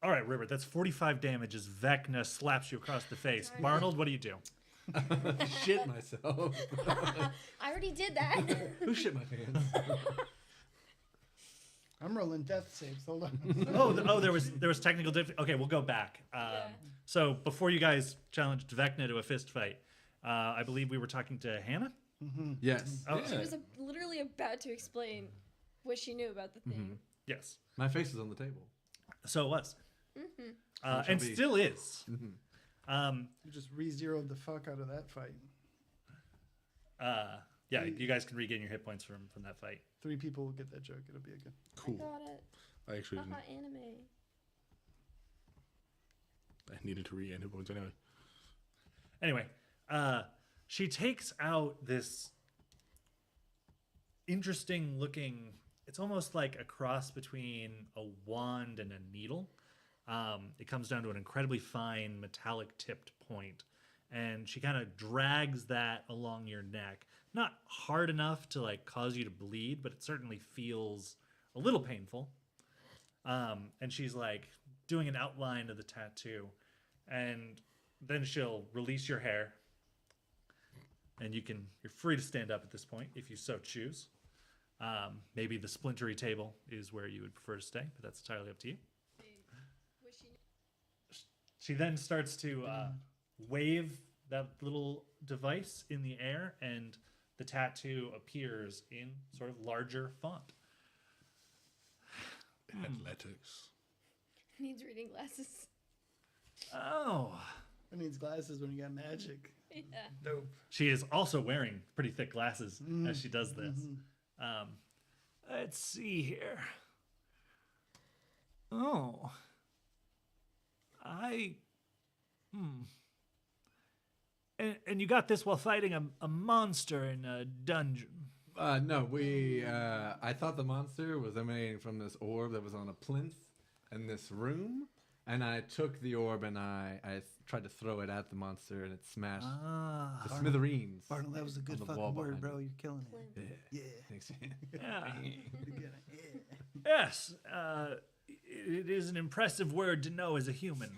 All right, River, that's 45 damage as Vecna slaps you across the face. Barnold, what do you do? Shit myself. I already did that. Who shit my pants? I'm rolling death saves. Hold on. There was technical difficulty. Okay, we'll go back. So before you guys challenged Vecna to a fist fight, I believe we were talking to Hannah? Yes. Oh, She was literally about to explain what she knew about the thing. yes. My face is on the table. So it was. And still is. You just re-zeroed the fuck out of that fight. Yeah, you guys can regain your hit points from that fight. 3 people will get that joke. It'll be a good. I got it. I actually Haha, anime. I needed to regain hit points anyway. Anyway, she takes out this interesting looking, it's almost like a cross between a wand and a needle. It comes down to an incredibly fine metallic tipped point, and she kind of drags that along your neck. Not hard enough to like cause you to bleed, but it certainly feels a little painful. And she's like doing an outline of the tattoo, and then she'll release your hair, and you're free to stand up at this point if you so choose. Maybe the splintery table is where you would prefer to stay, but that's entirely up to you. She then starts to wave that little device in the air, and the tattoo appears in sort of larger font. Athletics. Needs reading glasses. Oh. Who needs glasses when you got magic? Yeah. Dope. She is also wearing pretty thick glasses as she does this. Let's see here. Oh. And you got this while fighting a monster in a dungeon. No, I thought the monster was emanating from this orb that was on a plinth in this room, and I took the orb and I tried to throw it at the monster, and it smashed to smithereens. Barnell, that was a good on the wall fucking word, behind bro. me. You're killing it. Yeah. Yeah. Thanks. Yeah. Yes. It is an impressive word to know as a human.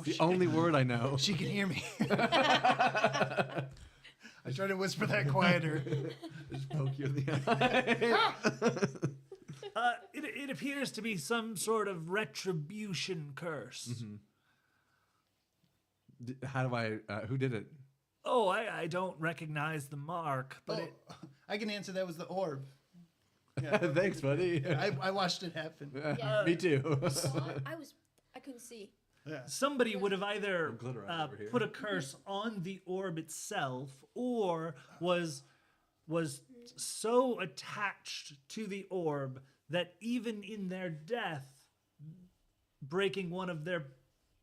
The only word I know. She can hear me. I try to whisper that quieter. Just poke you in the eye. It appears to be some sort of retribution curse. How do I? Who did it? Oh, I don't recognize the mark, but I can answer that was the orb. Thanks, buddy. I watched it happen. Yeah. Me too. Well, I couldn't see. Yeah. somebody would have either glitter eye over here. put a curse on the orb itself, or was so attached to the orb that even in their death, breaking one of their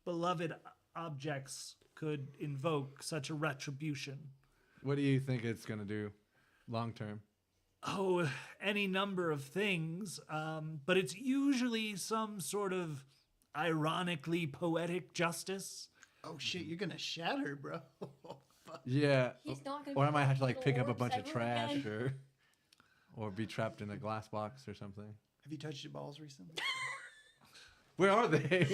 beloved objects could invoke such a retribution. What do you think it's gonna do, long term? Oh, any number of things, but it's usually some sort of ironically poetic justice. Oh shit, you're gonna shatter, bro. Fuck. Yeah. He's not gonna Or be I might have to like little pick up a orbs bunch of ever trash again. or be trapped in a glass box or something. Have you touched your balls recently? Where are they?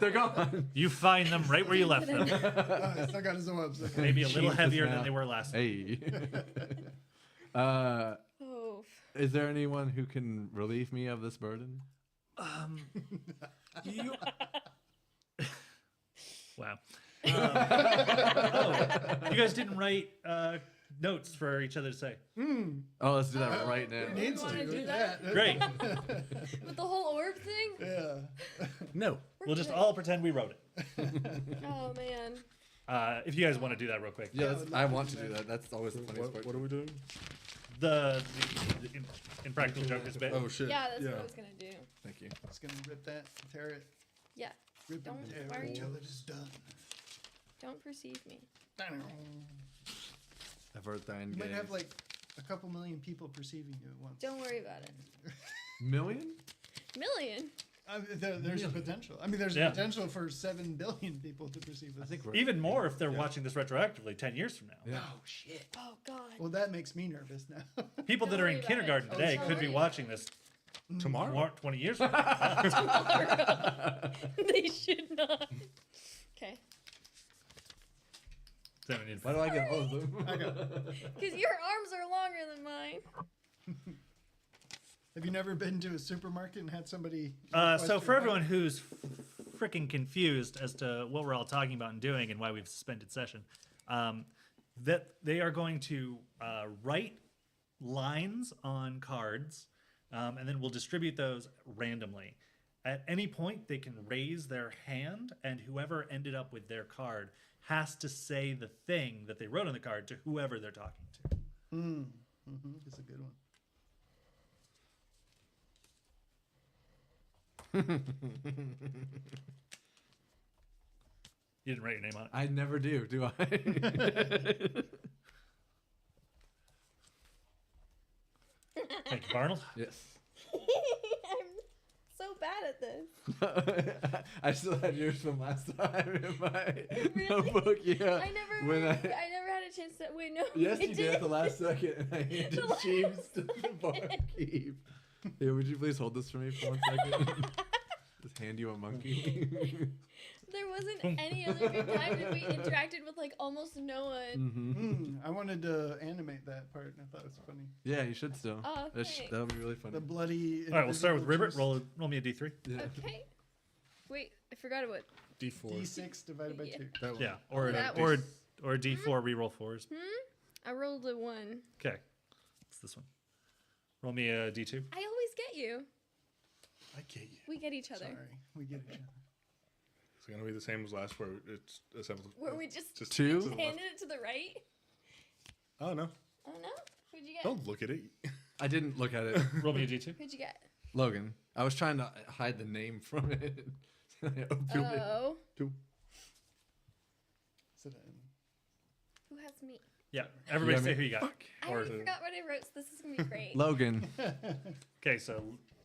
They're gone. You find them right where you left them. I still got his orbs. Okay. Maybe a little Jesus heavier now. than they were last time. Hey. Oh. Is there anyone who can relieve me of this burden? You... Wow. You guys didn't write notes for each other to say. Oh, let's do that right now. Needs wanna to. do that? Great. With the whole orb thing? Yeah. No, we'll just all pretend we wrote it. Oh man. If you guys want to do that real quick. Yeah, I want to do that. That's always the funniest part. What are we doing? The Impractical Jokers bit. Oh shit. Yeah, that's what I was gonna do. Thank you. Just gonna rip that, tear it, Yeah. rip Don't and tear worry. it until it is done. Don't perceive me. Avert thine You might gaze. have like a couple million people perceiving you at once. Don't worry about it. Million? Million. There's a potential. I mean, there's Yeah. a potential for 7 billion people to perceive us. I think we're Even more if they're watching this retroactively 10 years from now. Yeah. Oh shit. Oh god. Well, that makes me nervous now. People that Don't are worry in about kindergarten it. today Don't could be worry watching this Tomorrow? 20 years. They should not. Okay. Why do I get all of them? Because your arms are longer than mine. Have you never been to a supermarket and had somebody? So request for your everyone who's freaking confused as to what we're all talking about and doing and why we've suspended session, that they are going to write lines on cards, and then we'll distribute those randomly. At any point, they can raise their hand, and whoever ended up with their card has to say the thing that they wrote on the card to whoever they're talking to. That's a good one. You didn't write your name on it. I never do I? Thank you, Arnold. Yes. I'm so bad at this. I still had yours from last time in my Really? notebook. Yeah. I never When had a chance to. Wait, no. Yes, I you did at the last second, and I handed The last James to the barkeep. Here, would you please hold this for me for 1 second? Just hand you a monkey. There wasn't any other good time that we interacted with like almost no one. I wanted to animate that part, and I thought it was funny. Yeah, you should still. Oh, thanks. That'll be really funny. The bloody. All right, we'll start with invisible Ribbit. juice. Roll me a d3. Yeah. Okay. Wait, I forgot about. D4. D6 divided by Yeah. 2. That one. Yeah, or That or one. or d4 reroll 4s. I rolled a 1. Okay, it's this one. Roll me a d2. I always get you. I get you. We get each other. Sorry, we get each other. It's going to be the same as last, where it's assembled. Where we just Two? to the left. handed it to the right. Oh, no. Oh no! Who'd you get? Don't look at it. I didn't look at it. Roll me a d2. Who'd you get? Logan. I was trying to hide the name from it. I opened it. Oh, Two. So then, who has me? Yeah, everybody Yeah, say me. who you got. I already forgot what I wrote, so this is gonna be great. Logan. Okay, so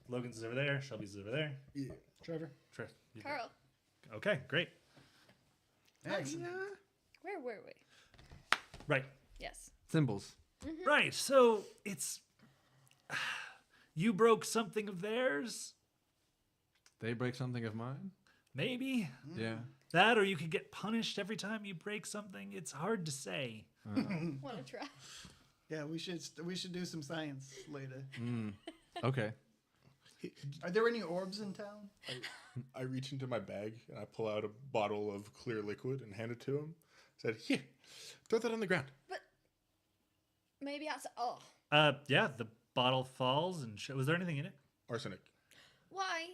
Logan's is over there. Shelby's is over there. Yeah. Trevor. Carl, Okay, great. Excellent. where were we? Right. Yes. Symbols. Right. So it's you broke something of theirs, They break something of mine? maybe Yeah. that, or you could get punished every time you break something. It's hard to say. Want to try? Yeah, we should do some science later. Okay. Are there any orbs in town? I reach into my bag and I pull out a bottle of clear liquid and hand it to him. Said, "Here, throw that on the ground." But maybe outside. Oh, Yeah, the bottle falls, and was there anything in it? Arsenic. why?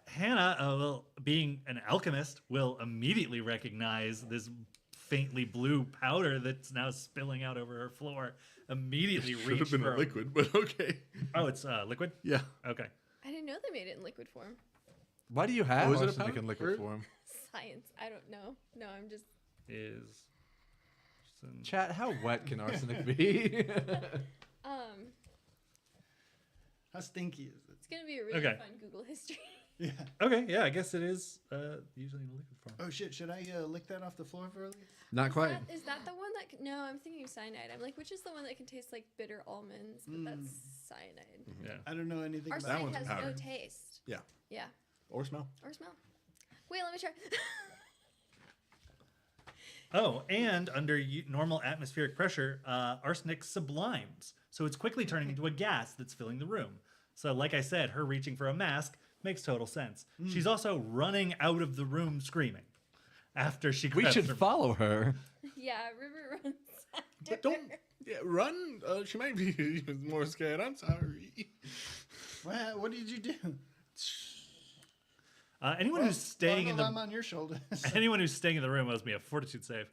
Hannah, well, being an alchemist, will immediately recognize this faintly blue powder that's now spilling out over her floor. Immediately Should reach have been for a liquid, but okay. Oh, it's liquid. Yeah. Okay. I didn't know they made it in liquid form. Why do you have Was it a arsenic powder? in liquid form? Science. I don't know. No, I'm just. Is Chat, how wet can arsenic be? How stinky is it? It's gonna be a really Okay. fun Google history. Yeah. okay. Yeah, I guess it is usually in a liquid form. Oh shit! Should I lick that off the floor for early? Not quite. Is that the one that? No, I'm thinking of cyanide. I'm like, which is the one that can taste like bitter almonds? But that's cyanide. Yeah. I don't know anything about Arsenic one's has powder. no taste. Yeah. Yeah. Or smell. Or smell. Wait, let me try. Oh, and under normal atmospheric pressure, arsenic sublimes. So it's quickly turning into a gas that's filling the room. So, like I said, her reaching for a mask makes total sense. She's also running out of the room screaming after she We grabs should her- follow her. Yeah, River runs. But don't run. She might be more scared. I'm sorry. What did you do? Anyone who's staying in Arnold, the I'm on your shoulders. anyone who's staying in the room owes me a fortitude save.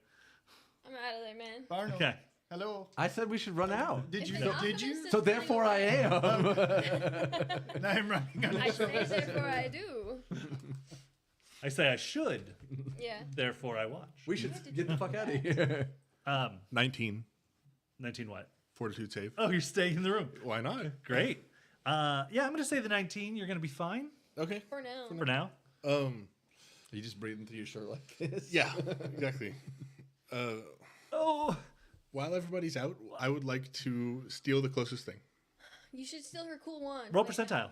I'm out of there, man. Arnold, Okay. hello. I said we should run out. Did If you? an Did alchemist you? is So running therefore I away- am. Now I'm running on I your say, shoulders. therefore I do. I say I should, Yeah. therefore I watch. We should get the fuck out of here. 19. 19 what? Fortitude save. Oh, you're staying in the room. Why not? Great. Yeah, I'm going to say the 19. You're going to be fine Okay. For now. for now. Are you just breathing through your shirt like this? Yeah, exactly. Oh, While everybody's out, I would like to steal the closest thing. You should steal her cool wand. Roll Like, percentile.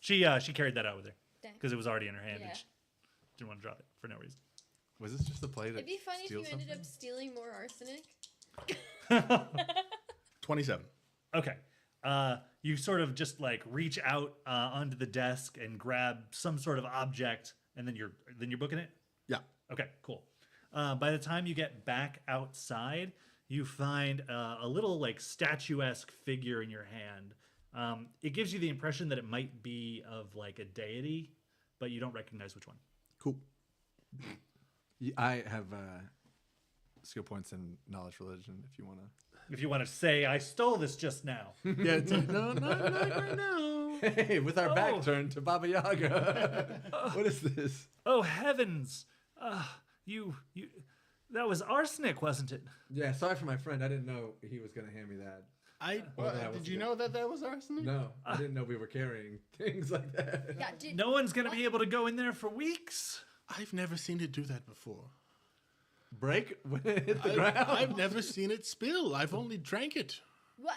She carried that out with her Dang. because it was already in her hand. Yeah. And she didn't want to drop it for no reason. Was this just a play to It'd be funny if you steal ended something? up stealing more arsenic. 27. Okay. You sort of just like reach out onto the desk and grab some sort of object, and then you're booking it. Yeah. Okay, cool. By the time you get back outside, you find a little like statuesque figure in your hand. It gives you the impression that it might be of like a deity, but you don't recognize which one. Cool. I have skill points in knowledge religion if you want to. If you want to say, I stole this just now. Yeah, it's like, no, not right now. Hey, with our Oh. back turned to Baba Yaga. What is this? Oh, heavens. That was arsenic, wasn't it? Yeah, sorry for my friend. I didn't know he was going to hand me that. Well, that was Did you good. know that was arsenic? No, I didn't know we were carrying things like that. Yeah, did No one's going to be able to go in there for weeks. I've never seen it do that before. Break when it hit the ground. I've never seen it spill. I've only drank it. what?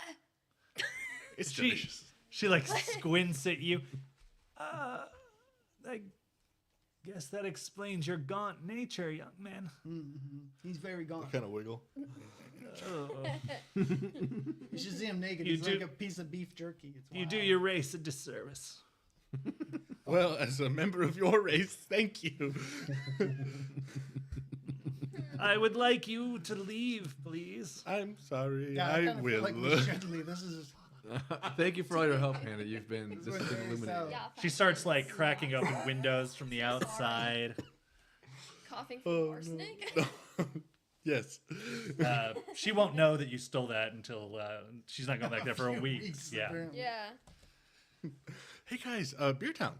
It's She- delicious. She like squints at you. I guess that explains your gaunt nature, young man. He's very gone. Kind of wiggle. You should see him naked. You He's do- like a piece of beef jerky. It's You do wild. your race a disservice. Well, as a member of your race, thank you. I would like you to leave, please. I'm sorry. Yeah, I I kind of will. feel like we should leave. This is Thank you for all your help, Hannah. You've been This this is has been very illuminating. sad. Yeah. She starts like cracking open windows from the outside. Coughing from Oh, arsenic? no. Yes. She won't know that you stole that until she's not going back there for a few week. weeks, Yeah. apparently. Yeah. Hey guys, Beer Town.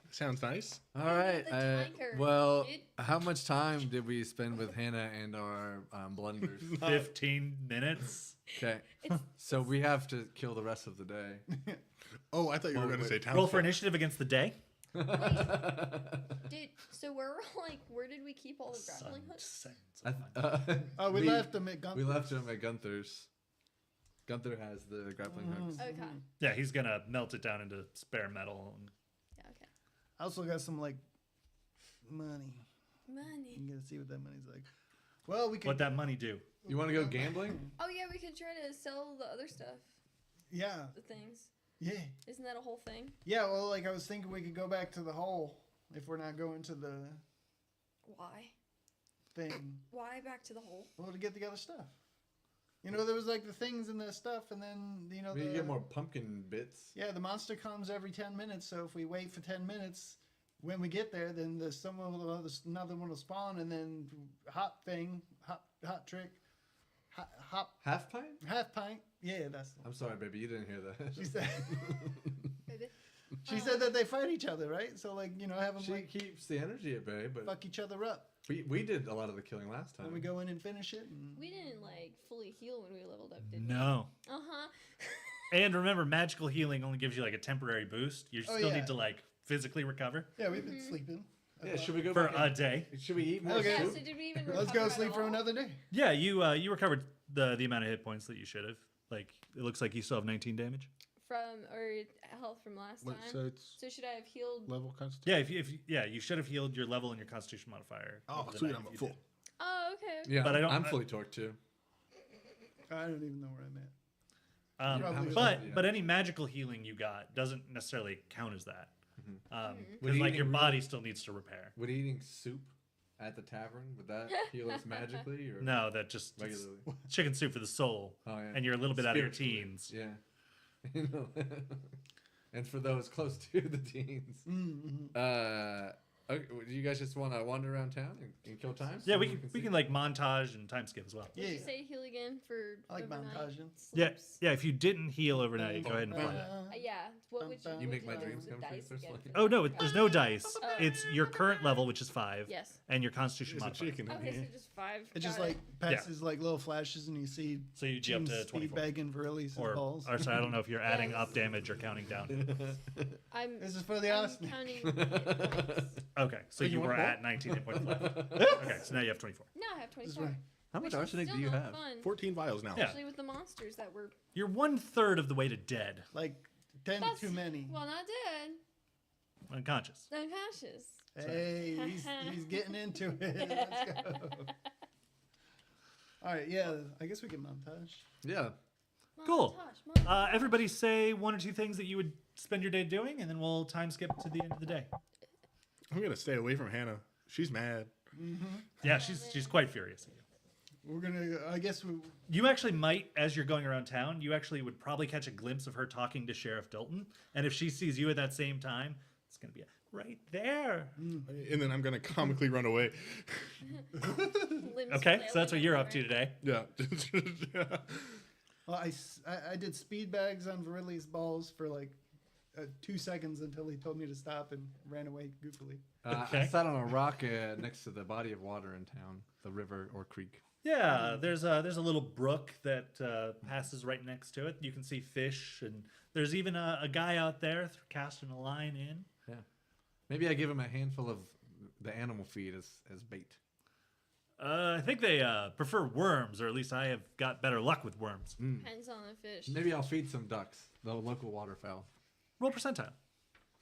Sounds nice. All right. The tanker, Well, dude. how much time did we spend with Hannah and our blunders? 15 minutes. Okay. So we have to kill the rest of the day. Oh, I thought you were going to say town. Roll for initiative against the day. So where did we keep all the grappling hooks? Oh, we left them at We gunpoint. left him at Gunther's. Gunther has the grappling hooks. Okay. Yeah, he's gonna melt it down into spare metal. Yeah, okay. I also got some like money. Money. You gotta see what that money's like. Well, we could. What that money do? You want to go gambling? Oh yeah, we could try to sell the other stuff, Yeah. the things. Yeah. Isn't that a whole thing? Yeah. Well, like I was thinking, we could go back to the hole if we're not going to the Why? thing. Why back to the hole? Well, to get the other stuff. You know, there was like the things and the stuff, and then We can get more pumpkin bits. Yeah, the monster comes every 10 minutes. So if we wait for 10 minutes, when we get there, then another one will spawn, and then hot trick, hop Half pint? half pint. Yeah, that's. I'm sorry, baby. You didn't hear that. She said. Baby. She said that they fight each other, right? So like have them She like keeps the energy at bay, but fuck each other up, we did a lot of the killing last time. and we go in and finish it. And We didn't fully heal when we leveled up, did we? No. Uh huh. And remember, magical healing only gives you like a temporary boost. You still yeah. need to like physically recover yeah, we've been sleeping. Yeah, should we go for back a and- day. Should we eat more Okay. Yeah. soup? So did we even? Let's recover go at sleep for all? another day. Yeah, you recovered the amount of hit points that you should have. Like it looks like you still have 19 damage. From or health from last Wait, time. so it's So should I have healed? level constitution? Yeah, if you should have healed your level and your Constitution modifier. Oh, over the sweet, night I'm if you full. did. Oh, okay. Yeah, But I don't- I'm fully torqued too. I don't even know where I'm at. Probably But any magical healing you got doesn't necessarily count as that. Would Because like eating your really- body still needs to repair. Would eating soup at the tavern, would that heal us magically or No, that just it's regularly? chicken soup for the soul. Oh, yeah. And you're a little bit out of your Spiritually. teens. Yeah. You know, and for those close to the teens. Okay, do you guys just want to wander around town and kill time? Yeah, so we see? can like montage and time skip as well. Did you Yeah. say heal again for I like overnight montaging. Yeah, sleeps? yeah. If you didn't heal overnight, go ahead and play it. Yeah. What would you? You You what make would my do dreams with come the true. dice There's again? like- Oh no, there's no dice. It's your current level, which is 5, Yes. and your Constitution There's a modifier. chicken in Okay, here. so just 5. It just Got like passes like little flashes, and you see So you G up teams to speed 24. bagging for release Or balls. sorry, I don't know if you're adding Yes. up damage or counting down. I'm. This is for the I'm arsenic. counting hit points. Okay, so you you want were more? at 19 hit points left. Okay, so now you have 24. No, I have This is 24. right. How much Which is arsenic still do you not have? Fun. 14 vials now. Yeah. Especially with the monsters that were. You're 1/3 of the way to dead, Like 10 That's too many. Well, not dead. unconscious. Unconscious. Hey, he's getting into it. Let's go. All right, yeah. I guess we can montage. Yeah. Cool. Montage. Everybody say one or two things that you would spend your day doing, and then we'll time skip to the end of the day. I'm going to stay away from Hannah. She's mad. Yeah, she's quite furious at you. We're gonna. I guess we. You actually might, as you're going around town, you actually would probably catch a glimpse of her talking to Sheriff Dalton, and if she sees you at that same time, it's gonna be right there. And then I'm going to comically run away. Limbs Okay, so that's flailing what you're up to everywhere. today. Yeah. Well, I did speed bags on Virilli's balls for like 2 seconds until he told me to stop and ran away goofily. I Okay. sat on a rock next to the body of water in town, the river or creek. Yeah, there's a little brook that passes right next to it. You can see fish, and there's even a guy out there casting a line in. Yeah. Maybe I give him a handful of the animal feed as bait. I think they prefer worms, or at least I have got better luck with worms. Depends on the fish. Maybe I'll feed some ducks, the local waterfowl. Roll percentile.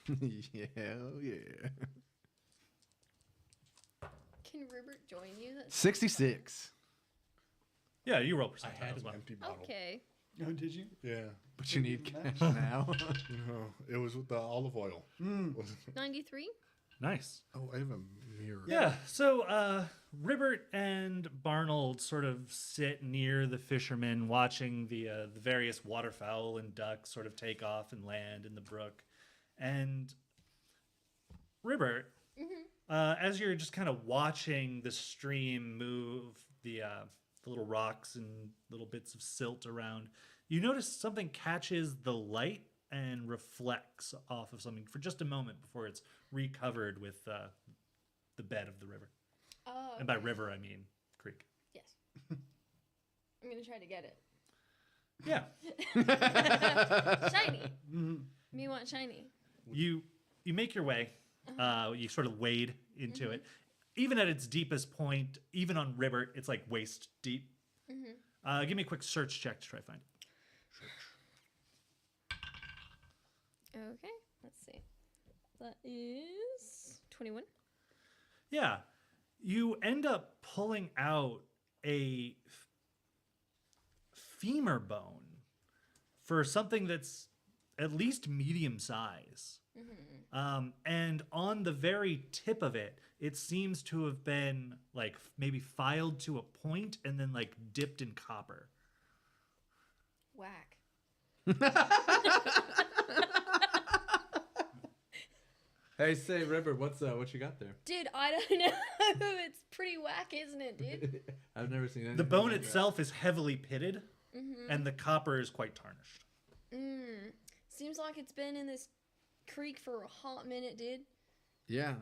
Yeah, yeah. Can Rupert join you? That's 66. Yeah, you roll I percentile had as an well. empty bottle. okay. Oh, did you? Yeah. But you need cash now. No, it was with the olive oil. 93. Nice. Oh, I have a mirror. Yeah, so Ribbert and Barnold sort of sit near the fishermen, watching the various waterfowl and ducks sort of take off and land in the brook. And Ribbert, as you're just kind of watching the stream move the little rocks and little bits of silt around, you notice something catches the light and reflects off of something for just a moment before it's recovered with the bed of the river. Oh. And by river, I mean creek. Yes. I'm gonna try to get it. Yeah. Shiny. Me want shiny. You make your way. You sort of wade into it. Even at its deepest point, even on river, it's like waist deep. Give me a quick search check to try to find it. Okay. Let's see. That is 21. Yeah. You end up pulling out a femur bone for something that's at least medium size. And on the very tip of it, it seems to have been like maybe filed to a point and then like dipped in copper. Whack. Hey, say, River, what you got there? Dude, I don't know. It's pretty whack, isn't it, dude? I've never seen anything The bone like that. itself is heavily pitted, and the copper is quite tarnished. Seems like it's been in this creek for a hot minute, dude. Yeah.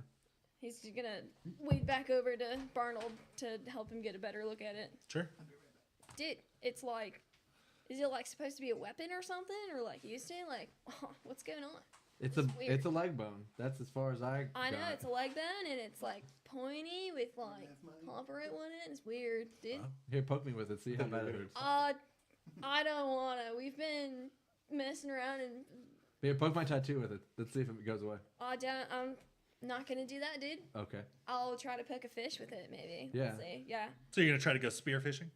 He's just gonna wade back over to Barnold to help him get a better look at it. Sure. Dude, it's like, is it like supposed to be a weapon or something? Or like used to? Like, what's going on? It's weird. a leg bone. That's as far as I I know, got. it's a leg bone and it's like pointy with like copper at one end. It's weird, dude. Here, poke me with it. See how bad it hurts. I don't wanna. We've been messing around and Here, poke my tattoo with it. Let's see if it goes away. I'm not gonna do that, dude. Okay. I'll try to poke a fish with it, maybe. Yeah. Let's see. Yeah. So you're gonna try to go spearfishing?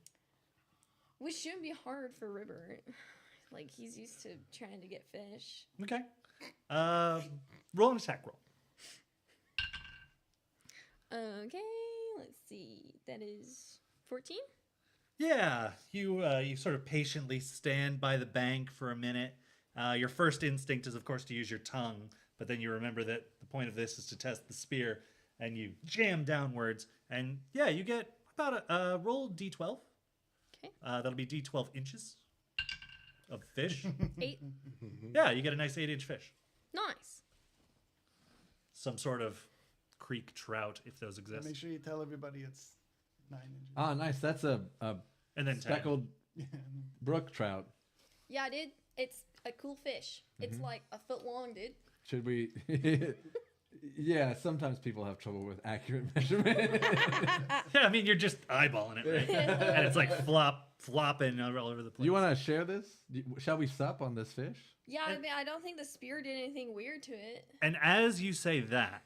Which shouldn't be hard for River. Like, he's used to trying to get fish. Okay. Roll an attack roll. Okay, let's see. That is 14? Yeah, you sort of patiently stand by the bank for a minute. Your first instinct is, of course, to use your tongue, but then you remember that the point of this is to test the spear, and you jam downwards, and yeah, you get about a roll d12. Okay. That'll be d12 inches of fish. 8? Yeah, you get a nice 8-inch fish. Nice. Some sort of creek trout, if those exist. Make sure you tell everybody it's 9 inches. Ah, nice. That's a And then 10. speckled brook trout. Yeah, dude, it's a cool fish. It's like a foot long, dude. Should we? Yeah, sometimes people have trouble with accurate measurement. Yeah, I mean, you're just eyeballing it, right? And it's like flopping all over the place. You want to share this? Shall we sup on this fish? Yeah, I mean, I don't think the spear did anything weird to it. And as you say that,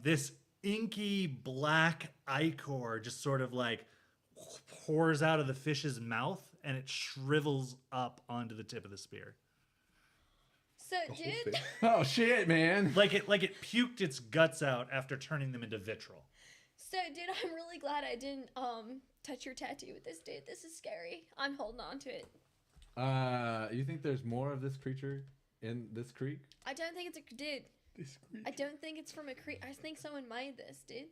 this inky black ichor just sort of like pours out of the fish's mouth and it shrivels up onto the tip of the spear. So, dude, Oh shit, man! Like it puked its guts out after turning them into vitriol. I'm really glad I didn't touch your tattoo with this, dude. This is scary. I'm holding on to it. You think there's more of this creature in this creek? I don't think it's a dude. I don't think it's from a creature. I think someone made this, dude.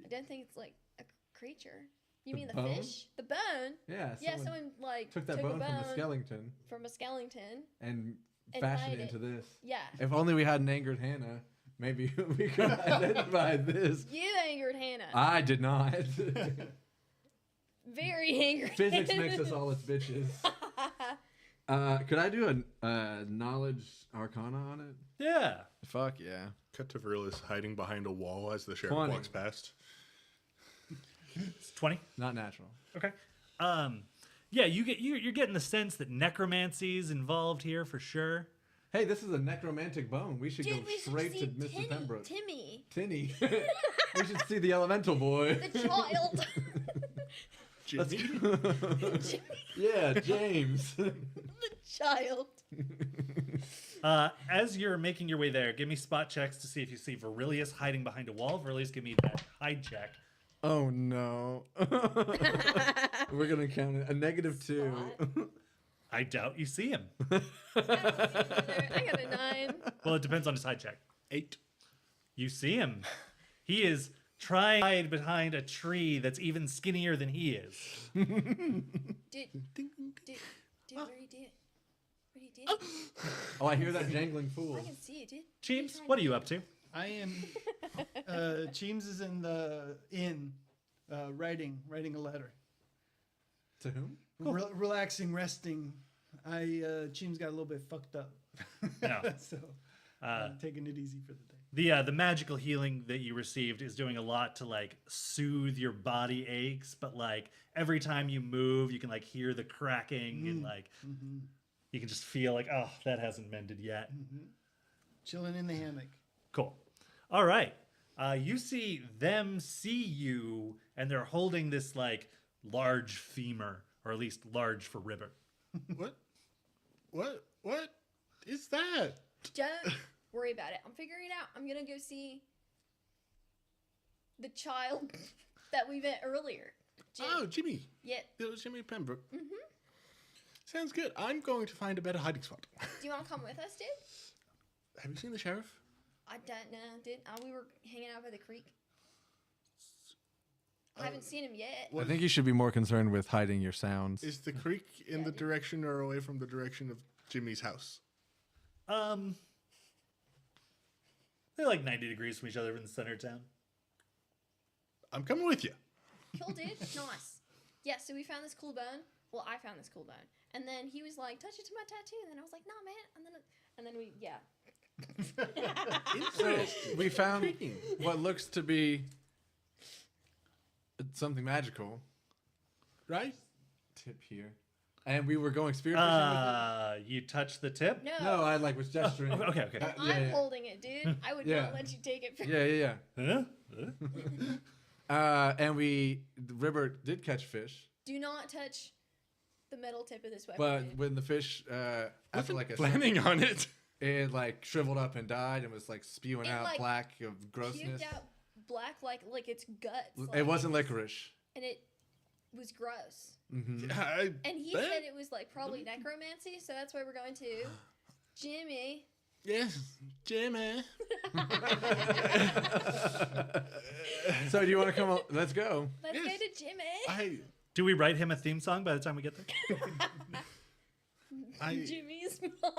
I don't think it's like a creature. You mean the bone? fish? The bone? Yeah. Yeah, someone like took that a bone from a skeleton From a skeleton. and And fashioned it made into this. Yeah. If only we had an angered Hannah, maybe we could identify this. You angered Hannah. I did not. Very angry. Physics makes us all its bitches. Could I do a knowledge arcana on it? Yeah. Fuck yeah. Cut to Verilis hiding behind a wall as the sheriff 20. walks past. It's 20. Not natural. Okay. Yeah, you're getting the sense that necromancy is involved here for sure. Hey, this is a necromantic bone. We should Dude, go we should straight see to Mr. Pembroke. Timmy. Tinny. We should see the elemental boy. The child. Let's Jimmy? go. Yeah, James. The child. As you're making your way there, give me spot checks to see if you see Verilius hiding behind a wall. Verilius, give me that hide check. Oh no. We're gonna count it. A -2. I doubt you see him. I got a 9. Well, it depends on his hide check. 8. You see him. He is trying to hide behind a tree that's even skinnier than he is. Dude, what are you doing? What are you doing? Oh, I hear that jangling fool. I can see you, dude. Cheems, what are you up to? I am. Cheems is in the inn, writing a letter. To whom? Relaxing, resting. Cheems got a little bit fucked up, No. so taking it easy for the day. The magical healing that you received is doing a lot to like soothe your body aches, but like every time you move, you can like hear the cracking and like you can just feel like, oh, that hasn't mended yet. Chilling in the hammock. Cool. All right. You see them see you, and they're holding this like large femur, or at least large for river. What? What is that? Don't worry about it. I'm figuring it out. I'm gonna go see the child that we met earlier. Oh, Jimmy. Yeah. Little Jimmy Pembroke. Sounds good. I'm going to find a better hiding spot. Do you want to come with us, dude? Have you seen the sheriff? I don't know, dude. We were hanging out by the creek. I haven't seen him yet. I think you should be more concerned with hiding your sounds. Is the creek in the direction or away from the direction of Jimmy's house? They're like 90 degrees from each other in the center of town. I'm coming with you. Cool, dude. Nice. Yeah, so we found this cool bone. Well, I found this cool bone. And then he was like, touch it to my tattoo. And then I was like, nah, man. And then we, yeah. So we found what looks to be something magical. Right? Tip here. And we were going spirit fishing with You touched the tip? No. it? No, I like was gesturing. Okay. I'm holding it, dude. I would Yeah. not let you take it from Yeah. Huh? And the river did catch fish, Do not touch the metal tip of this weapon. but dude. when the fish, after like a Planning on it. it like shriveled up and died and was like spewing It, out like, black of grossness. Puked out black like its guts. It like, wasn't licorice. And it was gross. Mm-hmm. And he said it was like probably necromancy, so that's why we're going to Jimmy. Yes, Jimmy. So do you want to come? Let's go. Let's Yes. go to Jimmy. Do we write him a theme song by the time we get there? Jimmy's mom.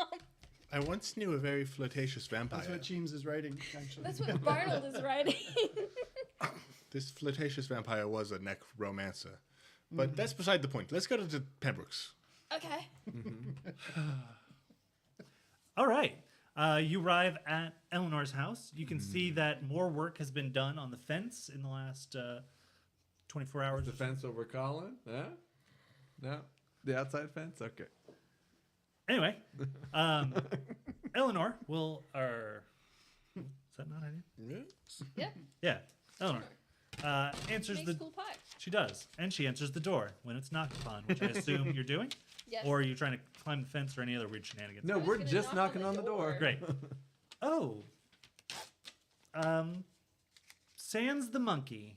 I once knew a very flirtatious vampire. That's what Cheems is writing, actually. That's what Barnold is writing. This flirtatious vampire was a necromancer. But that's beside the point. Let's go to the Pembroke's. Okay. All right. You arrive at Eleanor's house. You can see that more work has been done on the fence in the last 24 hours. The fence over Colin? Yeah? No? The outside fence? Okay. Anyway, Eleanor will. Is that not ideal? Yeah. Yeah, Eleanor answers Makes the. school pie. She does, and she answers the door when it's knocked upon, which I assume you're doing, Yes. or are you trying to climb the fence or any other weird shenanigans? No, was we're gonna just knock knocking on the door. Great. Oh. Sans the monkey.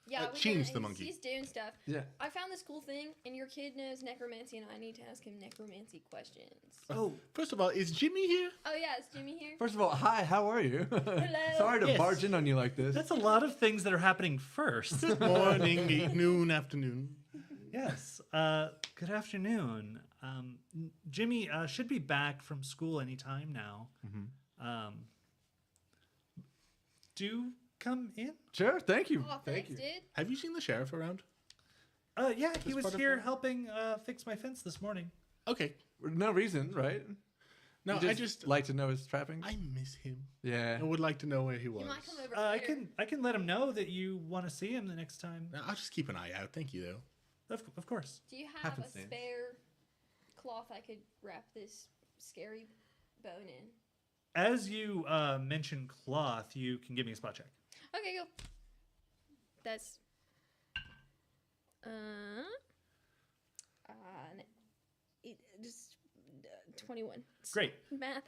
Yeah, Change the monkey. He's doing stuff. Yeah. I found this cool thing, and your kid knows necromancy, and I need to ask him necromancy questions. Oh, First of all, is Jimmy here? Oh yeah, is Jimmy here? First of all, hi, how are you? Sorry to Yes. barge in on you like this. that's a lot of things that are happening first. Morning, noon, afternoon. Yes. Good afternoon. Jimmy should be back from school anytime now. Do come in. Sure, thank you. Oh, thank thanks, you. dude. Have you seen the sheriff around? Yeah, he This was butterfly? here helping fix my fence this morning. Okay. No reason, right? No, You I just like to know his trappings. I miss him. Yeah. I would like to know where he was. He might come over I later. can let him know that you want to see him the next time. No, I'll just keep an eye out. Thank you, though. Of course. Do you have a Happenstance. spare cloth I could wrap this scary bone in? As you mention cloth, you can give me a spot check. Okay, go. That's just 21. Great. Math.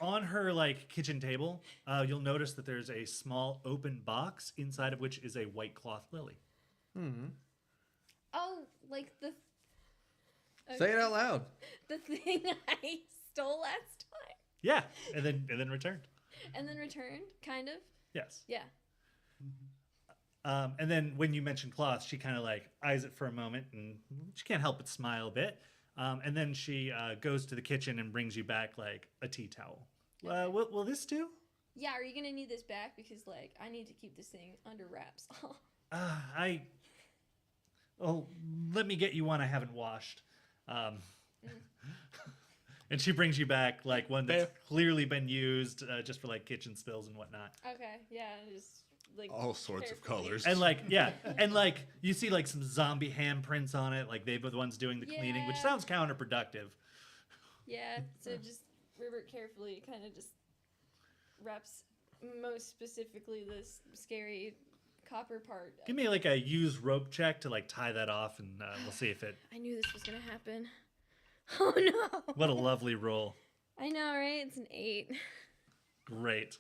On her kitchen table, you'll notice that there's a small open box inside of which is a white cloth lily. Oh, like the. Say it out loud. The thing I stole last time Yeah, and then returned. and then returned, kind of. Yes. Yeah. And then when you mention cloth, she kind of eyes it for a moment, and she can't help but smile a bit. And then she goes to the kitchen and brings you back a tea towel. Will this do? Yeah, are you gonna need this back? Because I need to keep this thing under wraps. Let me get you one I haven't washed. And she brings you back one that's clearly been used just for kitchen spills and whatnot. Okay, yeah, just All sorts of carefully. colors. And and you see some zombie handprints on it, they were the ones doing the cleaning, which Yeah. sounds counterproductive. Yeah, so just River carefully kind of just wraps most specifically this scary copper part. Give me a use rope check to tie that off, and we'll see if it. I knew this was gonna happen. Oh no! What a lovely roll. I know, right? It's an 8. Great.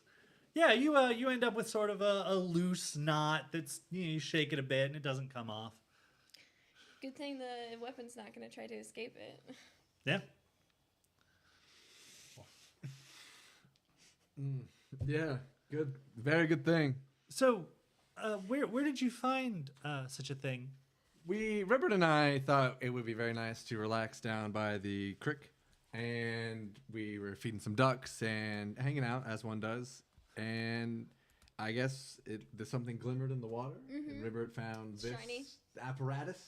Yeah, you end up with sort of a loose knot that's you shake it a bit and it doesn't come off. Good thing the weapon's not gonna try to escape it. Yeah. Yeah, good. Very good thing. So, where did you find such a thing? Robert and I thought it would be very nice to relax down by the creek, and we were feeding some ducks and hanging out as one does. And I guess there's something glimmered in the water, and Robert found this Shiny. apparatus.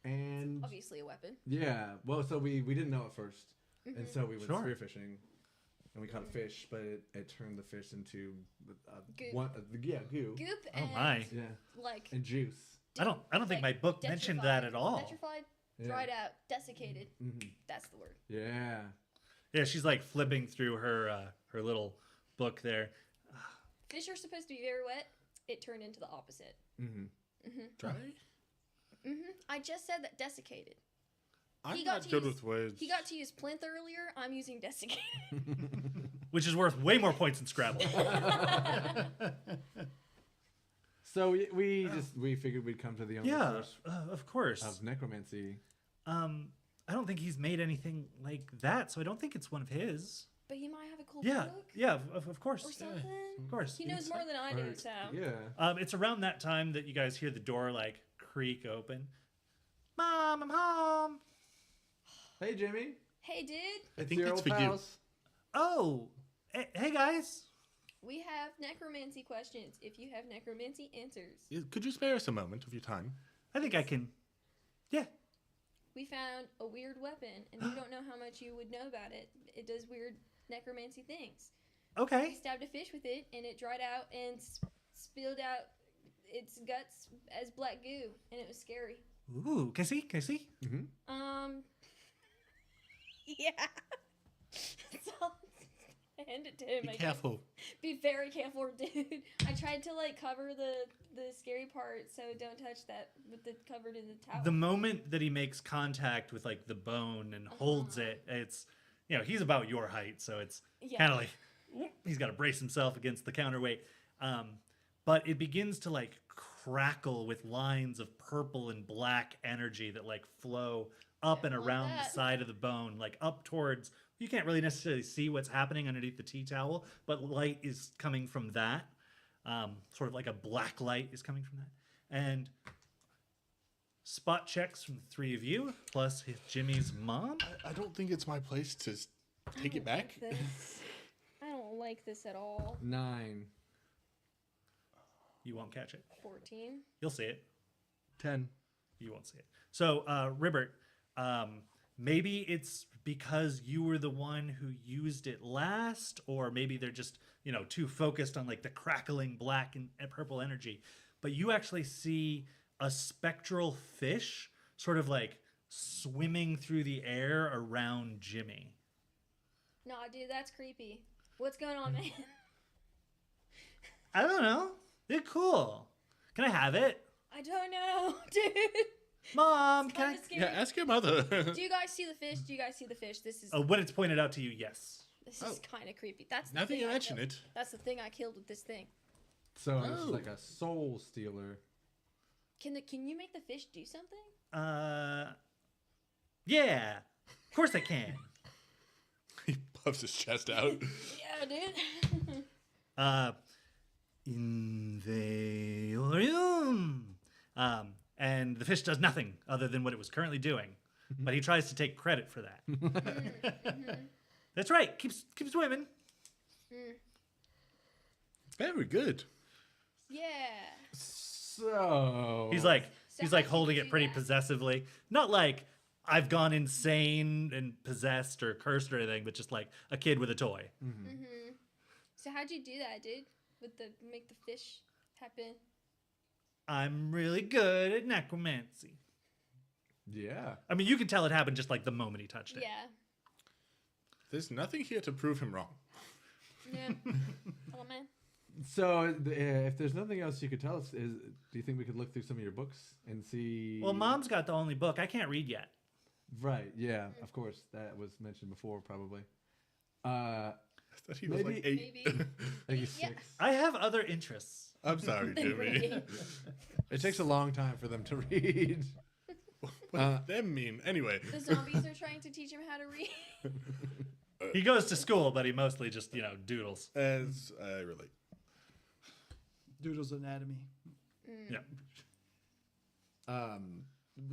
And Obviously a weapon. yeah, well, so we didn't know at first, and so we went Sure. spearfishing, and we caught a fish, but it turned the fish into Goop. goo. Goop Oh and my. Yeah, and juice. I don't think my book mentioned that at all. Petrified, Yeah. dried out, desiccated. Hmm. That's the word. Yeah. Yeah, she's flipping through her little book there. Fish are supposed to be very wet. It turned into the opposite. Dry? I just said that desiccated. I'm He got not to good use- with words. He got to use plinth earlier. I'm using desiccated. Which is worth way more points than Scrabble. So we figured we'd come to the only Yeah, source of course. of necromancy. I don't think he's made anything like that, so I don't think it's one of his. But he might have a cool Yeah, book yeah, of course. or something. Of course. He knows more than I do, so. Yeah. It's around that time that you guys hear the door creak open. Mom, I'm home. Hey, Jimmy. Hey, dude, I think your that's old for you. pals. Oh, hey guys. we have necromancy questions. If you have necromancy answers, Could you spare us a moment of your time? I think I can. Yeah. we found a weird weapon, and we don't know how much you would know about it. it does weird necromancy things. Okay. He stabbed a fish with it, and it dried out and spilled out its guts as black goo, and it was scary. Ooh, can I see? Can I see? Yeah. So, I hand it to him. Be I guess. careful. Be very careful, dude. I tried to like cover the scary part, so don't touch that with the covered in the towel. The moment that he makes contact with like the bone and holds it, it's, you know, he's about your height, so it's kind of like he's got to brace himself against the counterweight. But it begins to like crackle with lines of purple and black energy that like flow up and around the side of the bone, like up towards. You can't really necessarily see what's happening underneath the tea towel, but light is coming from that. Sort of like a black light is coming from that. And spot checks from the three of you, plus Jimmy's mom. I don't think it's my place to take it back. I don't like this at all. 9. You won't catch it. 14. You'll see it. 10. You won't see it. So, Ribbert, maybe it's because you were the one who used it last, or maybe they're just, you know, too focused on like the crackling black and purple energy. But you actually see a spectral fish sort of like swimming through the air around Jimmy. Nah, dude, that's creepy. What's going on, man? I don't know. They're cool. Can I have it? I don't know, dude. Mom, can I? Kinda scary. Yeah, ask your mother. Do you guys see the fish? Do you guys see the fish? This is When it's pointed out to you, yes. kind of creepy. That's the Now that thing you I mention killed. it. That's the thing I killed with this thing. So it's Oh. like a soul stealer. Can you make the fish do something? Yeah. Of course I can. He puffs his chest out. Yeah, dude. Invarium. And the fish does nothing other than what it was currently doing, but he tries to take credit for that. That's right. Keep swimming. Very good. Yeah. So He's like So he's like how'd you holding do it pretty that? possessively. Not like I've gone insane and possessed or cursed or anything, but just like a kid with a toy. So how'd you do that, dude? With the make the fish happen? I'm really good at necromancy. yeah. I mean, you can tell it happened just like the moment he touched it. Yeah. There's nothing here to prove him wrong. Yeah. Hello, man. So if there's nothing else you could tell us, do you think we could look through some of your books and see? Well, Mom's got the only book. I can't read yet. Right. Yeah. Of course, that was mentioned before, probably. I thought he was like Maybe- 8. Maybe. I think he's Yeah. 6. I have other interests. I'm sorry, Jimmy. It takes a long time for them to read. What does that mean? Anyway, The zombies are trying to teach him how to read. He goes to school, but he mostly just, doodles. as I relate. Doodle's anatomy. Yeah.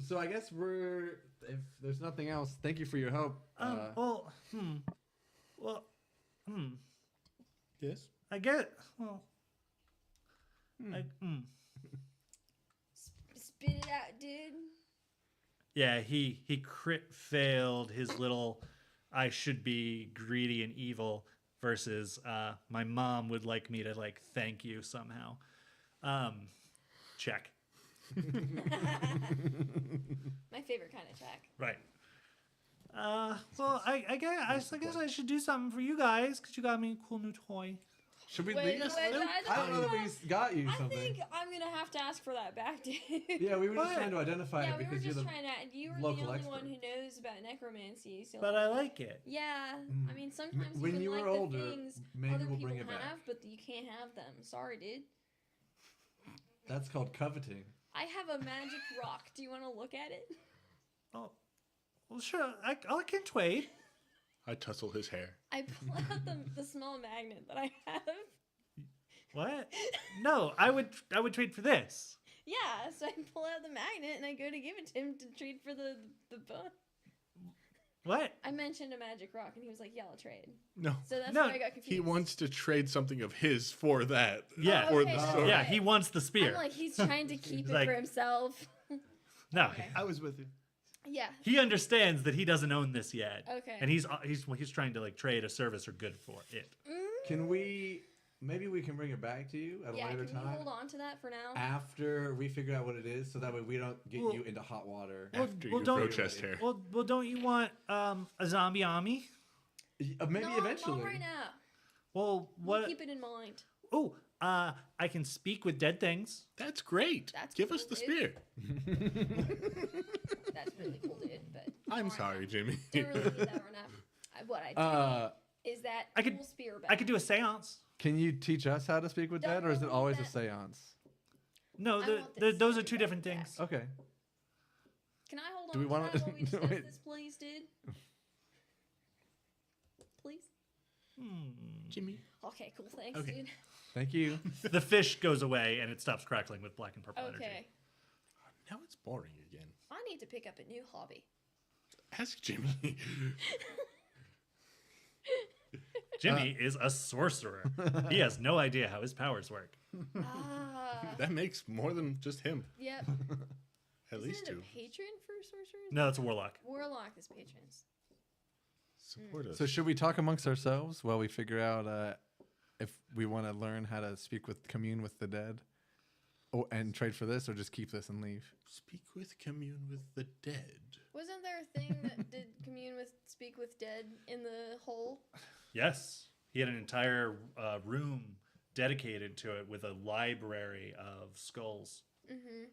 So I guess if there's nothing else, thank you for your help. Yes. I get, Spit it out, dude. Yeah, he crit failed his little I should be greedy and evil versus my mom would like me to like thank you somehow. Check. My favorite kind of check. Right. Well, I guess I should do something for you guys because you got me a cool new toy. Should we Wait, leave? wait, I don't know that we got you I something. think I'm gonna have to ask for that back, dude. Yeah, we were just What? trying to identify Yeah, it we were because you're just the. trying to. You were the local only expert. one who knows about necromancy, so. But I like it. Yeah, I mean sometimes When you you can were like older, the things maybe other we'll people bring it back. have, but you can't have them. Sorry, dude. That's called coveting. I have a magic rock. Do you want to look at it? Oh, well, sure. I can trade. I tussle his hair. I pull out the small magnet that I have. What? No, I would trade for this. Yeah, so I pull out the magnet and I go to give it to him to trade for the bone. What? I mentioned a magic rock and he was like, "Yeah, I'll trade." No. So that's No, where I got confused. He wants to trade something of his for that. Yeah. For Okay, the no, sword. Yeah, he wants the spear. I'm like, he's trying to keep it Like- for himself. No. Okay. I was with you. Yeah. He understands that he doesn't own this yet. Okay. And he's trying to like trade a service or good for it. Can we? Maybe we can bring it back to you at a Yeah, later can we time hold on to that for now? after we figure out what it is, so that way we don't get Well- you into hot water. After well, you don't- protest here. Well, don't you want a zombie army? Maybe no, eventually. not right now. Well, We'll what? keep it in mind. Oh, I can speak with dead things. That's great. That's Give us cool, the dude. spear. That's really cool, dude. But I'm not right sorry, now. Jimmy. Don't really need that right now. What I do need is that I could- cool spear back. I could do a seance. Can you teach us how to speak with Don't dead, or is it really always a that- seance? No, I want this those are spear two different back. things. Okay. Can I hold on Do we to wanna- that while we discuss wait. this, please, dude? Please? Jimmy. Okay, cool. Thanks, Okay. dude. Thank you. The fish goes away and it stops crackling with black and purple energy. Okay. Now it's boring again. I need to pick up a new hobby. Ask Jimmy. Jimmy is a sorcerer. He has no idea how his powers work. Ah. That makes more than just him. Yep. At Isn't least it two. a patron for sorcerers? No, it's a warlock. Warlock is patrons. Support us. So should we talk amongst ourselves while we figure out if we want to learn how to commune with the dead, and trade for this, or just keep this and leave? Speak with, commune with the dead. Wasn't there a thing that did speak with dead in the hole? Yes, he had an entire room dedicated to it with a library of skulls. Mm-hmm.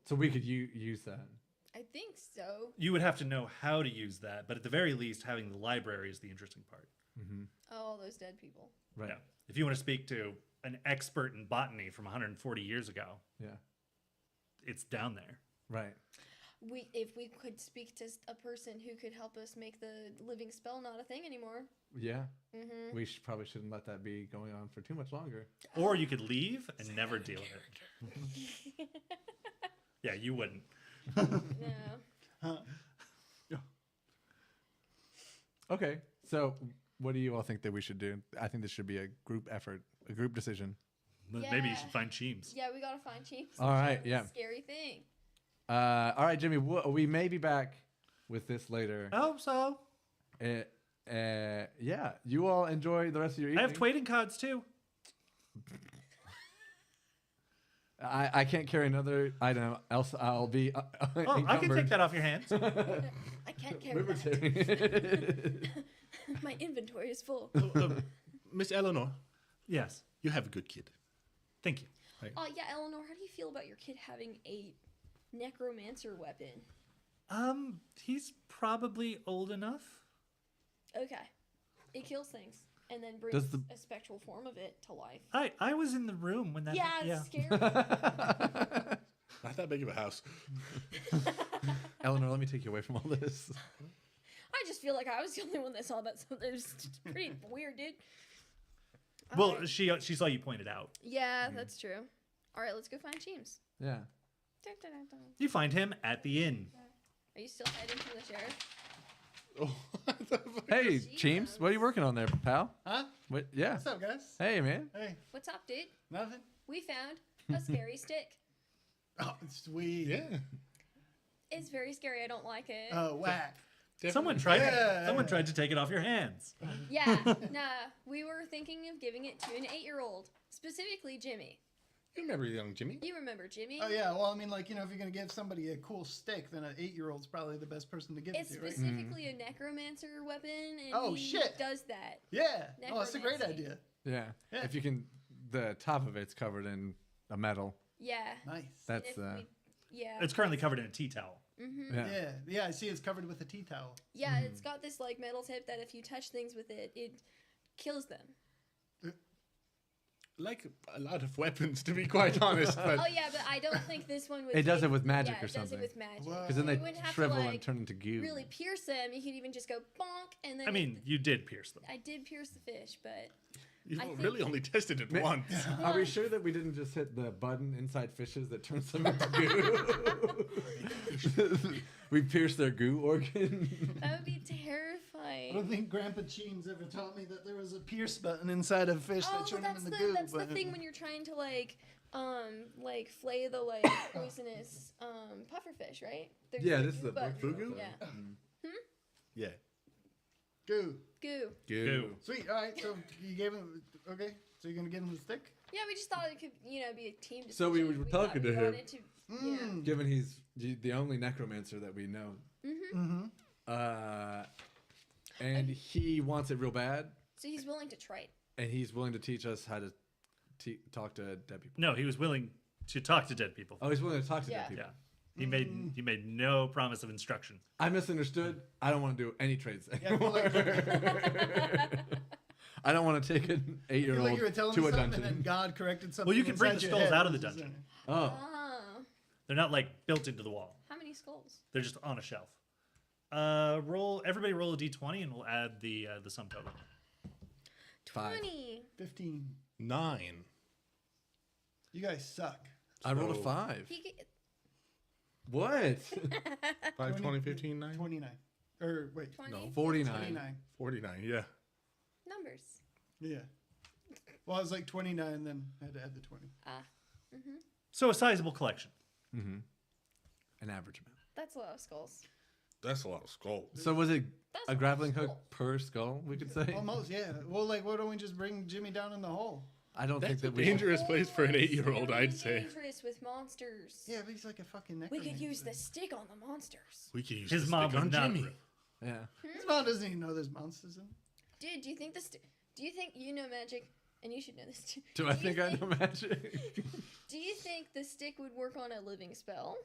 So we could use that. I think so. You would have to know how to use that, but at the very least, having the library is the interesting part. Mm-hmm. Oh, all those dead people. Right. Yeah. If you want to speak to an expert in botany from 140 years ago, Yeah. it's down there. Right. If we could speak to a person who could help us make the living spell not a thing anymore. Yeah. Mm-hmm. We probably shouldn't let that be going on for too much longer. Or you could leave and never deal with it. Yeah, you wouldn't. No. Okay. So what do you all think that we should do? I think this should be a group effort, a group decision. Maybe you Yeah. should find Cheems. Yeah, we gotta find Chiefs. All right, yeah. Scary thing. All right, Jimmy. We may be back with this later. I hope so. Yeah. You all enjoy the rest of your I evening. have trading cards too. I can't carry another item, else I'll be. Oh, I can take that off your hands. I can't carry that. Libertarian. My inventory is full. Miss Eleanor, Yes. you have a good kid. Thank you. Oh yeah, Eleanor, how do you feel about your kid having a necromancer weapon? He's probably old enough. Okay. It kills things and then brings Does the- a spectral form of it to life. I was in the room when that. Yeah, yeah. it's scary. Not that big of a house. Eleanor, let me take you away from all this. I just feel like I was the only one that saw that, so it was pretty weird, dude. Well, Alright. she saw you point it out. Yeah, that's true. All right, let's go find James. Yeah. Dun, dun, dun, dun. You find him at the inn. Are you still hiding from the sheriff? Oh, Hey, She Cheems, knows. what are you working on there, pal? Huh? What? Yeah. What's up, guys? Hey, man. Hey, What's up, dude? nothing. We found a scary stick. Oh, sweet. yeah. It's very scary. I don't like it. Whack. Someone Definitely. tried. Yeah. Someone tried to take it off your hands. Yeah, nah. We were thinking of giving it to an 8-year-old, specifically Jimmy. You remember young Jimmy? You remember Jimmy? Oh yeah. Well, I mean, like, if you're gonna give somebody a cool stick, then an 8-year-old's probably the best person to give It's it to, right? specifically a necromancer weapon, and Oh, he shit. does that. Yeah. Oh, that's a great Necromancy. idea. Yeah. Yeah. If you can, the top of it's covered in a metal. Yeah. Nice. That's If yeah. It's currently covered in a tea towel. Mm-hmm. yeah. Yeah. Yeah. I see. It's covered with a tea towel. Yeah, it's got this like metal tip that if you touch things with it, it kills them. Like a lot of weapons, to be quite honest. But Oh yeah, but I don't think this one would. It does take- it with magic yeah, or it does something. it with magic. Whoa. Because then You they wouldn't have to, shrivel like, and turn into goo. Really pierce them. You could even just go bonk, and then. I mean, you did pierce them. I did pierce the fish, but you've I think- really only tested it once. Are we sure that we didn't just hit the button inside fishes that turns them into goo? We pierced their goo organ. that would be I terrifying. don't think Grandpa Cheems ever taught me that there was a pierce button inside of fish Oh, that turned them that's into the goo. that's the but- thing when you're trying to like like flay the like poisonous pufferfish, right? There's Yeah, the this is goo a bug. book. Fugu? Yeah. Yeah. Goo. Goo. Goo. Sweet. All right. So you gave him. Okay. So you're gonna give him the stick. Yeah, we just thought it could, be a team decision. So we were thought talking we to him. wanted to, Mm. Given he's the only necromancer that we know, Mm-hmm. and he wants it real bad, So he's willing to try it. and he's willing to teach us how to talk to dead people. No, he was willing to talk to dead people. Oh, he's willing to talk to Yeah. dead people. Yeah. He made no promise of instruction. I misunderstood. I don't want to do any trades Yeah, I feel anymore. like- I don't want to take an I feel 8-year-old like you were telling to me a something, and dungeon. then God corrected something. Well, you can bring inside the your skulls head. out of the This is- dungeon. Oh, Oh. They're not like built into the wall. How many skulls? They're just on a shelf. Everybody roll a d20 and we'll add the sum total. 5. 20. 15. 9. You guys suck. I rolled a So- 5. He get, What? 5, 20, 15, 9? 29. Or wait. 20 No. 49. 29. 49, yeah. numbers. Yeah. Well, I was like 29, then I had to add the 20. Ah. So a sizable collection. Mm-hmm. An average amount. That's a lot of skulls. That's a lot of skulls. So was it That's a lot of grappling hook skull. per skull, we could say? Almost, yeah. Well, like, why don't we just bring Jimmy down in the hole? I don't think That's that a we dangerous place for an Oh, 8-year-old, very I'd say. dangerous with monsters. Yeah, but he's like a fucking We necromancer. could use the stick on the monsters. We could use His the mom stick on would not Jimmy. approve. Yeah. His mom doesn't even know there's monsters in. Dude, do you think do you think you know magic? And you should know this too. Do I you think I know magic? Do you think the stick would work on a living spell?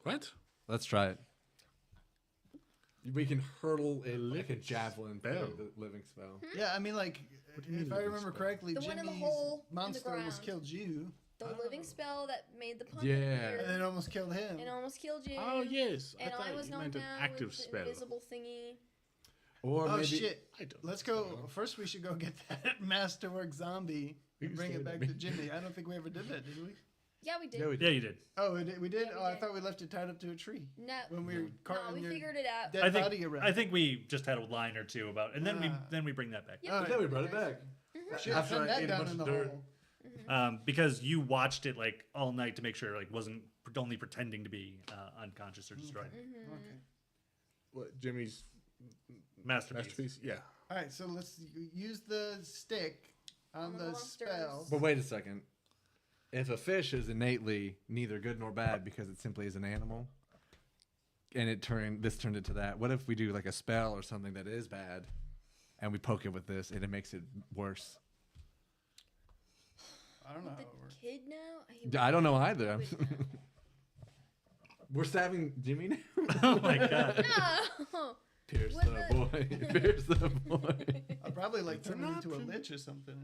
What? Let's try it. We can hurl like a javelin through spell. the living spell. Yeah, I mean, like, do you mean if I living remember spell? correctly, The one in the Jimmy's hole in the monster almost ground. killed you, The living spell that made the pump Yeah. appear and then almost killed him. and almost killed you. Oh, yes. And I was you knocked meant an down active with the spell. invisible thingy. Or Oh maybe shit! I don't Let's know. go. First, we should go get that masterwork zombie and You bring said it back me. to Jimmy. I don't think we ever did that, did we? Yeah, we did. Yeah, we Yeah, you did. Oh, we did. Yeah, we Oh, I did. thought we left it tied up to a tree No, when we were no, carting we your figured it out. dead body around. I think we just had a line or two about, and then Ah. we bring that back. Yeah. All But then we brought it back. Shit, After send I that ate a down bunch in of the dirt. hole. Because you watched it like all night to make sure it like wasn't only pretending to be unconscious or destroyed. Okay. What, Jimmy's Masterpiece. masterpiece? Yeah. All right, so let's use the stick on On the the monsters. spell. But wait a second. If a fish is innately neither good nor bad because it simply is an animal, and this turned into that, what if we do like a spell or something that is bad, and we poke it with this, and it makes it worse? I don't know how The it works. kid now? I don't know either. He would know. We're stabbing Jimmy now. Oh my god. No! Pierce What the boy. Pierce the boy. I'd probably like It's turn an him into a option. lich or something.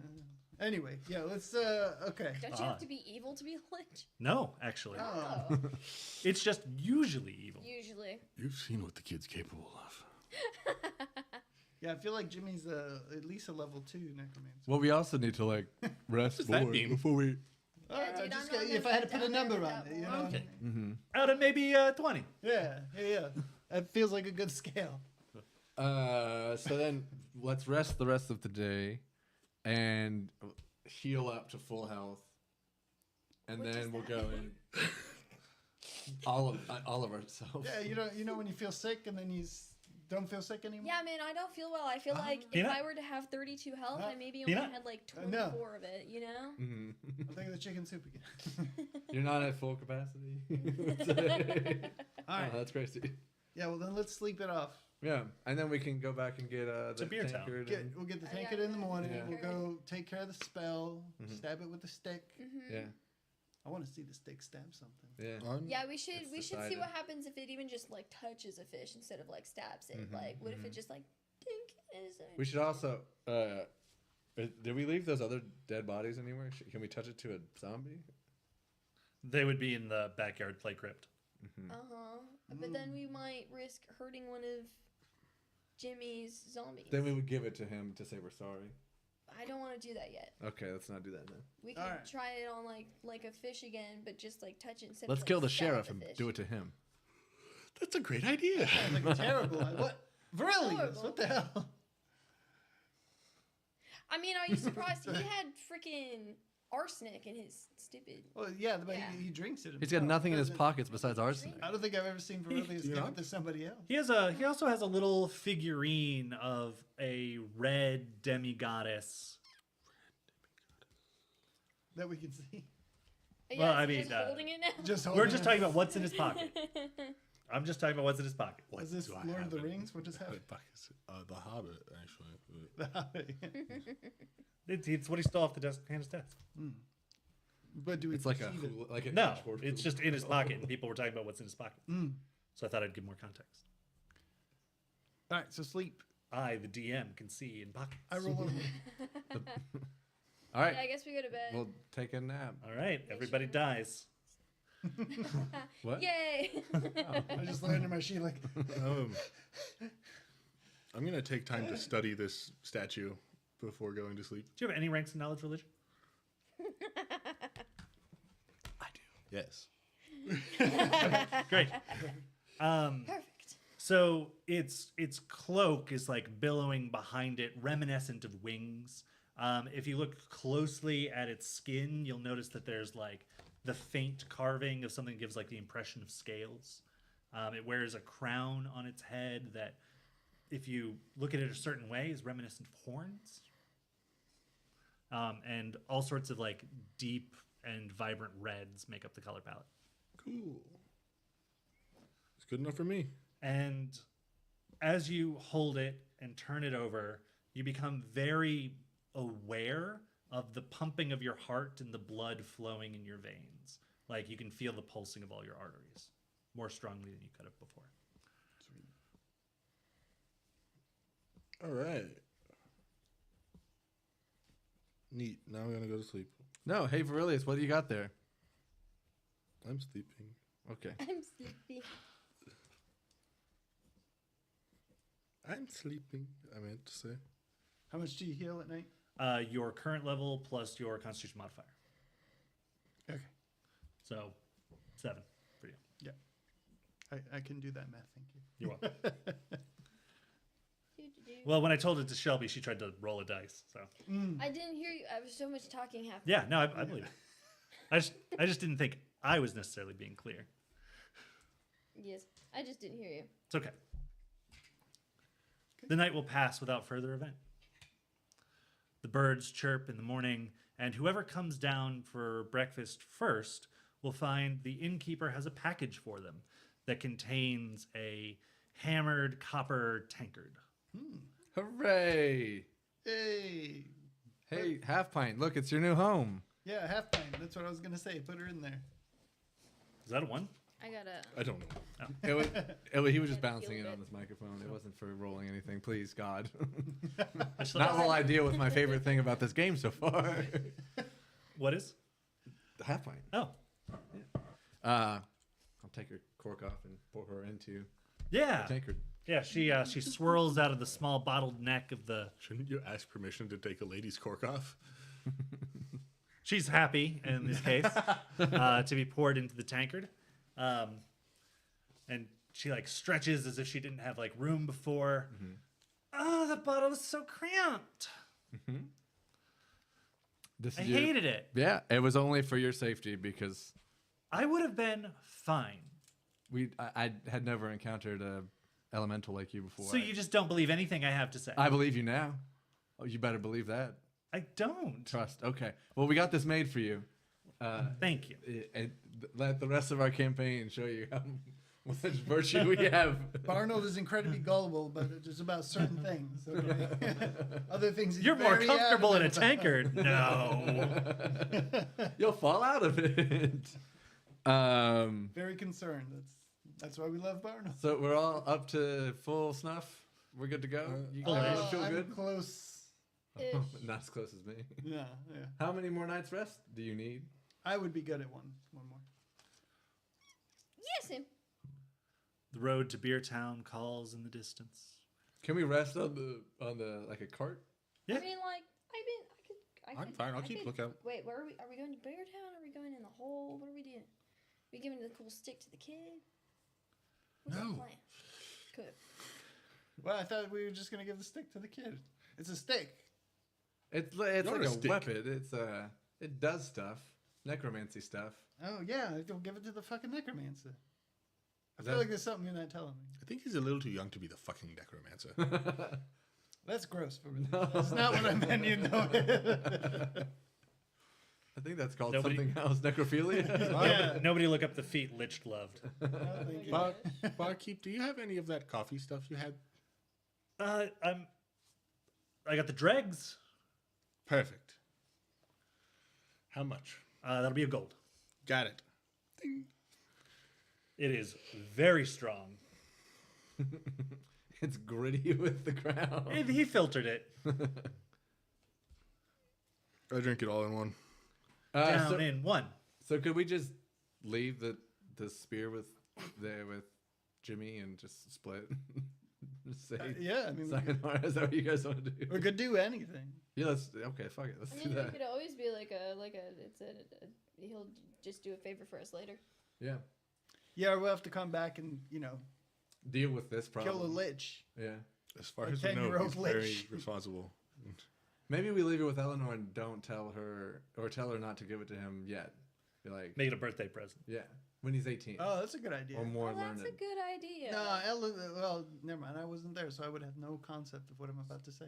Anyway, yeah, let's. Okay. Don't you have to be evil to be a lich? No, actually. Oh. It's just usually evil. Usually. You've seen what the kid's capable of. Yeah, I feel like Jimmy's at least a level 2 necromancer. Well, we also need to like rest What does that boy mean before we... Yeah, Alright, dude, just I'm not if I gonna had to put a down number there on with it, you that know. one. Okay. Mm-hmm. Out of maybe 20. Yeah. That feels like a good scale. So then let's rest the rest of the day and heal up to full health, and What then does we'll that go mean? in all of ourselves. Yeah, you know when you feel sick and then don't feel sick anymore. Yeah, man, I don't feel well. I feel like if Peanut? I were to have 32 health, I maybe only Peanut? had like No. 24 of it, you know? Mhm. I'll think of the chicken soup again. You're not at full capacity. All right. Oh, that's crazy. Yeah, well then let's sleep it off. Yeah, and then we can go back and get a the beer town. tankard. We'll get the Oh, yeah, tankard in the yeah. morning. Yeah. We'll go take care of the spell. Mhm. Stab it with the stick. Mm-hmm. Yeah, I want to see the stick stab something. yeah. Yeah, we should It's see decided. what happens if it even just like touches a fish instead of like stabs it. Mhm, Like, what if mhm. it just like dink is it? We should also. Did we leave those other dead bodies anywhere? Can we touch it to a zombie? They would be in the backyard play crypt. But then we might risk hurting one of Jimmy's zombies. Then we would give it to him to say we're sorry. I don't want to do that yet. Okay, let's not do that then. We could Alright. try it on like a fish again, but just like touch it instead Let's of kill like, the stab sheriff the and fish. do it to him. That's a great idea. Sounds like a terrible. What? Virilius? Horrible. What the hell? I mean, are you surprised? He had freaking arsenic in his stupid. Well, yeah, but Yeah. he drinks it. He's got himself. nothing in his Doesn't- pockets besides arsenic. I don't think I've ever seen Verilius Do you give not? it to somebody else. He also has a little figurine of a red demigoddess. That we can see. Well, is I he mean, just holding it now. Just We're holding just it. talking about what's in his pocket. I'm just talking about what's in his pocket. What Is this do I Lord of the have in Rings? What just my happened? pockets? The Hobbit, actually. It's what he stole off the desk, Hannah's desk. But do we It's like see the- like a No, it's just in his pocket, and people were talking about what's in his pocket. Mm. So I thought I'd give more context. All right, so sleep. I, the DM, can see in pockets. I roll over. All right, Yeah, I guess we go to bed. we'll take a nap. All right, everybody dies. What? Yay! I just landed my sheet like. I'm gonna take time to study this statue before going to sleep. Do you have any ranks in knowledge religion? I do. Yes. Great. Perfect. So its cloak is like billowing behind it, reminiscent of wings. If you look closely at its skin, you'll notice that there's like the faint carving of something that gives like the impression of scales. It wears a crown on its head that, if you look at it a certain way, is reminiscent of horns. And all sorts of like deep and vibrant reds make up the color palette. Cool. It's good enough for me. And as you hold it and turn it over, you become very aware of the pumping of your heart and the blood flowing in your veins. Like you can feel the pulsing of all your arteries more strongly than you could have before. All right. Neat. Now I'm gonna go to sleep. No, hey Verilius, what do you got there? I'm sleeping. Okay. I'm sleepy. I'm sleeping. I meant to say. How much do you heal at night? Your current level plus your constitution modifier. Okay. So 7 for you. Yeah. I can do that math. Thank you. You're welcome. Doo-doo-doo. Well, when I told it to Shelby, she tried to roll a dice. So I didn't hear you. I was so much talking half. yeah, no, I believe it. I just didn't think I was necessarily being clear. Yes, I just didn't hear you. It's okay. The night will pass without further event. The birds chirp in the morning, and whoever comes down for breakfast first will find the innkeeper has a package for them that contains a hammered copper tankard. Hooray! Hey. Hey, Half Pint, look, it's your new home. Yeah, half pint. That's what I was gonna say. Put her in there. Is that a 1? I gotta. I don't know. He was just Gotta bouncing feel in it. on this microphone. It wasn't for rolling anything. Please, God. I just Not thought- whole idea was my favorite thing about this game so far. What is? Half Pint. Oh, I'll take her cork off and pour her into yeah. the tankard. Yeah, she swirls out of the small bottled neck of the... Shouldn't you ask permission to take a lady's cork off? She's happy, in this case, to be poured into the tankard. And she, like, stretches as if she didn't have, like, room before. Oh, the bottle is so cramped. This I is your- hated it. Yeah, it was only for your safety because I would have been fine. I had never encountered a elemental like you before. So you just don't believe anything I have to say. I believe you now. Oh, you better believe that. I don't. Trust. Okay. Well, we got this made for you. Thank you. And let the rest of our campaign show you how much virtue we have. Barnold is incredibly gullible, but just about certain things. Okay? Other things. he's You're more very comfortable in a adamant about. tankard. No. You'll fall out of it. Very concerned. That's why we love Barnold. So we're all up to full snuff. We're good to go. You guys feel I'm good? close. Ish. Not as close as me. Yeah, yeah. How many more nights rest do you need? I would be good at one more. Yes, him. The road to Beer Town calls in the distance. Can we rest on the like a cart? Yeah. I mean, like, I'm fine. I'll keep lookout. Wait, where are we? Are we going to Bear Town? Are we going in the hole? What are we doing? We giving the cool stick to the kid? What's No. the plan? Good. Well, I thought we were just gonna give the stick to the kid. It's a stick. It's Not like a a stick. weapon. It's It does stuff. Necromancy stuff. Oh yeah, don't give it to the fucking necromancer. I Is feel that- like there's something you're not telling me. I think he's a little too young to be the fucking necromancer. That's gross for me. That's not what I meant, you know. I think that's called Nobody- something else. Necrophilia? Yeah. Nobody look up the feet Lich loved. Oh, thank you. Barkeep, do you have any of that coffee stuff you had? I got the dregs. Perfect. How much? That'll be a gold. Got it. Ding. It is very strong. It's gritty with the crown. He filtered it I drink it all in one. down in one. So could we just leave the spear with Jimmy and just split? Just say Yeah, I mean, sayonara. Is that what you guys want to do? we could do anything. Yeah, okay, fuck it. Let's I do mean, it that. could always be like he'll just do a favor for us later. Yeah. Yeah, we'll have to come back and, Deal with this problem. kill a lich. Yeah. As far A as we know, 10-year-old he's very lich. responsible. Maybe we leave it with Eleanor and don't tell her not to give it to him yet. Be like, Make it a birthday present. yeah, when he's 18 Oh, good idea. or more Oh, that's learned. a good idea. No, well, never mind. I wasn't there, so I would have no concept of what I'm about to say.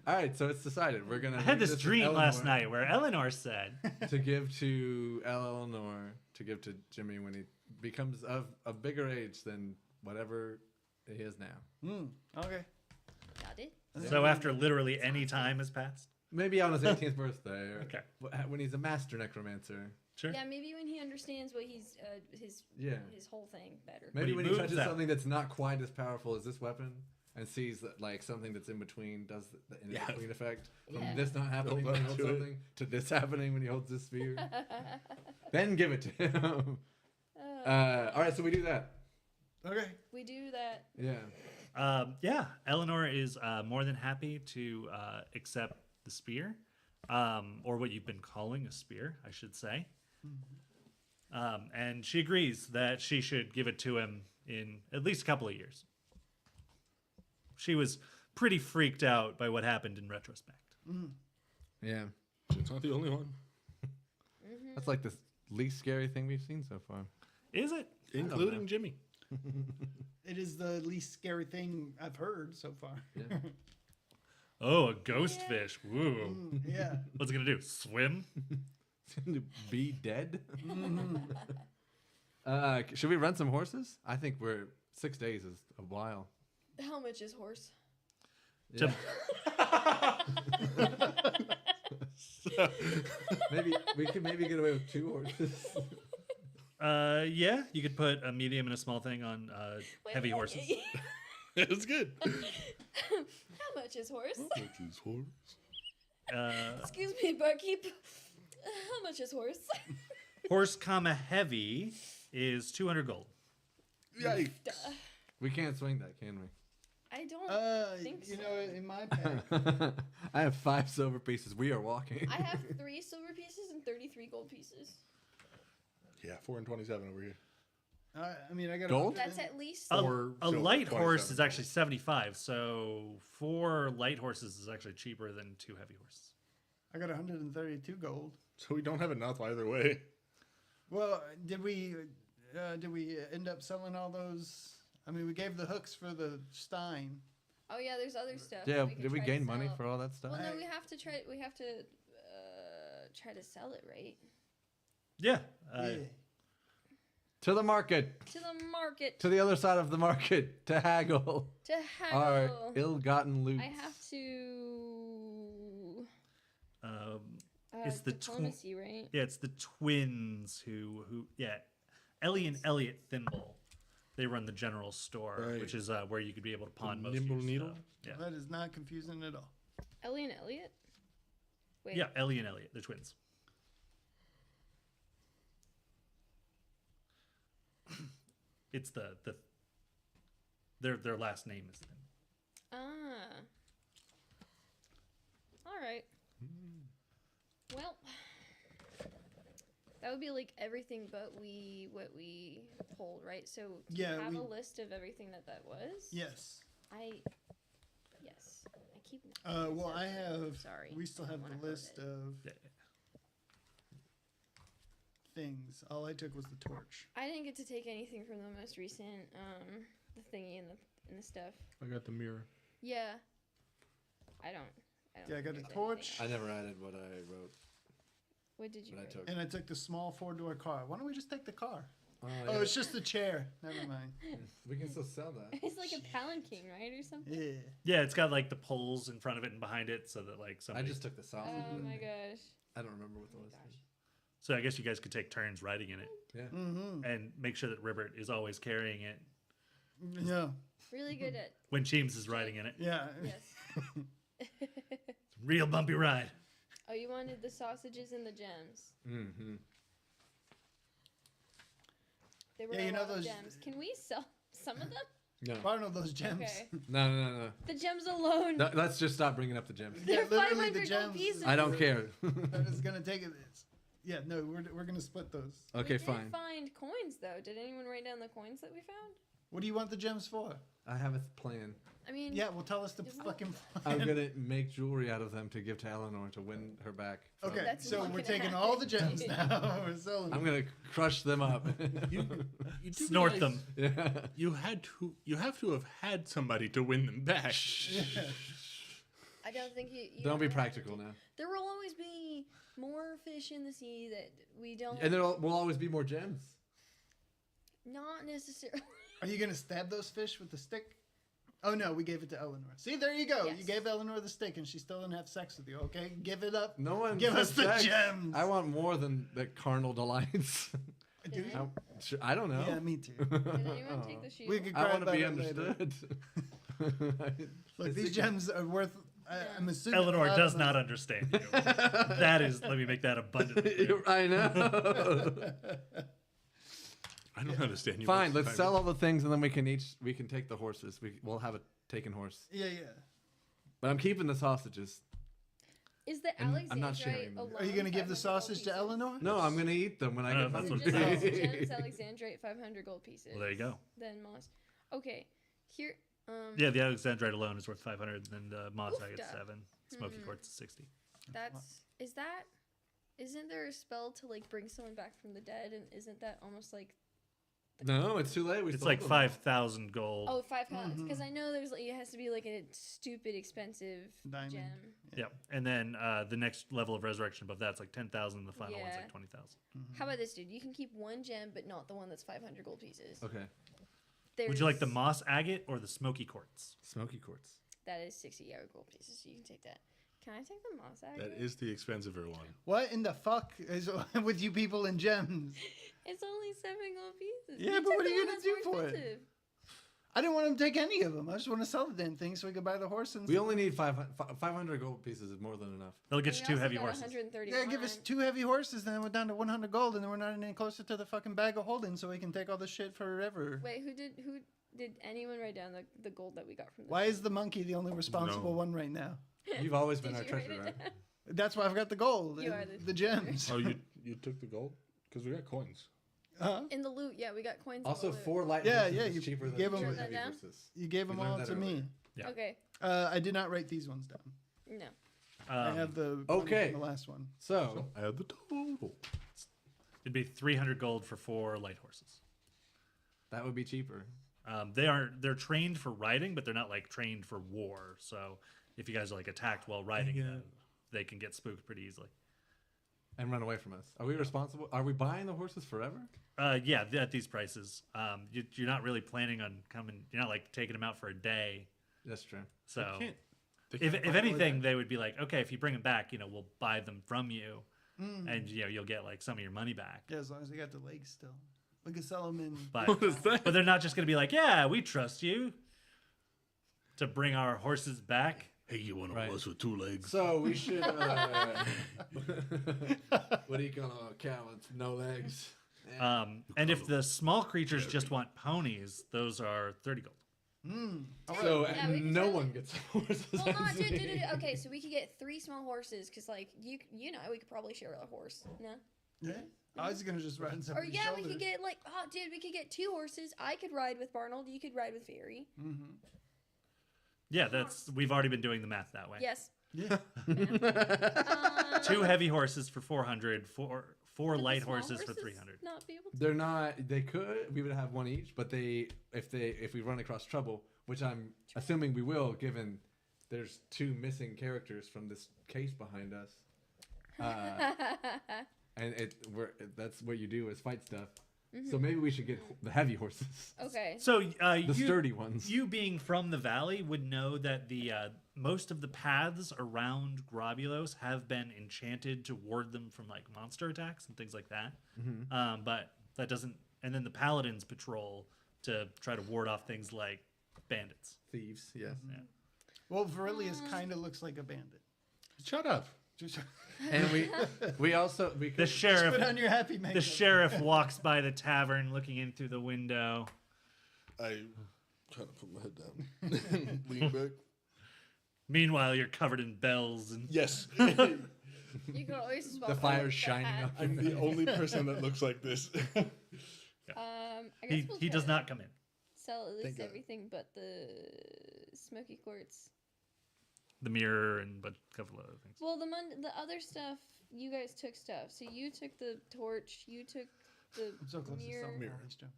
All right, so it's decided. We're gonna. I had leave this with dream last Eleanor night where Eleanor said, to give to Eleanor to give to Jimmy when he becomes of a bigger age than whatever he is now. Okay. Got it. so after literally any time has passed. Maybe on his 18th birthday, or Okay. when he's a master necromancer. Sure. Yeah, maybe when he understands what he's his whole thing better. Maybe he when he moves touches out. something that's not quite as powerful as this weapon, and sees that like something that's in between does the in between effect from Yeah. this not happening when he Build holds up to it. something to this happening when he holds this spear. Then give it to him. All right, so we do that. Okay. We do that. Yeah. Yeah, Eleanor is more than happy to accept the spear, or what you've been calling a spear, I should say. And she agrees that she should give it to him in at least a couple of years. She was pretty freaked out by what happened in retrospect. Yeah. It's not the only one. That's like the least scary thing we've seen so far. Is it? Including Jimmy. It is the least scary thing I've heard so far. Yeah. Oh, a ghost fish. Woo. Yeah. What's it gonna do? Swim? Be dead? Should we run some horses? I think 6 days is a while. How much is horse? Yeah. Maybe we could get away with 2 horses. Yeah, you could put a medium and a small thing on heavy horses. It's good. How much is horse? Which is horse. Excuse me, barkeep. How much is horse? Horse, comma heavy is 200 gold. Yikes. We can't swing that, can we? I don't think so. In my pack, I have 5 silver pieces. We are walking. I have 3 silver pieces and 33 gold pieces. Yeah, 4 and 27 over here. I mean, I got Gold? That's at least. A, Or a silver, light horse 27 is actually 75, so 4 light horses is actually cheaper than 2 heavy horses. I got 132 gold. So we don't have enough either way. Well, did we end up selling all those? I mean, we gave the hooks for the Stein. Oh yeah, there's other stuff. Yeah, that could did we try to gain money sell. for all that stuff? Well, no, we have to try. We have to try to sell it, right? Yeah. Yeah. To the market. To the market. To the other side of the market. To haggle. To haggle. Our ill-gotten loot. I have to. It's the diplomacy, right? Yeah, it's the twins who Ellie and Elliot Thimble. They run the general store, Right. which is where you could be able to pawn most Nimble of your Needle? stuff. Yeah. That is not confusing at all. Ellie and Elliot. Wait. Yeah, Ellie and Elliot, they're twins. It's their last name is Thimble. Ah. All right. Well, that would be like everything but what we pulled, right? So do Yeah, you have we- a list of everything that was? Yes. Yes. I keep. Well, I have. Sorry. We still I have don't wanna the quote list it. of Yeah. things. All I took was the torch. I didn't get to take anything from the most recent, the thingy and the stuff. I got the mirror. Yeah. I don't. Yeah, I got think a there's torch. I never added what I wrote. What did you What I write? took. And I took the small 4-door car. Why don't we just take the car? Oh, Oh, yeah. it's just the chair. Never mind. We can still sell that. It's like a palanquin, right, or something? Yeah. Yeah, it's got like the poles in front of it and behind it, so that like I somebody. just took the sausage. Oh my gosh. I don't remember what the Oh my list gosh. was. So I guess you guys could take turns riding in it Yeah. Mm-hmm. and make sure that Ribbert is always carrying it Yeah. Really good at. when Cheems is riding in it. Yeah. Yes. Real bumpy ride. Oh, you wanted the sausages and the gems. Mm-hmm. They were Yeah, a you know lot of those- gems. Can we sell some of them? No. Barno, those gems. Okay. No. The gems alone. No, let's just stop bringing up the gems. Yeah, They're literally 500 the gold gems. pieces. I don't care. That is gonna take it. Yeah, no, we're gonna split those. Okay, we fine. did find coins though. Did anyone write down the coins that we found? What do you want the gems for? I have a plan. I mean, Yeah, well, tell us the Just fucking I'm plan. gonna make jewelry out of them to give to Eleanor to win her back. from- Okay, That's so not we're gonna taking all the happen. gems now. We're selling I'm them. gonna crush them up. You do Snort realize them. Yeah. You have to have had somebody to win them back. I don't think you. Don't be ever have to practical do- now. There will always be more fish in the sea that we don't. And there will always be more gems. Not necessarily. Are you gonna stab those fish with the stick? Oh no, we gave it to Eleanor. See, there you go. You Yes. gave Eleanor the stick, and she still didn't have sex with you. Okay, give it up. No one Give said us the sex. gems. I want more than the carnal delights. Do Did you? I don't know. Yeah, me too. Did anyone take the shield? We could I cry want to about be it later. understood. Look, these gems are worth. I'm assuming. a Eleanor lot does of not them- understand you. That is, let me make that abundantly clear. I know. I don't understand you. Fine, most let's of the sell time. all the things and then we can take the horses. We'll have a taken horse. Yeah. But I'm keeping the sausages. Is the I'm Alexandrite not sharing them. alone Are you gonna give the 500 gold sausage to pieces? Eleanor? No, I'm gonna eat them when I get that's home. what Just it as is. gems, Alexandrite, 500 gold pieces. Well, there you go. Then moss. Okay, here. Yeah, the Alexandrite alone is worth 500, and then Moss I get Oofda. 7. Smoky Hmm. Quartz is 60. Isn't there a spell to like bring someone back from the dead, and isn't that almost like? No, it's too late. We It's sold like them. 5,000 gold. Oh, 5 because I know there's like it has to be like a stupid expensive Diamond. gem. Yep. And then the next level of resurrection above that's like 10,000. The final one's Yeah. like 20,000. How about this, dude? You can keep one gem, but not the one that's 500 gold pieces. Okay. Would you like the There's- Moss Agate or the Smoky Quartz? Smoky quartz. That is 60 gold pieces, so you can take that. Can I take the moss agate? That is the expensiver one. What in the fuck is with you people and gems? It's only 7 gold pieces. Yeah, You but took what are the you one gonna that's do more for it? expensive. I didn't want him to take any of them. I just want to sell the damn thing so we could buy the horse and. We only need 500 gold pieces is more than enough. They'll get We you 2 also heavy got horses. 131. Yeah, give us 2 heavy horses, then we're down to 100 gold, and then we're not any closer to the fucking bag of holding, so we can take all this shit forever. Wait, who did anyone write down the gold that we got from the Why is the monkey the only responsible No. one right now? You've always been Did our you write treasure, it right? down? That's why I've got the gold You and are the gems. Oh, you took the gold? Because we got coins. Huh? In the loot, yeah, we got coins. in the Also, loot. 4 light Yeah, horses yeah, is you cheaper than gave 2 them- heavy That down? horses. You gave We them learned all that to me. earlier. Yeah. Okay, I did not write these ones down. no. I have the one okay. from the last one. So, Add the total. It'd be 300 gold for 4 light horses. that would be cheaper. They're trained for riding, but they're not like trained for war. So if you guys are like attacked while riding, Yeah. then they can get spooked pretty easily. And run away from us. Are we responsible? Are we buying the horses forever? Yeah, at these prices, you're not really planning on coming. You're not like taking them out for a day. That's true. So They if can't if buy anything, like they would be like, okay, if you bring them back, we'll buy them from you, and you'll get like some of your money back. Yeah, as long as they got the legs still. We can sell them in. But What is that? but they're not just gonna be like, yeah, we trust you to bring our horses back. Hey, you want a Right. horse with 2 legs? So, we should. What do you call a cow with no legs? And if the small creatures just want ponies, those are 30 gold. So, Yeah, we can no sell one it. gets horses. Well, I no, see. dude. Okay, so we could get 3 small horses, cause like you know we could probably share a horse. No. Yeah. I was gonna just ride on Or somebody's yeah, we shoulders. could get like we could get 2 horses. I could ride with Barnold. You could ride with Fairy. Yeah, we've already been doing the math that way. Yes. Yeah. 2 heavy horses for 400, four Would the light small horses for 300. Not be able to. They're not. They could. We would have one each, but if we run across trouble, which I'm assuming we will, given there's 2 missing characters from this case behind us, and that's what you do is fight stuff. So maybe we should get the heavy horses, Okay. So the sturdy ones. You being from the valley would know that the most of the paths around Grobulose have been enchanted to ward them from like monster attacks and things like that. But that doesn't. And then the paladins patrol to try to ward off things like bandits. Thieves, yes. Yeah. Well, Verilius kind of looks like a bandit. Shut up. Just And we also The put sheriff. on your happy makeup. The sheriff walks by the tavern, looking in through the window. I try to put my head down. Lean back. Meanwhile, you're covered in bells and Yes. You can always swap the out fire's the shining hat. up. I'm the only person that looks like this. I guess we'll he try does to not come in. sell at least Thank God. everything but the smoky quartz. The mirror and a couple of other things. Well, the other stuff, you guys took stuff. So you took the torch, you took the I'm so close mirror. to selling all these jumps.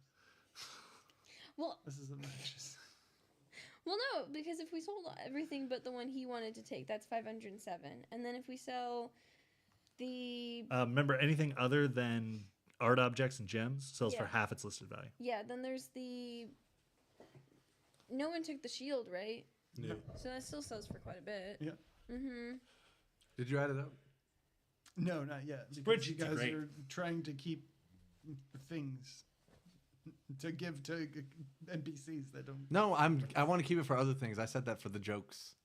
Well, This is a mattress. well, no, because if we sold everything but the one he wanted to take, that's 507. And then if we sell the Remember, anything other than art objects and gems sells for Yeah. half its listed value. yeah, then there's the. No one took the shield, right? Yeah. So that still sells for quite a bit. Yeah. Mm-hmm. Did you add it up? No, not yet. Because you Spreadsheets are guys great. are trying to keep things to give to NPCs that don't. No, I want to keep it for other things. I said that for the jokes.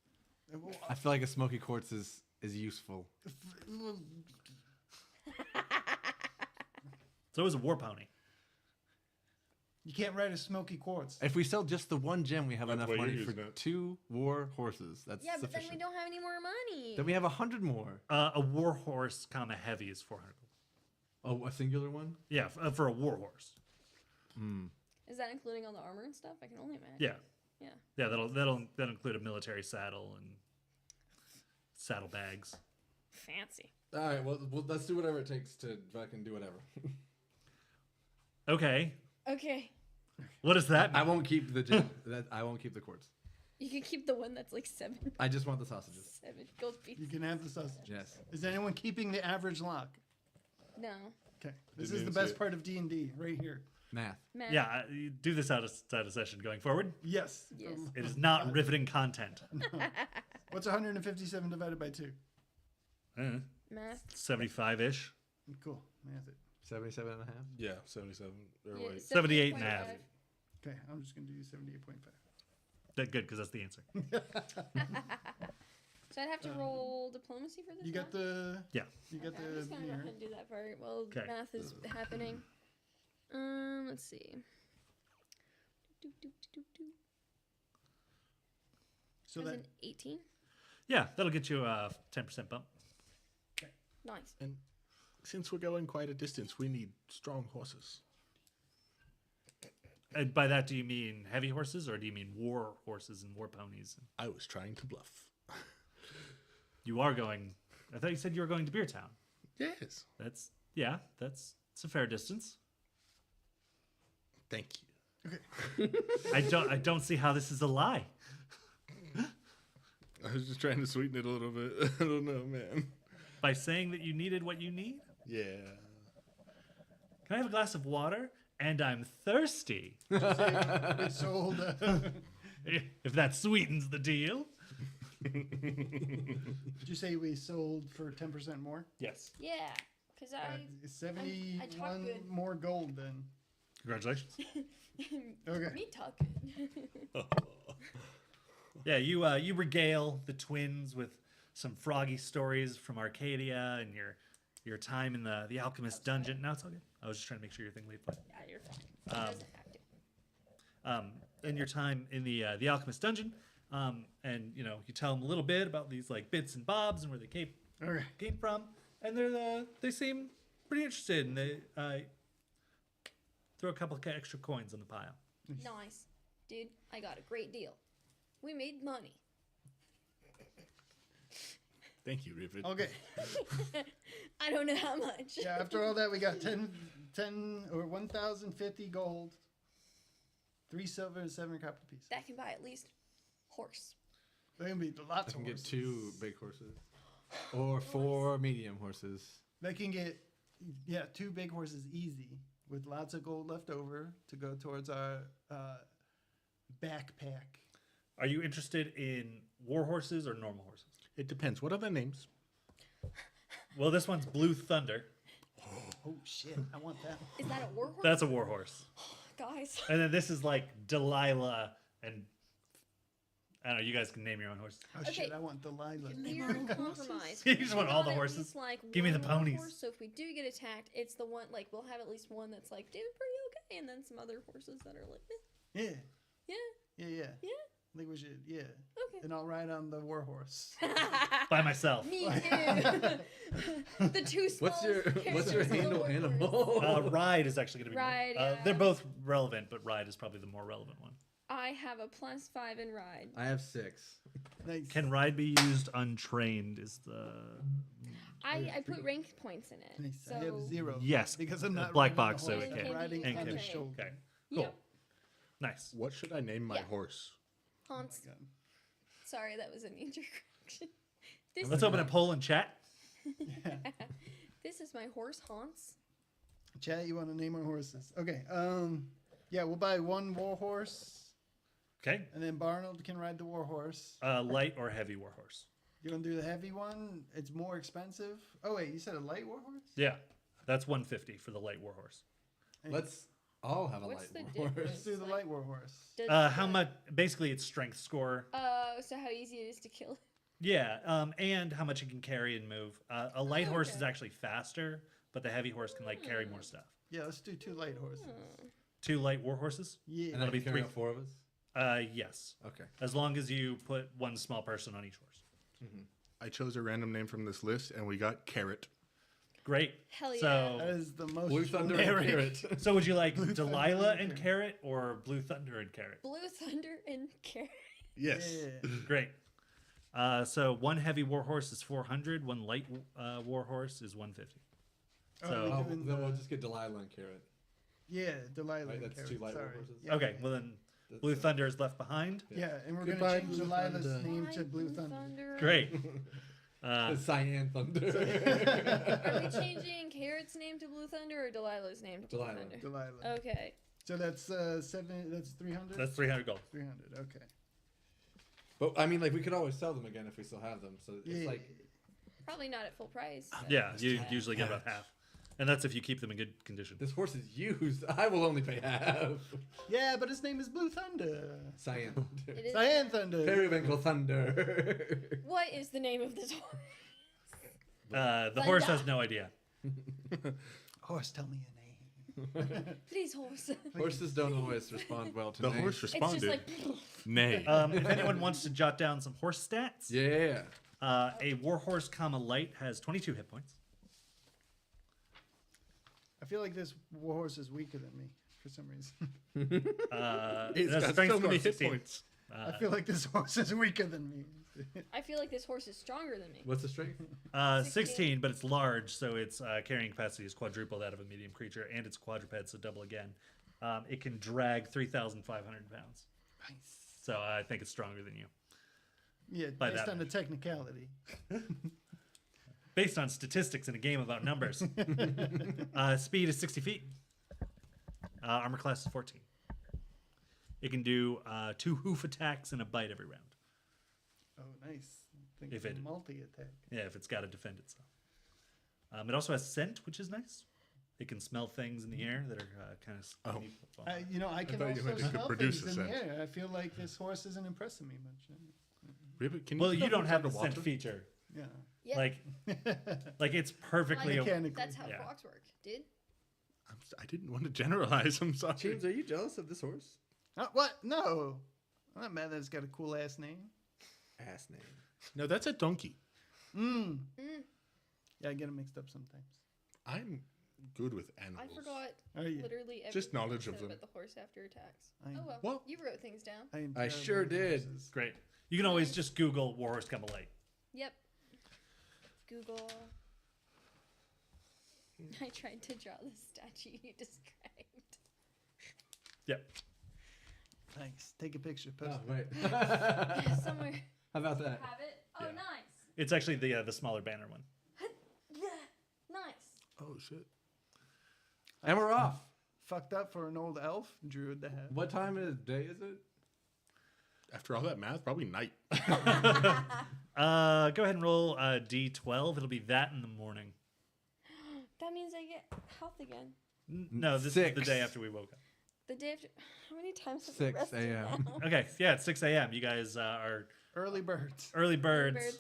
I feel like a smoky quartz is useful. So it was a war pony. You can't ride a smoky quartz. If we sell just the one gem, we have That's enough why you're money for using it. 2 war horses. That's Yeah, but then sufficient. we don't have any more money. Then we have 100 more. A war horse, heavy is 400. Oh, a singular one? Yeah, for a war horse. Is that including all the armor and stuff? I can only imagine. Yeah, Yeah. yeah. That'll include a military saddle and saddlebags. Fancy. All right, well, let's do whatever it takes to fucking do whatever. Okay, Okay. what does that I mean? won't keep the gem. I won't keep the quartz. You can keep the one that's like 7 I just want the sausages. gold You pieces. can have the sausage. Yes. Is anyone keeping the average lock? No. Okay, this Didn't is the even see best it. part of D&D right here. Math. Man. Yeah, you do this out of session going forward. Yes. Yes. It is not riveting content. What's 157 divided by 2? Math. 75-ish. Cool. Math it. 77 and a half? Yeah, 77. Or Yeah, wait. 78 and a half. 78.5. Okay, I'm just going to do 78.5. That good, because that's the answer. So I'd have to roll diplomacy for this. You got now? the... Yeah. You got Okay, I'm just the gonna go mirror. ahead and do that part while Okay. math is happening. Let's see. Do, do, do, do. So That's that... an 18. Yeah, that'll get you a 10% bump. Nice. And since we're going quite a distance, we need strong horses. And by that, do you mean heavy horses, or do you mean war horses and war ponies? I was trying to bluff. You are going. I thought you said you were going to Beer Town. Yes. That's it's a fair distance. Thank you. I don't see how this is a lie. I was just trying to sweeten it a little bit. I don't know, man. By saying that you needed what you need. Yeah. Can I have a glass of water? And I'm thirsty. We sold... If that sweetens the deal. did you say we sold for 10% more? Yes. Yeah, because I 71 good. more gold then. Congratulations. Okay. me talking. Yeah, you regale the twins with some froggy stories from Arcadia and your time in the alchemist dungeon. No, it's all good. I was just trying to make sure your thing laid flat. Yeah, you're fine. It doesn't have to. In your time in the alchemist dungeon, and you tell them a little bit about these like bits and bobs and where they came from, and they seem pretty interested, and they throw a couple of extra coins on the pile. Nice. Dude, I got a great deal. We made money. Thank you, Rivet. Okay. I don't know how much. Yeah, after all that, we got 10 or 1,050 gold, 3 silver, and 7 copper pieces. That can buy at least horse. There can be I lots of can get horses. 2 big horses. Or 4 medium horses. They can get, 2 big horses easy with lots of gold left over to go towards our backpack. Are you interested in war horses or normal horses? It depends. What are the names? Well, this one's Blue Thunder. Oh shit! I want that. Is that a war horse? That's a war horse. Guys. And then this is like Delilah and I don't know. You guys can name your own horse. Oh Okay. shit! I want Delilah. We're in compromise. You just want all the Got at horses? least, like, Give me the one war ponies. horse, so if we do get attacked, it's the one, like, we'll have at least one that's, like, doing pretty okay, and then some other horses that are like, Yeah. yeah, Yeah. yeah, I think we should. Yeah. okay. And I'll ride on the war horse. By myself. Me too. The two small What's your handle animal? Ride is actually going to be. Ride, more, yeah. They're both relevant, but ride is probably the more relevant one. I have a +5 in ride. I have 6. Nice. Can ride be used untrained? Is the I put rank points in it. Nice. So I have 0. Yes, Because I'm a not black riding box, the so horse, it I'm can't. riding And on can the be. shoulder. okay. yeah, Cool. Nice. What should I name my Yeah. horse? Hans. God. Sorry, that was a knee jerk reaction. This Let's is open a poll in chat. This is my horse, Hans. Chat, you want to name our horses? Okay. Yeah, we'll buy 1 war horse, Okay. and then Barnold can ride the war horse. Light or heavy war horse? You want to do the heavy one? It's more expensive. Oh wait, you said a light war horse? Yeah, that's 150 for the light war horse. Let's all have a What's the light difference? horse. Let's do the Like- light war horse. Does How much? Basically, it's strength score. So how easy it is to kill? Yeah, and how much it can carry and move. A light horse is Okay. actually faster, but the heavy horse can like carry more stuff. Yeah, let's do 2 light horses. 2 light war horses? Yeah. And that'll be be 3 three. or 4 of us? Yes. Okay. As long as you put 1 small person on each horse. I chose a random name from this list, and we got Carrot. Great. Hell yeah. That So, is the most Blue Thunder and generic. Carrot. so would you like Blue Delilah Thunder and and Carrot or Blue Thunder and Carrot? Blue Thunder and Carrot. Yes. Yeah. Great. So 1 heavy war horse is 400. 1 light war horse is 150. Oh, So- we're Oh, doing then the- we'll just get Delilah and Carrot. Yeah, Delilah. Right, and that's Carrot, 2 light war sorry. horses. Yeah, Okay, yeah. well then That's Blue it. Thunder is left behind. Yeah, and we're going Goodbye, to change Blue Delilah's Thunder. name to Bye, Blue Thunder. Great. The Cyan Thunder. Are we changing Carrot's name to Blue Thunder or Delilah's name to Delilah. Blue Thunder? Delilah. Okay. So that's 7. That's 300. That's 300 gold. 300. Okay. But I mean, like, we could always sell them again if we still have them. So it's Yeah. like, Probably not at full price. Yeah, you usually get about half. And that's if you keep them in good condition. this horse is used. I will only pay half. Yeah, but his name is Blue Thunder. Cyan It Thunder. is. Cyan Thunder. Periwinkle Thunder. What is the name of this horse? The horse has no idea. Horse, tell me your name. Please, horse. Horses don't always respond well to The names. horse It's responded. just like Nay. If anyone wants to jot down some horse stats, Yeah. a war horse, light has 22 hit points. I feel like this war horse is weaker than me for some reason. It's it has a got strength so score many of hit 16. points. I feel like this horse is weaker than me. I feel like this horse is stronger than me. What's the strength? 16, but it's large, so its carrying capacity is quadruple that of a medium creature, and it's quadruped, so double again. It can drag 3,500 pounds. Nice. So I think it's stronger than you. Yeah, By based that on the much. technicality. Based on statistics in a game about numbers. Speed is 60 feet. Armor class is 14. It can do 2 hoof attacks and a bite every round. Oh, nice. I think If it's a it- multi-attack. Yeah, if it's got to defend itself. It also has scent, which is nice. It can smell things in the air that are kind of. Oh. I can thought you also meant it could smell produce things a in the scent. air. I feel like this horse isn't impressing me much. Ribbit, can Well, put you the don't horse have the scent underwater? feature. Yeah. Yeah. Like it's perfectly. Mechanically. That's how Yeah. frogs work, dude. I didn't want to generalize. I'm sorry. James, are you jealous of this horse? What? No. I'm not mad that it's got a cool ass name. Ass name. No, that's a donkey. Mm. Mm. Yeah, I get them mixed up sometimes. I'm good with animals. I forgot Oh, yeah. literally everything Just knowledge I of said them. about the horse after attacks. I- Oh well, Well- you wrote things down. am I terrible sure with did. horses. Great. You can always Nice. just Google Warhorse Camelite. Yep. Google. I tried to draw the statue you described. Yep. Thanks. Take a picture. Post Oh, it. wait. Somewhere. How about that? Have it? Oh, Yeah. nice. It's actually the smaller banner one. Nice. Oh shit! And we're off. Fucked up for an old elf druid to have. What time of day is it? After all that math, probably night. Go ahead and roll D12. It'll be that in the morning. That means I get health again. No, this is the 6. day after we woke up. The day after. How many times have we 6 rested a.m. now? Okay, yeah, it's 6 a.m. You guys are Early birds. early birds. Birds.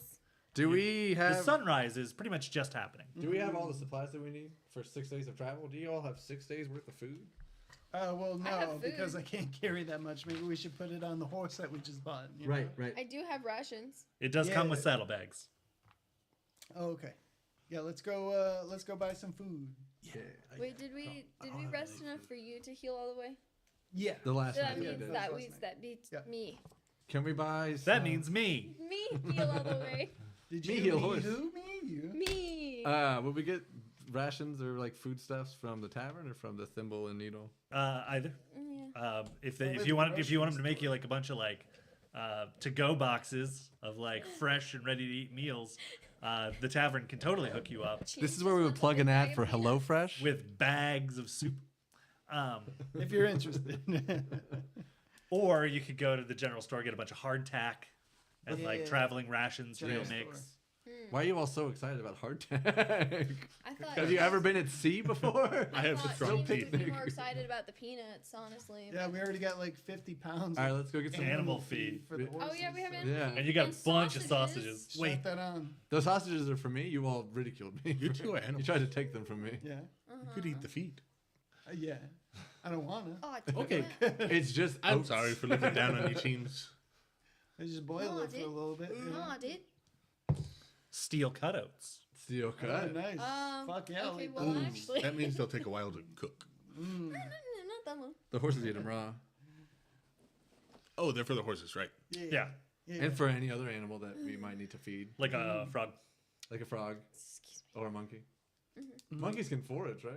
Do we The have sunrise is pretty much just happening. Do we have all the supplies that we need for 6 days of travel? Do you all have 6 days worth of food? Well, I have no, because food. I can't carry that much. Maybe we should put it on the horse that we just bought. you know? Right. I do have rations. It does come with Yeah. saddlebags. Oh, okay. Yeah, let's go. Let's go buy some food. Yeah. Wait, did we rest enough for you to heal all the way? Yeah. The last That time we means did. that Last means night. that beats Yeah. me. Can we buy That means me. Me heal all the way. Did Me you? heal Me horse. who? Me? You? Me. Will we get rations or like foodstuffs from the tavern or from the Thimble and Needle? Either. Yeah. If Well, if with you the want them to grocery make you store. like a bunch of like to-go boxes of like fresh and ready-to-eat meals, the tavern can totally hook you up This is where we would plug an ad for HelloFresh. with bags of soup. If you're interested. Or you could go to the general store, get a bunch of hardtack and like Yeah. traveling rations, General real store. mix. Why are you all so excited about hardtack? I thought. Have you ever been at sea before? I have thought strong James would be picnic. more excited about the peanuts, honestly. Yeah, we already got like 50 pounds. All right, let's go get some Animal feed. for the Oh horses. yeah, we have so- animal Yeah. feed. And you got a And bunch of sausages. Strap Wait, that on. Those sausages are for me. You all ridiculed me. You two are animals. You tried to take them from me. Yeah. You could eat the feet. Yeah. I don't wanna. Oh, Okay. It's just I'm oats. sorry for looking down on you teams. I just boil No, it for a dude. little bit. You know? No, dude. steel cutouts. Steel Oh, cut. nice. Fuck yeah. I'll Okay, eat well, those. actually, That means they'll take a while to cook. Mm. not that one. The horses eat them raw. Oh, they're for the horses, right? Yeah, Yeah. And for any other animal that we might need to feed, like a frog. like a frog Excuse or a monkey. Mhm. Monkeys can forage, right?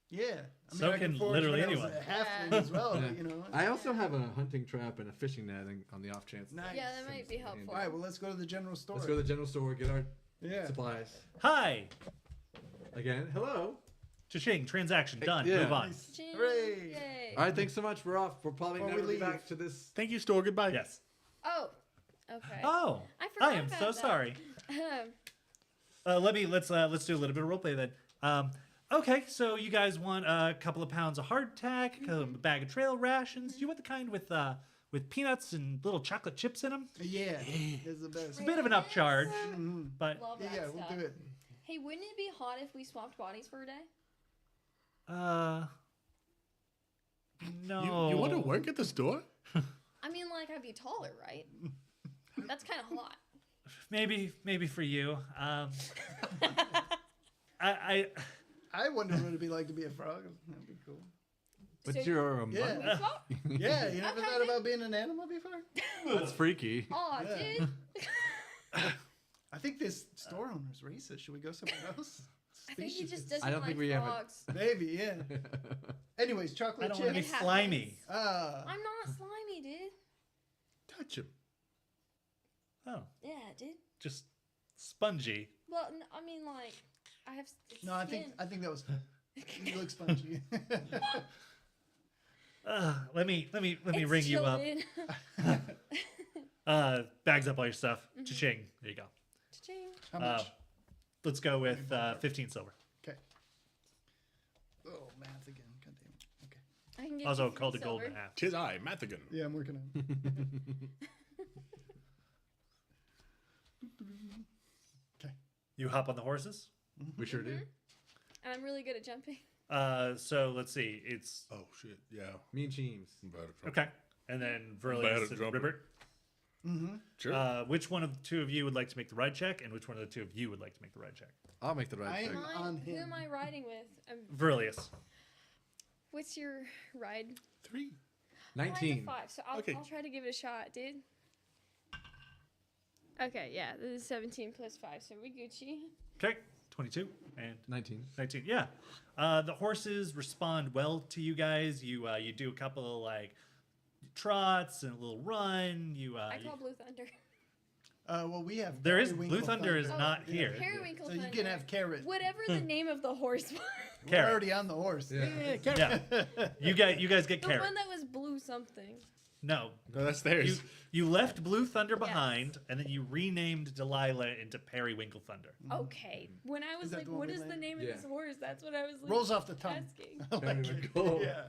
Yeah. So I can forage literally when I was anyone. a halfling Yeah. as well, Yeah. you know. I also have a hunting trap and a fishing net on the off chance. Nice. Yeah, that might be helpful. All right, well, let's go to the general store. Let's go to the general store, get our Yeah. supplies. Hi, Again, hello. cha-ching, transaction done. Yeah. Move on. Nice. Ching. Hooray. Yay. All right, thanks so much. We're off. We'll probably Before never we be back leave. to this. Thank you, store. Goodbye. Yes. Oh. Okay. Oh, I forgot I am about so that. sorry. Um, Let's do a little bit of roleplay then. Okay, so you guys want a couple of pounds of hardtack, a bag of trail rations. Do you want the kind with peanuts and little chocolate chips in them? Yeah. It's the best. It's a bit of an upcharge, Mhm. but Love that Yeah, we'll stuff. do it. Hey, wouldn't it be hot if we swapped bodies for a day? no. You want to work at the store? I mean, like, I'd be taller, right? That's kind of hot. Maybe for you. I I wonder what it'd be like to be a frog. That'd be cool. But So- you're a Yeah. monkey. We swap? Yeah, you never Okay, thought then. about being an animal before? That's freaky. Aw, Yeah. dude. I think this store owner's racist. Should we go somewhere else? I think he Species. just doesn't I don't like think we have a- frogs. Maybe, yeah. Anyways, I chocolate don't want to be chips. It slimy. happens. Ah, I'm not slimy, dude. Touch him. Oh, Yeah, dude. just spongy. Well, I mean, like, I have. no, I think that was. You look spongy. Let me It's ring you chill, up. dude. Bags up all your stuff. Cha-ching. There you go. Cha-ching. How much? Let's go with 15 silver. Okay. Oh, math again. God damn it. Okay. I can get Also you free called a silver. golden half. Tis I, Mathigan. Yeah, I'm working on it. Okay. You hop on the horses. We sure do. And I'm really good at jumping. So let's see. It's Oh shit, yeah. Me and Cheems. I'm bad at jumping. okay, and then Bad Verlius at and jumping. Ribbert. Sure. Which one of the two of you would like to make the ride check, and which one of the two of you would like to make the ride check? I'll make the right check. On Who him. am I riding with? Verlius. What's your ride? 3. Mine's a 19. 5, so I'll Okay. try to give it a shot, dude. Okay, yeah, this is 17 plus 5, so we Gucci. Okay, 22 and 19. 19. Yeah, the horses respond well to you guys. You do a couple of like trots and a little run. I call Blue Thunder. Well, we have. There is Periwinkle Blue Thunder is Oh, not here. Periwinkle So Thunder. you can have Carrot. Whatever the name of the horse was. We're Carrot. already on the horse. Yeah. Yeah, you guys get The carrot. one that was blue something. No, No, that's you theirs. you left Blue Thunder behind, and then you renamed Delilah into Periwinkle Thunder. Okay. When I was that like, the one what we is the named? name Yeah. of this horse? That's what I was like, Rolls off the tongue. asking. I like it. Periwinkle. Yeah.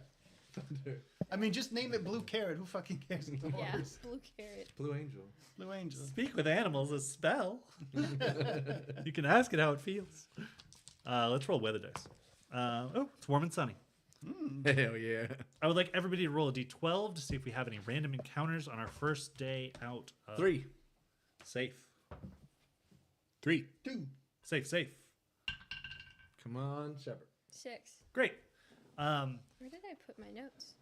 I mean, just name it Blue Carrot. Who fucking cares? It's the Yeah, horse. blue carrot. Blue Angel. Blue Angel. Speak with animals, a spell. You can ask it how it feels. Let's roll weather dice. Oh, it's warm and sunny. Hell yeah. I would like everybody to roll a d12 to see if we have any random encounters on our first day out. Of 3. Safe. 3. 2. Safe. Come on, Shepard. 6. Great. Where did I put my notes?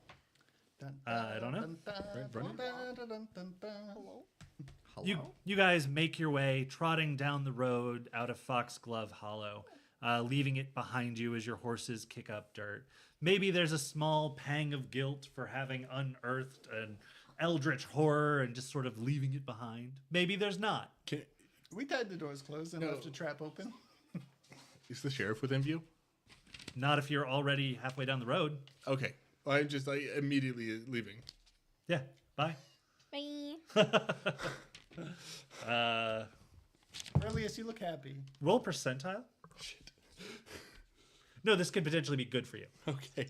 I don't know. Hello? Hello? You guys make your way trotting down the road out of Foxglove Hollow, leaving it behind you as your horses kick up dirt. Maybe there's a small pang of guilt for having unearthed an eldritch horror and just sort of leaving it behind. Maybe there's not. We tied the doors closed and No. left the trap open. Is the sheriff within view? Not if you're already halfway down the road. Okay. Well, I'm just immediately leaving. Yeah, bye. Bye. Earliest, you look happy. Roll percentile. Shit. No, this could potentially be good for you. Okay.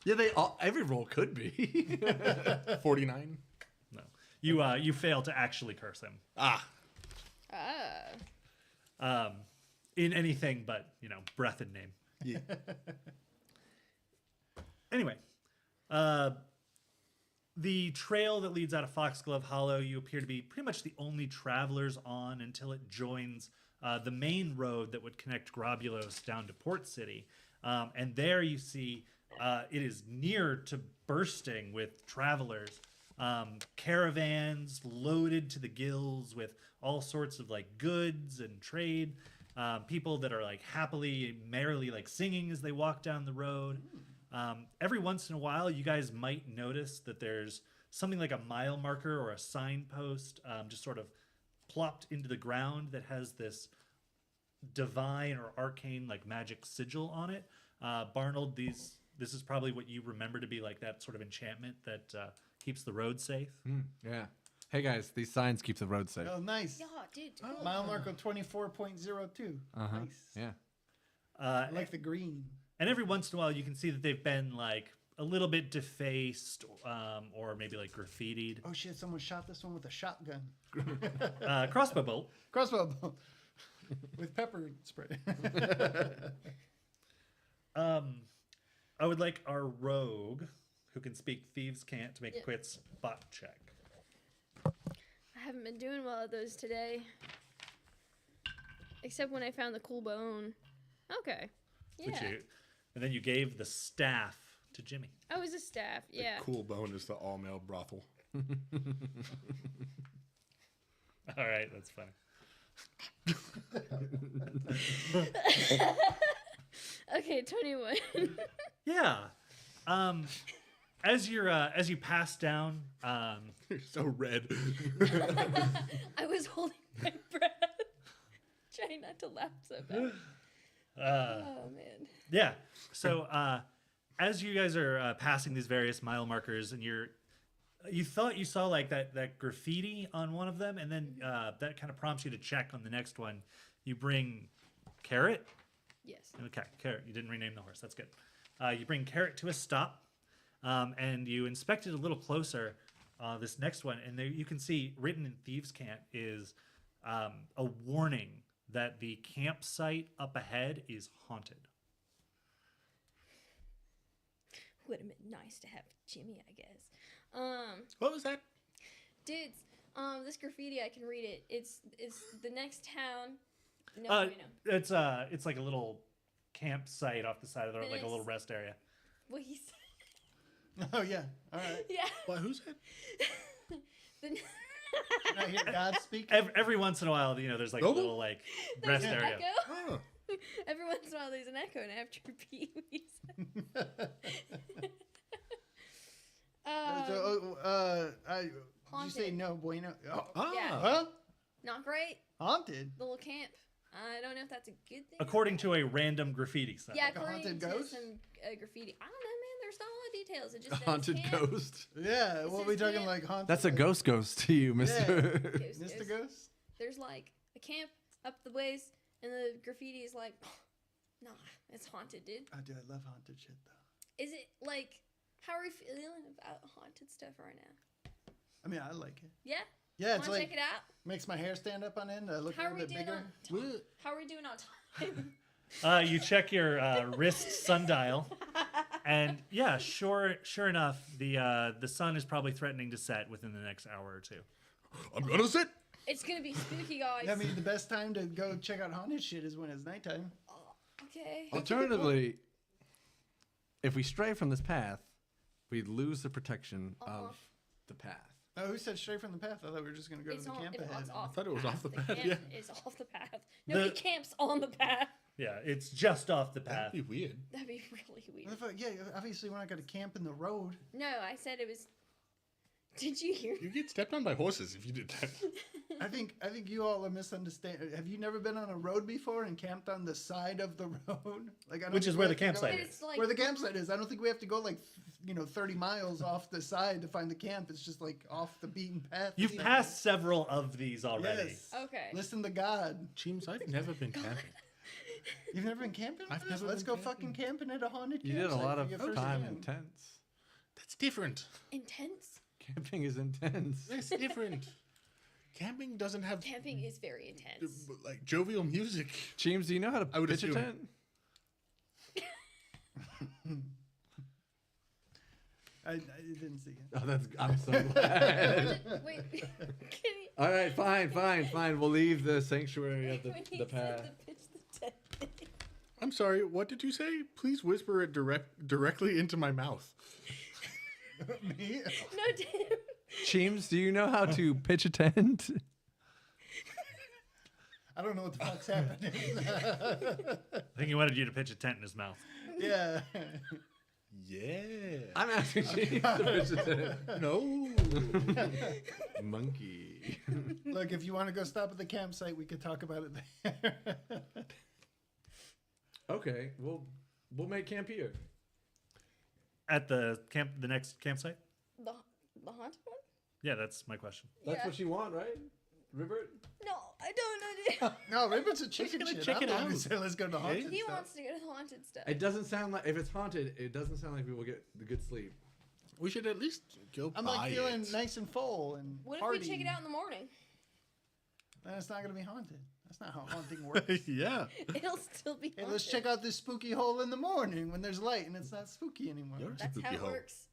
Yeah, every roll could be. 49. No, you fail to actually curse him. Ah. In anything but breath and name. Yeah. Anyway, the trail that leads out of Foxglove Hollow, you appear to be pretty much the only travelers on until it joins the main road that would connect Grobulose down to Port City. And there you see it is near to bursting with travelers. Caravans loaded to the gills with all sorts of like goods and trade. People that are like happily, merrily like singing as they walk down the road. Every once in a while, you guys might notice that there's something like a mile marker or a signpost just sort of plopped into the ground that has this divine or arcane like magic sigil on it. Barnold, this is probably what you remember to be like that sort of enchantment that keeps the road safe. Yeah. Hey guys, these signs keep the road safe. Oh, nice. Yeah, dude. Cool. Mile marker 24.02. Uh-huh. Nice. Yeah. I like the green. And every once in a while, you can see that they've been like a little bit defaced or maybe like graffitied. Oh shit! Someone shot this one with a shotgun. Crossbow bolt. Crossbow bolt with pepper spray. I would like our rogue, who can speak thieves' cant, to make a Yeah. quick spot check. I haven't been doing well at those today. Except when I found the cool bone. Okay. Which Yeah. and then you gave the staff to Jimmy. I was a staff. Yeah. Cool Bone is the all-male brothel. All right, that's funny. Okay, 21. Yeah. As you pass down, You're so red. I was holding my breath. Trying not to laugh so bad. Oh, man. yeah. So as you guys are passing these various mile markers, and you thought you saw like that graffiti on one of them, and then that kind of prompts you to check on the next one. You bring Carrot. Yes. Okay, Carrot. You didn't rename the horse. That's good. You bring Carrot to a stop, and you inspect it a little closer. This next one, and there you can see written in Thieves' Cant is a warning that the campsite up ahead is haunted. Would have been nice to have Jimmy, I guess. What was that? Dudes, This graffiti, I can read it. It's the next town. No, It's like a little campsite off the side of the road, like a little rest area. What he said. Oh yeah. All right. Yeah. What? Who's that? The- I hear God speak. Every once in a while, there's like a Noble? little like There's rest an area. echo. Oh. Every once in a while, there's an echo, and I have to repeat what he said. Did you say Haunted. no bueno? Oh. Ah. Yeah. Huh? Not great. Haunted? The little camp. I don't know if that's a good thing. According to a random graffiti site. Yeah, Like a according haunted to ghost? some graffiti. I don't know, man. There's not a lot of details. It just says Haunted camp. ghost. Yeah. This What is we talking it. like haunted? That's a like, ghost to you, Mister. Ghost, Mr. ghost. Ghost? There's like a camp up the ways, and the graffiti is like, nah, it's haunted, dude. Oh, dude, I love haunted shit though. Is it like, how are you feeling about haunted stuff right now? I mean, I like it. Yeah? Yeah, it's Wanna like check it out? makes my hair stand up on end. I look How a are little we bit doing bigger. on time? How are we doing on time? You check your wrist sundial, and yeah, sure enough, the sun is probably threatening to set within the next hour or two. I'm gonna sit. It's gonna be spooky, guys. I mean, the best time to go check out haunted shit is when it's nighttime. Okay. Alternatively, if we stray from this path, we'd lose the protection of the path. Oh, who said straight from the path? I thought we were just gonna go to the camp ahead. It's off thought it was off the path, camp yeah. is off the path. Nobody camps on the path. Yeah, it's just off the path. That'd be weird. That'd be really weird. What the fuck? Yeah, obviously we're not gonna camp in the road. No, I said it was. Did you hear? You get stepped on by horses if you did that. I think you all are misunderstanding. Have you never been on a road before and camped on the side of the road? Like, I don't Which think is we where have the to go- campsite It's like Where the campsite is. I don't think we have to go like 30 miles off the side to find the camp. It's just like off the beaten path. You've passed several of these already. Yes. Okay. Listen to God. James, I've never been camping. You've never been camping? I've with us? never Let's been go fucking camping at a haunted You did a campsite lot for of your first time time. in tents. That's different. Intense. Camping is intense. That's different. Camping doesn't have Camping is very intense. like jovial music. James, do you know how to I would pitch a assume. tent? I didn't see it. Oh, I'm so glad. Wait, can you? All right, fine. We'll leave the sanctuary of When he the said path. to pitch the tent thing. I'm sorry, what did you say? Please whisper it directly into my mouth. Me? No, damn. James, do you know how to pitch a tent? I don't know what the fuck's happening. I think he wanted you to pitch a tent in his mouth. Yeah. Yeah. I'm asking James to pitch a tent. No. Monkey. Look, if you want to go stop at the campsite, we could talk about it there. Okay, we'll make camp here. At the next campsite? The haunted one? Yeah, that's my question. That's Yeah. what you want, right? River? No, I don't know. No, Rippert's a chicken gonna shit. check I'm it the one who out. said let's go to haunted He stuff. wants to go to the haunted stuff. It doesn't sound like, if it's haunted, it doesn't sound like we will get the good sleep. We should at least go I'm buy like feeling it. nice and full and What if party. we check it out in the morning? Then it's not going to be haunted. That's not how haunting works. Yeah. It'll still be Hey, haunted. let's check out this spooky hole in the morning when there's light and it's not spooky anymore. Yours- That's how spooky it hole. works.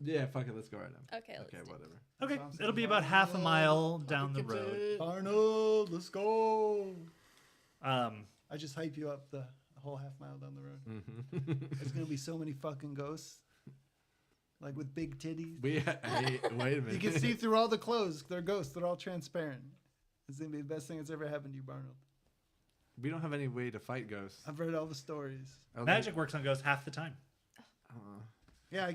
Yeah, fuck it, let's go right now. Okay, let's Okay, do it. whatever. Okay, Sounds it'll be like about half a fun. mile down the road. Arnold, let's go. Um, I just hype you up the whole half mile down the road. Mm-hmm. There's going to be so many fucking ghosts. Like with big titties. Hey, wait a You minute. can see through all the clothes. They're ghosts. They're all transparent. It's going to be the best thing that's ever happened to you, Barnold. We don't have any way to fight ghosts. I've read all the stories. magic works on ghosts half the time. Yeah,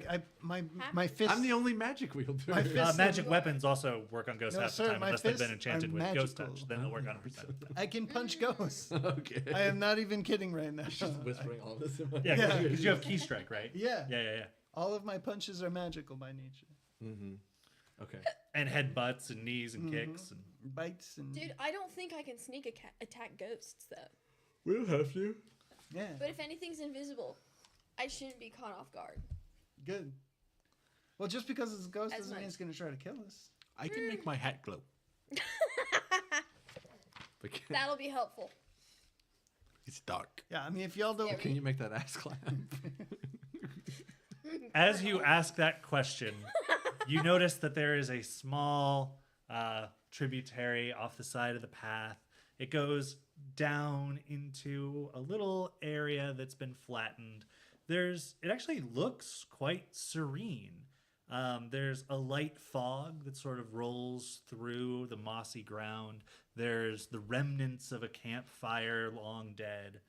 my fists. I'm the only magic wielder. My fist- Magic weapons also work on ghosts No, half sir, the time, my unless they've been fists enchanted are with ghost magical. touch. Then they'll work 100% of the time. I can punch ghosts. Okay. I am not even kidding right now. Just whispering all this in my Yeah, Yeah. because you have key strike, right? Yeah. Yeah. All of my punches are magical by nature. Mm-hmm. Okay. And headbutts and knees and kicks. And Bites and Dude, I don't think I can sneak attack ghosts, though. We'll have to. yeah, But if anything's invisible, I shouldn't be caught off guard. good. Well, just because it's a ghost As doesn't mean much. it's going to try to kill us. I can make my hat glow. But That'll be helpful. It's dark. Yeah, I mean, if y'all don't, Yeah, can you make that ass clap? as you ask that question, You notice that there is a small tributary off the side of the path. It goes down into a little area that's been flattened. It actually looks quite serene. There's a light fog that sort of rolls through the mossy ground. There's the remnants of a campfire long dead.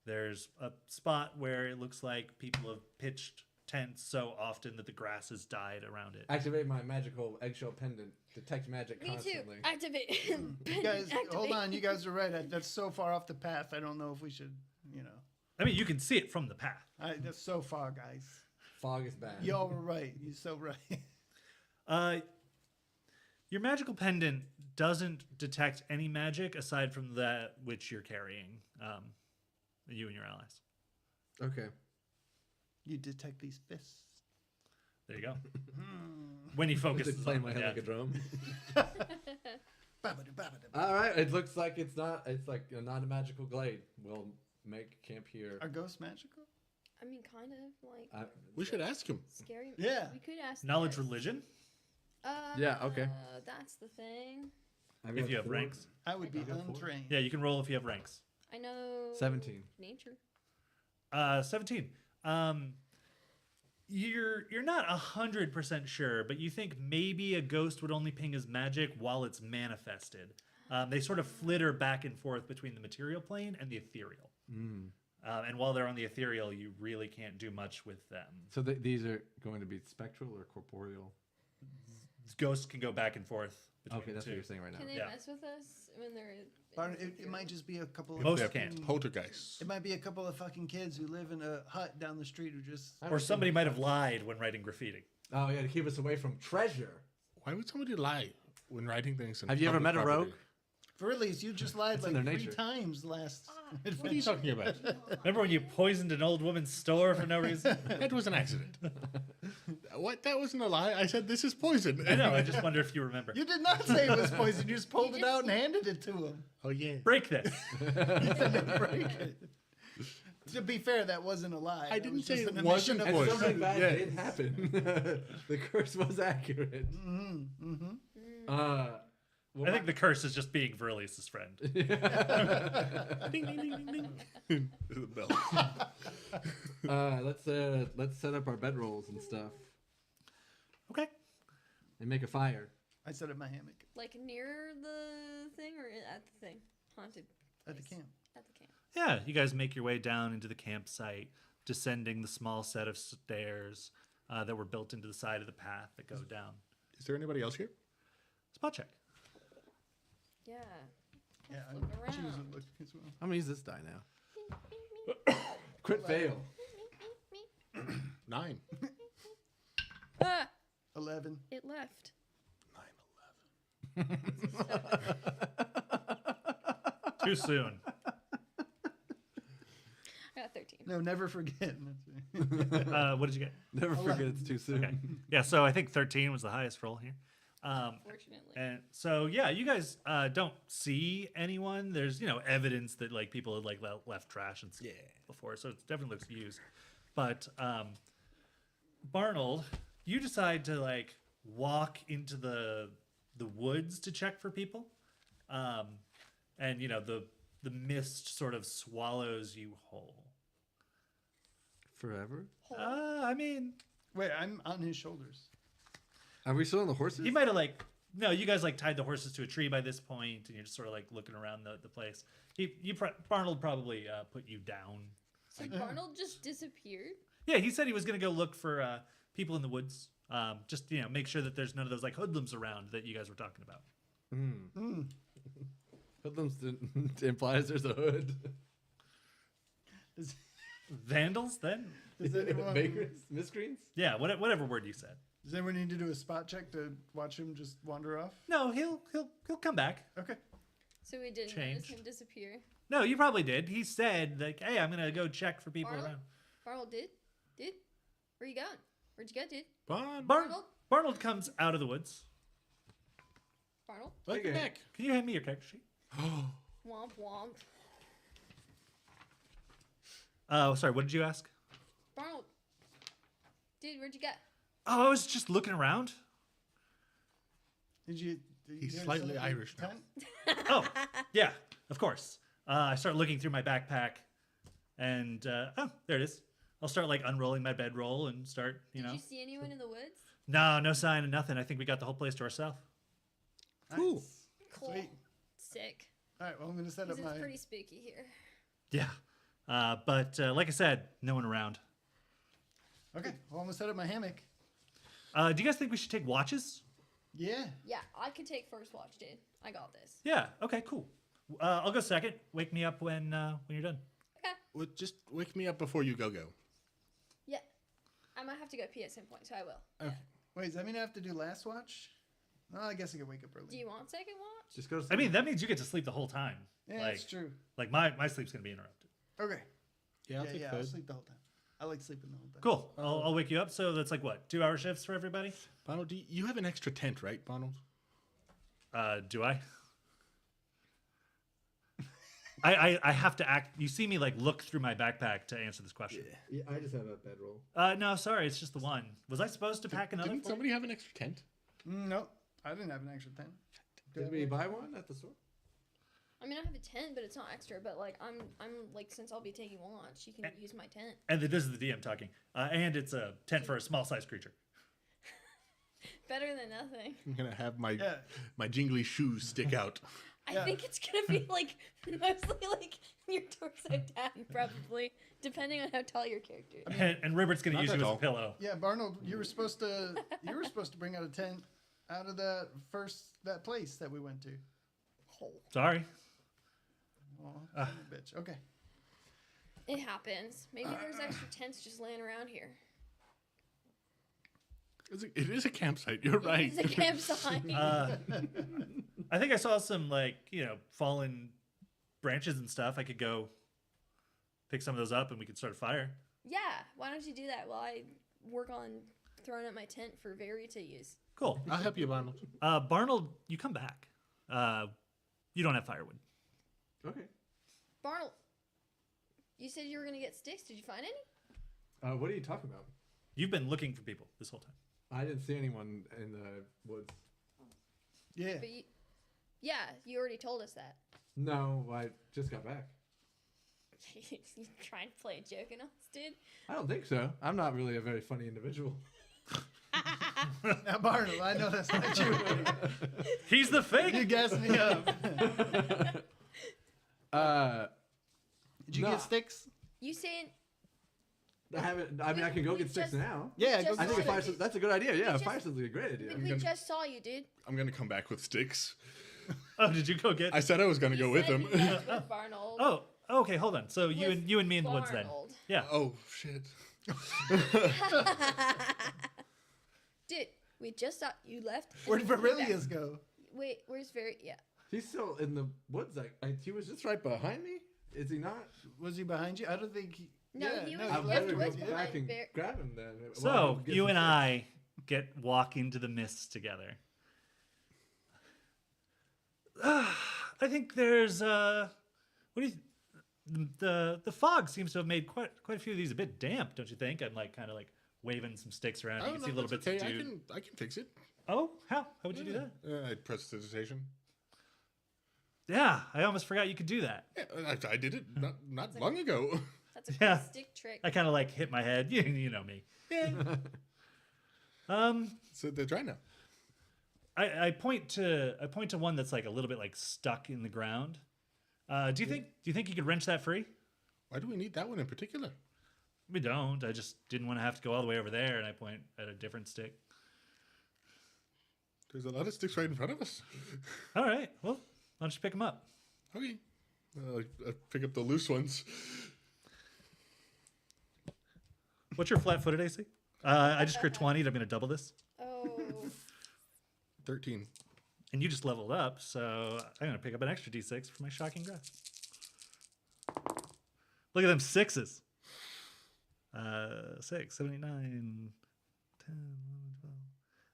There's a spot where it looks like people have pitched tents so often that the grass has died around it. Activate my magical eggshell pendant. Detect magic Me constantly. too. Activate. You guys, hold Activate. on. You guys are right. That's so far off the path. I don't know if we should, I mean, you can see it from the path. That's so far, guys. Fog is bad. Y'all were right. You're so right. Your magical pendant doesn't detect any magic aside from that which you're carrying, you and your allies. Okay. You detect these fists. There you go. When you focus Just play on my it, head yeah. like a drum. Babada-babada. All right. It looks like it's not a magical glade. We'll make camp here. Are ghosts magical? I mean, kind of like We should ask him. scary. Yeah. We could ask. Knowledge this. religion, Yeah, okay. That's the thing. I've if got you have 4. ranks. I would be I got 4. untrained. Yeah, you can roll if you have ranks. I know. 17. Nature. 17. You're not 100% sure, but you think maybe a ghost would only ping as magic while it's manifested. They sort of flitter back and forth between the material plane and the ethereal. And while they're on the ethereal, you really can't do much with them. So these are going to be spectral or corporeal? Ghosts can go back and forth between Okay, that's the what two. you're saying right now. Can they Yeah. mess with us when they're? But it might just be a couple of Most fucking- can't. Poltergeist. It might be a couple of fucking kids who live in a hut down the street who just. Or somebody might have lied when writing graffiti. Oh, yeah, to keep us away from treasure. Why would somebody lie when writing things? In Have you ever public met a property? rogue? For at least you just lied It's in like their 3 nature. times last. What are you talking about? Remember when you poisoned an old woman's store for no reason? That was an accident. What? That wasn't a lie. I said this is poison. I know, I just wonder if you remember. You did not say it was poison. You just pulled You it out just- and handed it to him. Oh yeah. Break this. Break it. To be fair, that wasn't a lie. I That didn't was say just it an wasn't admission And of- poison. something bad Yeah. did happen. The curse was accurate. I think the curse is just being Verlius' friend. Ding ding ding ding ding. The bell. Let's set up our bedrolls and stuff Okay. and make a fire. I set up my hammock Like near the thing or at the thing? Haunted. at the place. camp. At the camp. Yeah, you guys make your way down into the campsite, descending the small set of stairs that were built into the side of the path that go down. Is there anybody else here? Spot check. Yeah. Yeah, Look I'm choosing around. look as well. I'm gonna use this die now. Crit fail. 9. Ah! 11. It left. 9/11. Too soon. I got 13. No, never forget. That's right. What did you get? Never forget it's too soon. Okay. Yeah, so I think 13 was the highest roll here. Fortunately. And so, yeah, you guys don't see anyone. There's, evidence that, like, people had, like, left trash and stuff before, so it definitely looks used. But Barnold, you decide to, like, walk into the woods to check for people. And, the mist sort of swallows you whole. Forever? I mean, Wait, I'm on his shoulders. Are we still on the horses? he might have, like, no, you guys, like, tied the horses to a tree by this point, and you're just sort of, like, looking around the place. Barnold probably put you down. So Barnold just disappeared? Yeah, he said he was going to go look for people in the woods. Just, make sure that there's none of those, like, hoodlums around that you guys were talking about. Hoodlums implies there's a hood. Does, Vandals, then? does anyone, Vagrants? Miscreants? Yeah, whatever word you said. does anyone need to do a spot check to watch him just wander off? No, he'll come back. Okay. So we didn't Changed. notice him disappear. No, you probably did. He said, like, hey, I'm going to go check for people Barnold? around. Barnold did? Did? Where you going? Where'd you go, dude? Barnold comes out of the woods. Barnold? Welcome Okay. back. Can you hand me your character sheet? Womp womp. Oh, sorry, what did you ask? Barnold. Dude, where'd you go? Oh, I was just looking around. Did you He's guys slightly set up your Irish now. tent? Oh, yeah, of course. I start looking through my backpack, and oh, there it is. I'll start like unrolling my bedroll and start, Did you see anyone in the woods? No sign of nothing. I think we got the whole place to ourselves. Cool. Nice. Cool. Sweet. Sick. All right, well, I'm going to set up 'Cause my... it's pretty spooky here. Yeah, but like I said, no one around. Okay, well, I'm going to set up my hammock. Do you guys think we should take watches? Yeah. Yeah, I could take first watch, dude. I got this. Yeah. Okay. Cool. I'll go second. Wake me up when you're done. Okay. Well, just wake me up before you go. Yeah. I might have to go pee at some point, so I will. Okay. Wait, does that mean I have to do last watch? Oh, I guess I can wake up early. Do you want second watch? Just go to I sleep. mean, that means you get to sleep the whole time. Yeah, like, that's true. Like my sleep's gonna be interrupted. Okay. Yeah, I'll take I'll third. sleep the whole time. I like sleeping the whole time. Cool. I'll wake you up. So that's like what, 2-hour shifts for everybody? Bonald, you have an extra tent, right, Bonald? Do I? I have to act. You see me like look through my backpack to answer this question. Yeah, I just have a bedroll. No, sorry, it's just the one. Was I supposed to pack another? Didn't for you? somebody have an extra tent? Nope. I didn't have an extra 10. Did we buy one at the store? I mean, I have a tent, but it's not extra. But like, I'm like, since I'll be taking watch, you can use my tent. And this is the DM talking. And it's a tent for a small sized creature. Better than nothing. I'm gonna have my Yeah. my jingly shoes stick out. I Yeah. think it's gonna be like mostly like your torso down, probably, depending on how tall your character is. And Ribert's gonna Not use that you as a tall. pillow. Yeah, Barnold, you were supposed to bring out a tent out of that place that we went to. Sorry. Oh, bitch. Okay. It happens. Maybe there's extra tents just laying around here. It is a campsite. You're right. It's a campsite. I think I saw some like, fallen branches and stuff. I could go pick some of those up and we could start a fire. Yeah, why don't you do that while I work on throwing up my tent for Very to use? Cool. I'll help you, Bonald. Barnold, you come back. You don't have firewood. Okay. Barnold, you said you were gonna get sticks. Did you find any? What are you talking about? You've been looking for people this whole time. I didn't see anyone in the woods. Yeah. But you already told us that. No, I just got back. You trying to play a joke on us, dude? I don't think so. I'm not really a very funny individual. Now, Barnold, I know that's not you. He's the You fake. gassed me up. Did you No. get sticks? You saying? I haven't. I mean, I can go we get sticks just- now. Yeah, just I think a saw fire. you. That's a good idea. Yeah, a just- fire is a great idea. We gonna- just saw you, dude. I'm gonna come back with sticks. Oh, did you go get? I said I was gonna You go with said him. you left with Barnold. Oh, okay. Hold on. So you and me in the woods then. Barnold. Yeah. Oh shit. Dude, we just saw you left. and Where'd we came back. Verilius go? Wait, where's Very? Yeah. He's still in the woods. He was just right behind me. Is he not? Was he behind you? I don't think he... No, yeah, he was I left better was go behind back and Ver- grab him then. So I'll get you some and sticks. I walk into the mist together. I think there's what do you? The fog seems to have made quite a few of these a bit damp, don't you think? I'm like kind of like waving some sticks around. You can see little bits okay. of dew. I can fix it. Oh, how would you do that? I prestidigitation. Yeah, I almost forgot you could do that. Yeah, I did it not long ago. That's a Yeah. cool stick trick. I kind of like hit my head. You know me. Yeah. So they're dry now. I point to one that's like a little bit like stuck in the ground. Do you think you could wrench that free? Why do we need that one in particular? We don't. I just didn't want to have to go all the way over there, and I point at a different stick. There's a lot of sticks right in front of us. All right. Well, why don't you pick them up? Okay. I pick up the loose ones. What's your flat-footed AC? I just crit 20. I'm going to double this. Oh, 13. And you just leveled up, so I'm going to pick up an extra D6 for my shocking grasp. Look at them sixes. 6, 7, 8, 9, 10,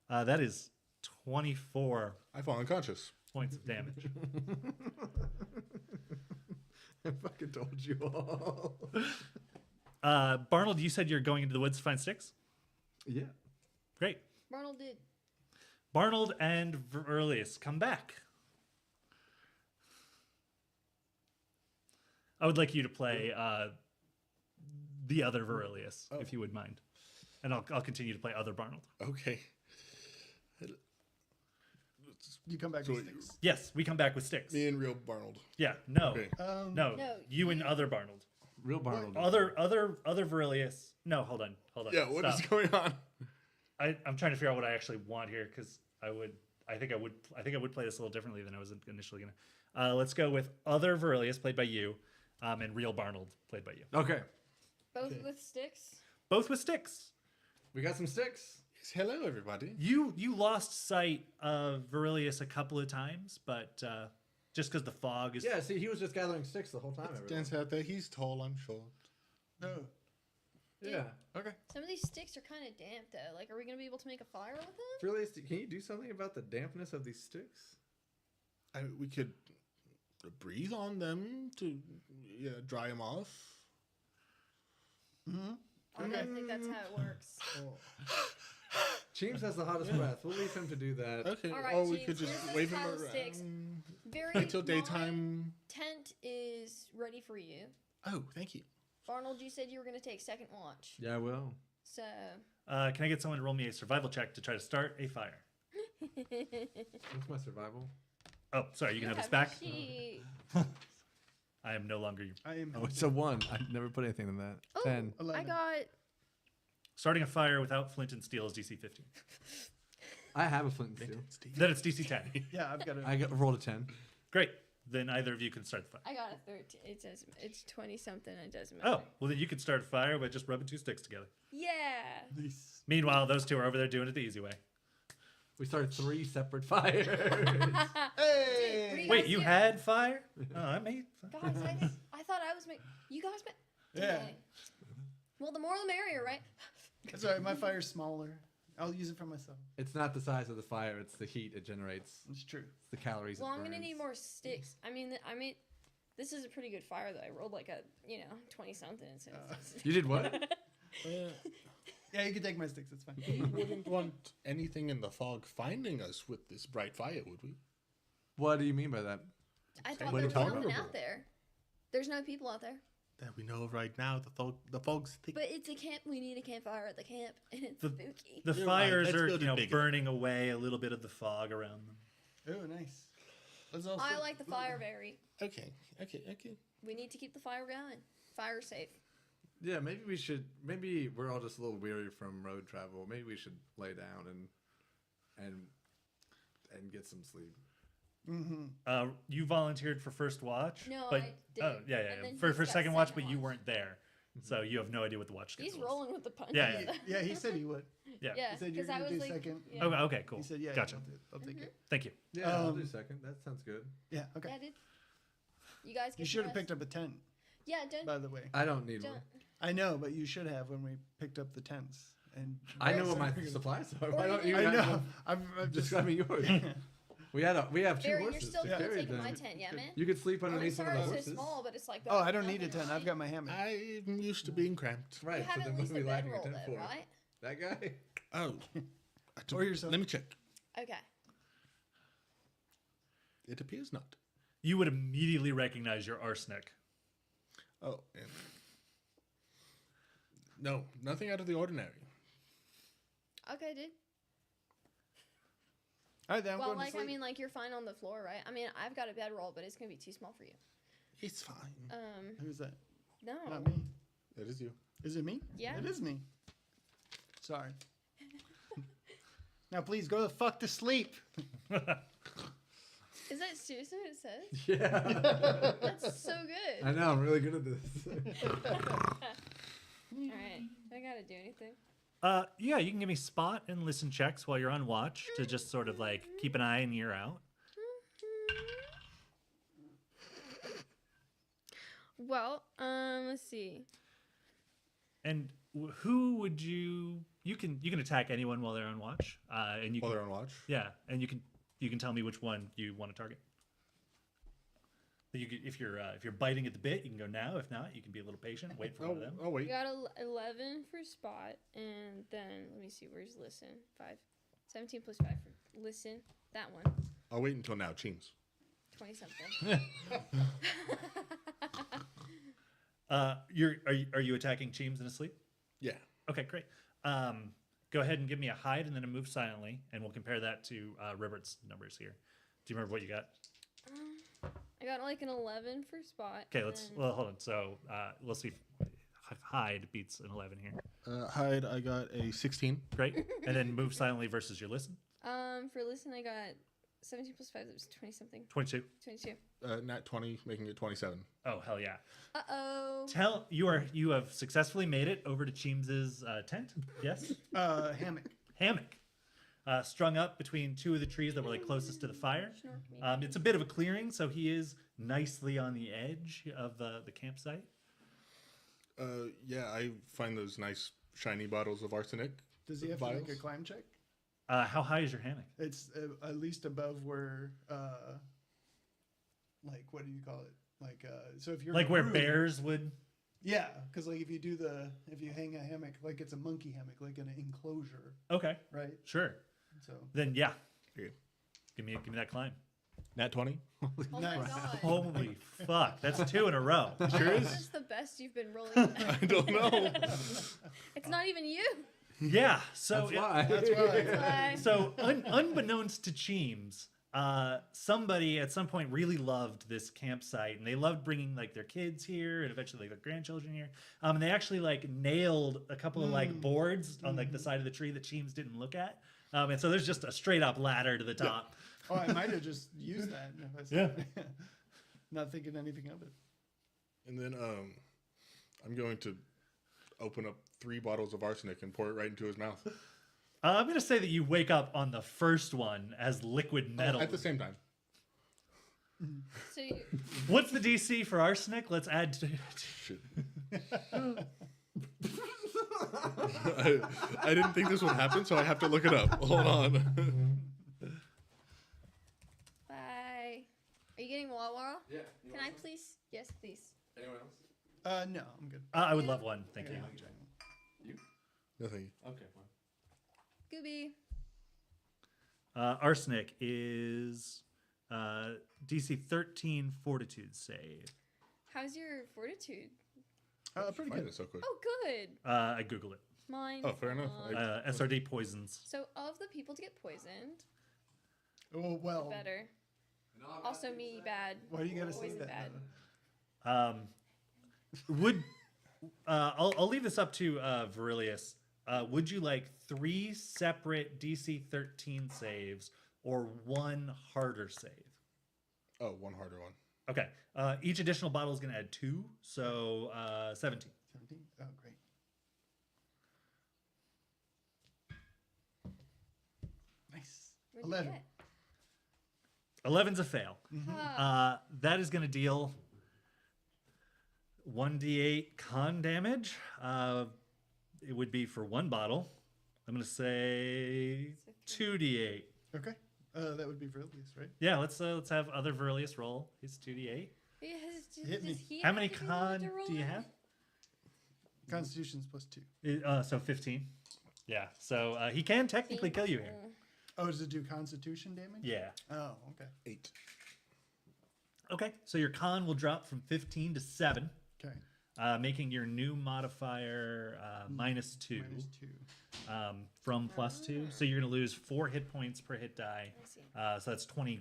12. That is 24 I fall unconscious. points of damage. I fucking told you all. Barnold, you said you're going into the woods to find sticks? Yeah. Great. Barnold did. Barnold and Verlius, come back. I would like you to play the other Verlius, if you would mind. And I'll continue to play other Barnold. Okay. You come back So with sticks. Yes, we come back with sticks. Me and real Barnold. Yeah, no. Okay. No, No, you and other Barnold. Real Barnold. Other Verlius. No, hold on. Yeah, what is Stop. going on? I'm trying to figure out what I actually want here because I think I would play this a little differently than I was initially gonna. Let's go with other Verlius played by you, and real Barnold played by you. Okay. Both with sticks. Both with sticks. We got some sticks. Yes, hello, everybody. You lost sight of Verilius a couple of times, but just because the fog is. Yeah, see, he was just gathering sticks the whole time. Stands out there. He's tall, I'm short. No. Yeah. Okay. Some of these sticks are kind of damp though. Like, are we gonna be able to make a fire with them? Really, can you do something about the dampness of these sticks? We could breathe on them to dry them off. I don't think that's how it works. James has the hottest breath. We'll leave him to do that. Okay. All right, or we James, could just here's wave this him pile of around sticks. Very until my daytime. Tent is ready for you. Oh, thank you. Arnold, you said you were gonna take second watch. Yeah, I will. So Can I get someone to roll me a survival check to try to start a fire? What's my survival? Oh, sorry, you can have this a back. sheet. I am no longer. I am. Oh, it's a 1. I never put anything in that. Oh, 10. I 11. got. Starting a fire without flint and steel is DC 15. I have a flint and steel. Then it's DC 10. Yeah, I've got a. I rolled a 10. Great. Then either of you can start the fire. I got a 13. It says it's 20 something. It doesn't matter. Oh, well then you can start a fire by just rubbing 2 sticks together. Yeah. Nice. Meanwhile, those two are over there doing it the easy way. We started 3 separate fires. Hey! Dude, Wait, you had fire? Oh, I made fire. Guys, I thought I was making. You guys made. Yeah. Dang. Well, the more the merrier, right? That's all right. My fire's smaller. I'll use it for myself. It's not the size of the fire, it's the heat it generates. It's true. It's the calories Well, it I'm burns. gonna need more sticks. I mean, this is a pretty good fire though. I rolled like a 20 something. So You did what? Yeah, you can take my sticks. It's fine. We wouldn't want anything in the fog finding us with this bright fire, would we? What do you mean by that? I thought Way there to was talk. nothing out there. There's no people out there. That we know of right now. The fog's thick. But it's a camp. We need a campfire at the camp, and it's The- spooky. The You're right. fires Let's are, build it bigger. burning away a little bit of the fog around them. Oh, nice. Let's also. I like the fire very. Okay. We need to keep the fire going. Fire safe. Yeah, maybe we're all just a little weary from road travel. Maybe we should lay down and get some sleep. Mm-hmm. You volunteered for first watch. No, but, I did. Oh, yeah. And then For he's got second watch, but second you watch. weren't there. So you have no idea what the watch schedule He's is. rolling with the punch. Yeah, Yeah, he said he would. Yeah. Yeah, He said you're because I gonna was do like, second. yeah. Oh, okay, cool. He said, yeah, Gotcha. I'll take it. Thank you. Yeah, I'll do Um, second. That sounds good. Yeah, okay. Yeah, dude. You guys get You the should have rest. picked up a tent, Yeah, don't. by the way. I don't need don't. one. I know, but you should have when we picked up the tents. And I know what my supplies are. Why Or don't you you? I can- know. I'm just. Describe me yours. We have 2 Barry, you're horses. still to gonna carry take my them. tent, yeah, man. You could sleep I'm underneath one of sorry the it's so horses. small, but it's like. Oh, I don't need a nothing, tent. I've right? got my hammock. I'm used to being cramped. Right. You have so at then least what a are we lacking a bedroll tent though, for? right? That guy. Oh. Or yourself. Let me check. Okay. It appears not. You would immediately recognize your arsenic. Oh. No, nothing out of the ordinary. Okay, dude. All right, then I'm Well, going to like, sleep. I mean, like, you're fine on the floor, right? I mean, I've got a bedroll, but it's gonna be too small for you. It's fine. Who's that? No. Not me. That is you. Is it me? Yeah. It is me. Sorry. Now, please go the fuck to sleep. Is that seriously what it says? Yeah. That's so good. I know. I'm really good at this. All right. Do I gotta do anything? Yeah, you can give me spot and listen checks while you're on watch to just sort of like keep an eye and ear out. Well, let's see. And who would you can attack anyone while they're on watch, and you While can, they're on watch. yeah, and you can tell me which one you want to target. If you're biting at the bit, you can go now. If not, you can be a little patient, wait for one of them. Oh We wait. got 11 for spot, and then let me see. Where's listen? 5, 17 plus 5 for listen. That one. I'll wait until now. Cheems. 20 something. Are you attacking Cheems in his sleep? Yeah. Okay, great. Go ahead and give me a hide and then a move silently, and we'll compare that to Ribert's numbers here. Do you remember what you got? I got like an 11 for spot. Okay, and well, hold on. So let's see if hide beats an 11 here. Hide, I got a 16. Great. And then move silently versus your listen. For listen, I got 17 plus 5. That was 20 something. 22. 22. Nat 20, making it 27. Oh, hell yeah. Uh-oh. You have successfully made it over to Cheems's tent. Yes? Hammock. Hammock. Strung up between two of the trees that were like closest to the fire. It's a bit of a clearing, so he is nicely on the edge of the campsite. Yeah, I find those nice shiny bottles of arsenic. Does he have to make a climb check? How high is your hammock? It's at least above where, like, what do you call it? Like, so if you're Like in a where room- bears would? Yeah, because like if you hang a hammock, like it's a monkey hammock, like an enclosure, Okay, right? sure. So Then yeah, Here. give me that climb. Nat 20? Oh my Nice. god. Holy fuck, that's 2 in a row. Sure is. That's the best you've been rolling. I don't know. It's not even you. Yeah, so That's why. that's why. Bye. So unbeknownst to Cheems, somebody at some point really loved this campsite, and they loved bringing like their kids here and eventually like, their grandchildren here. And they actually like nailed a couple of like boards on like the side of the tree that Cheems didn't look at. And so there's just a straight up ladder to the top. Oh, I might have just used that. If I said- Not thinking anything of it. And then I'm going to open up 3 bottles of arsenic and pour it right into his mouth. I'm gonna say that you wake up on the first one as liquid metal. At the same time. So you, What's the DC for arsenic? Let's add to. Shit. I didn't think this would happen, so I have to look it up. Hold on. bye. Are you getting Wawa? Yeah. Can I please? Yes, please. Anyone else? No, I'm good. I would love one. Thank you. Nothing. Okay, fine. Gooby. Arsenic is DC 13 Fortitude save. How's your fortitude? Pretty Find good. it so quick. Oh, good. I Google it. Mine. Oh, fair enough. SRD poisons. So of the people to get poisoned, Oh well. better. Also me bad. Why do you gotta say Poison that? bad. Would I'll leave this up to Verilius. Would you like 3 separate DC 13 saves or 1 harder save? Oh, one harder one. Okay. Each additional bottle is going to add 2, so 17. 17? Oh, great. Nice. What'd you 11. get? 11's a fail. Ah, That is going to deal 1d8 con damage. It would be for 1 bottle. I'm going to say 2d8. Okay. That would be Verilius, right? Yeah, let's have other Verilius roll. He's 2d8. Hit me. does he How have many to be the one con to roll do you it? have? Constitution's +2. So 15. Yeah. So he can technically kill you here. Oh, does it do Constitution damage? Yeah. Oh, okay. 8. Okay. So your con will drop from 15 to 7, Okay. making your new modifier -2 -2. from +2. So you're going to lose 4 hit points per hit die. I see. So that's 20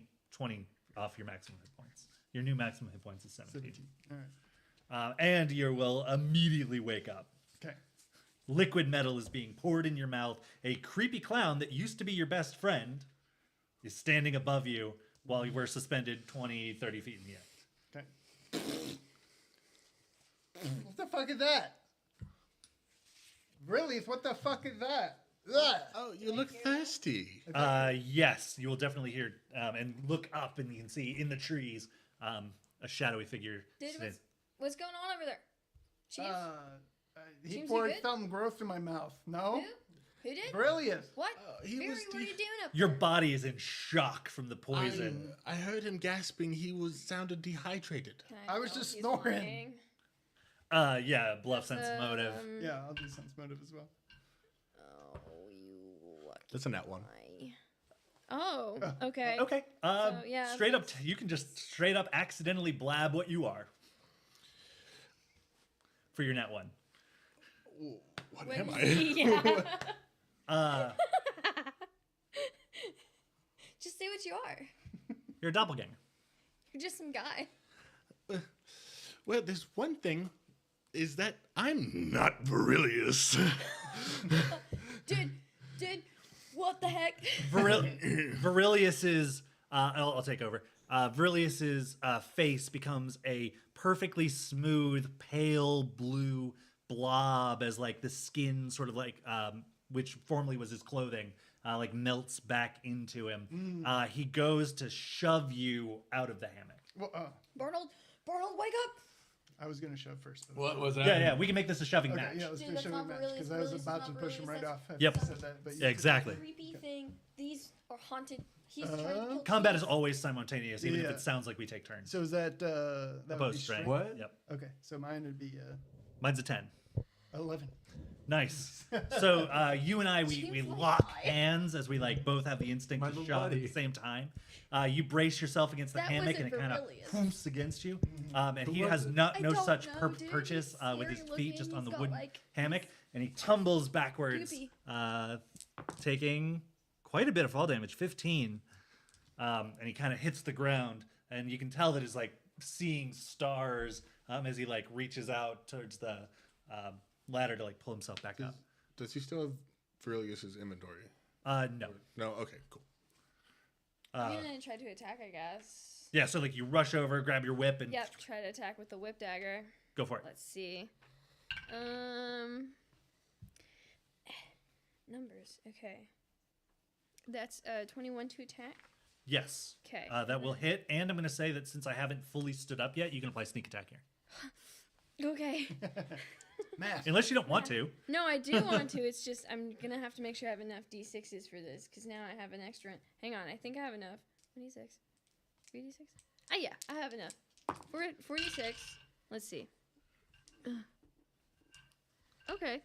off your maximum hit points. Your new maximum hit points is 17. 17. All right. And you will immediately wake up. Okay. Liquid metal is being poured in your mouth. A creepy clown that used to be your best friend is standing above you while you were suspended 20, 30 feet in the air. Okay. What the fuck is that? Really? What the fuck is that? Ugh. Oh, you look thirsty. Yes, you will definitely hear and look up, and you can see in the trees a shadowy figure. Dude, sitting- what's going on over there? Chief? He Seems poured you good? something gross in my mouth. No? Who? Who did? Verilius. What? he Barry, was what are you doing up Your there? body is in shock from the poison. I heard him gasping. He sounded dehydrated. Can I was tell just he's snoring. lying? Yeah, bluff sense motive. Yeah, I'll do sense motive as well. Oh, you lucky That's a nat 1. guy. Oh, okay. Okay. yeah, Straight up, you can just straight up accidentally blab what you are for your net one. What When am you I? see- yeah. Uh, Just say what you are. you're a doppelganger. You're just some guy. Well, there's one thing, is that I'm not Virilius. Dude, what the heck? Virilius's, I'll take over. Virilius's face becomes a perfectly smooth, pale blue blob as like the skin sort of like, which formerly was his clothing, like melts back into him. He goes to shove you out of the hammock. Well, Barnold, wake up! I was gonna shove first. Though. What was that? Yeah, we can make this a shoving Okay, match. yeah, let's Dude, do a that's shoving not match really- because I was really about to not push him really right off. sense- Yep. Said that, but you Yeah, exactly. Creepy thing. These are haunted. He's trying to kill Combat kids. is always simultaneous, even if Yeah. it sounds like we take turns. So is that that would be Opposed strength? strength. What? Yep. Okay, so mine would be Mine's a 10. 11. Nice. So you and I, we Seems like lock I- hands as we like both have the instinct My to little shove at buddy. the same time. You brace yourself against the That hammock and wasn't it kind of Virilius. poofs against you. And he was has it? no I don't such know, dude. purchase He's with his scary feet looking. just on the He's got, wooden like, hammock, and he tumbles backwards, Goopy. taking quite a bit of fall damage, 15. And he kind of hits the ground, and you can tell that he's like seeing stars as he like reaches out towards the ladder to like pull himself back up. Does he still have Virilius's inventory? No. No? Okay, cool. I'm gonna try to attack, I guess. Yeah, so like you rush over, grab your whip, and Yep, try to attack with the whip dagger. go for it. Let's see. Numbers. Okay. That's 21 to attack. Yes. Okay. That will hit, and I'm going to say that since I haven't fully stood up yet, you can apply sneak attack here. Okay. Math. Unless you don't want to. No, I do want to. It's just I'm gonna have to make sure I have enough d6s for this because now I have an extra. Hang on, I think I have enough. 1d6, 3d6. Ah, yeah, I have enough. 4d6. Let's see. Okay,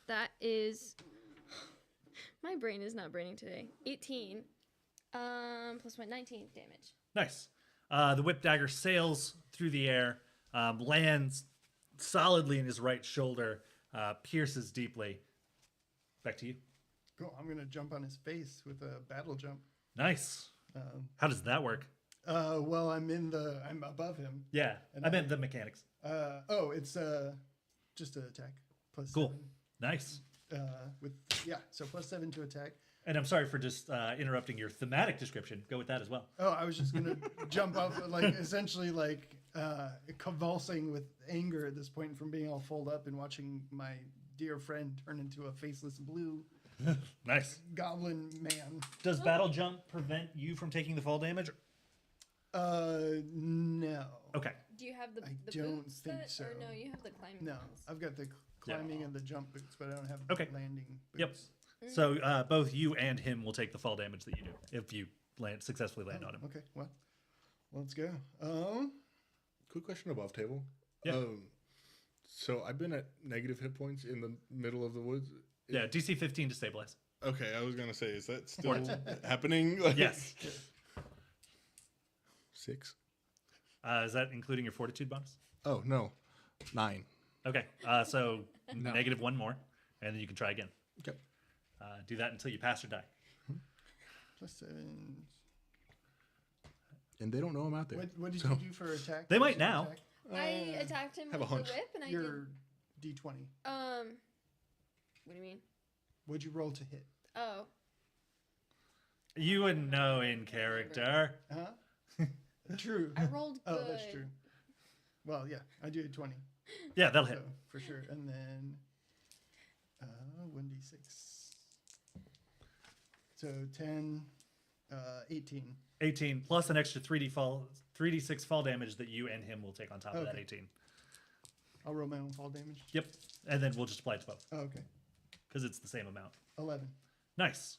that is. My brain is not braining today. 18. Plus 1, 19 damage. Nice. The whip dagger sails through the air, lands solidly in his right shoulder, pierces deeply. Back to you. Cool. I'm gonna jump on his face with a battle jump. Nice. How does that work? Well, I'm above him. Yeah, I meant the mechanics. It's just an attack plus Cool. Nice. 7. So plus 7 to attack. And I'm sorry for just interrupting your thematic description. Go with that as well. Oh, I was just gonna jump up, like essentially like convulsing with anger at this point from being all folded up and watching my dear friend turn into a faceless blue Nice. goblin man. Does battle jump prevent you from taking the fall damage? No. Okay. Do you have the I the don't boots think set, so. Or no, you have the climbing No, ones. I've got the climbing and the jump boots, but I don't have Okay. the landing boots. Yep. So both you and him will take the fall damage that you do if you successfully land on him. Okay, well, let's go. Quick question above table. Yeah. So I've been at negative hit points in the middle of the woods. Yeah, DC 15 to stabilize. Okay, I was gonna say, is that still happening? Like, Yes. 6. Is that including your fortitude bonus? Oh no, 9. Okay. So No. negative one more, and then you can try again. Okay. Do that until you pass or die. Plus 7. And they don't know I'm out there. What did So- you do for attack? They What might was your now. attack? I attacked him have with a hunch. the whip, and I Your D20. did. What do you mean? What'd you roll to hit? Oh, You wouldn't know in character. Huh? True. I rolled good. Oh, that's true. Well, yeah, I do a 20. Yeah, that'll hit. So, for sure. And then 1d6. So 10, 18. 18 plus an extra 3d6 fall damage that you and him will take on top of that Okay. 18. I'll roll my own fall damage. Yep. And then we'll just apply it to both Oh, okay. because it's the same amount. 11. Nice.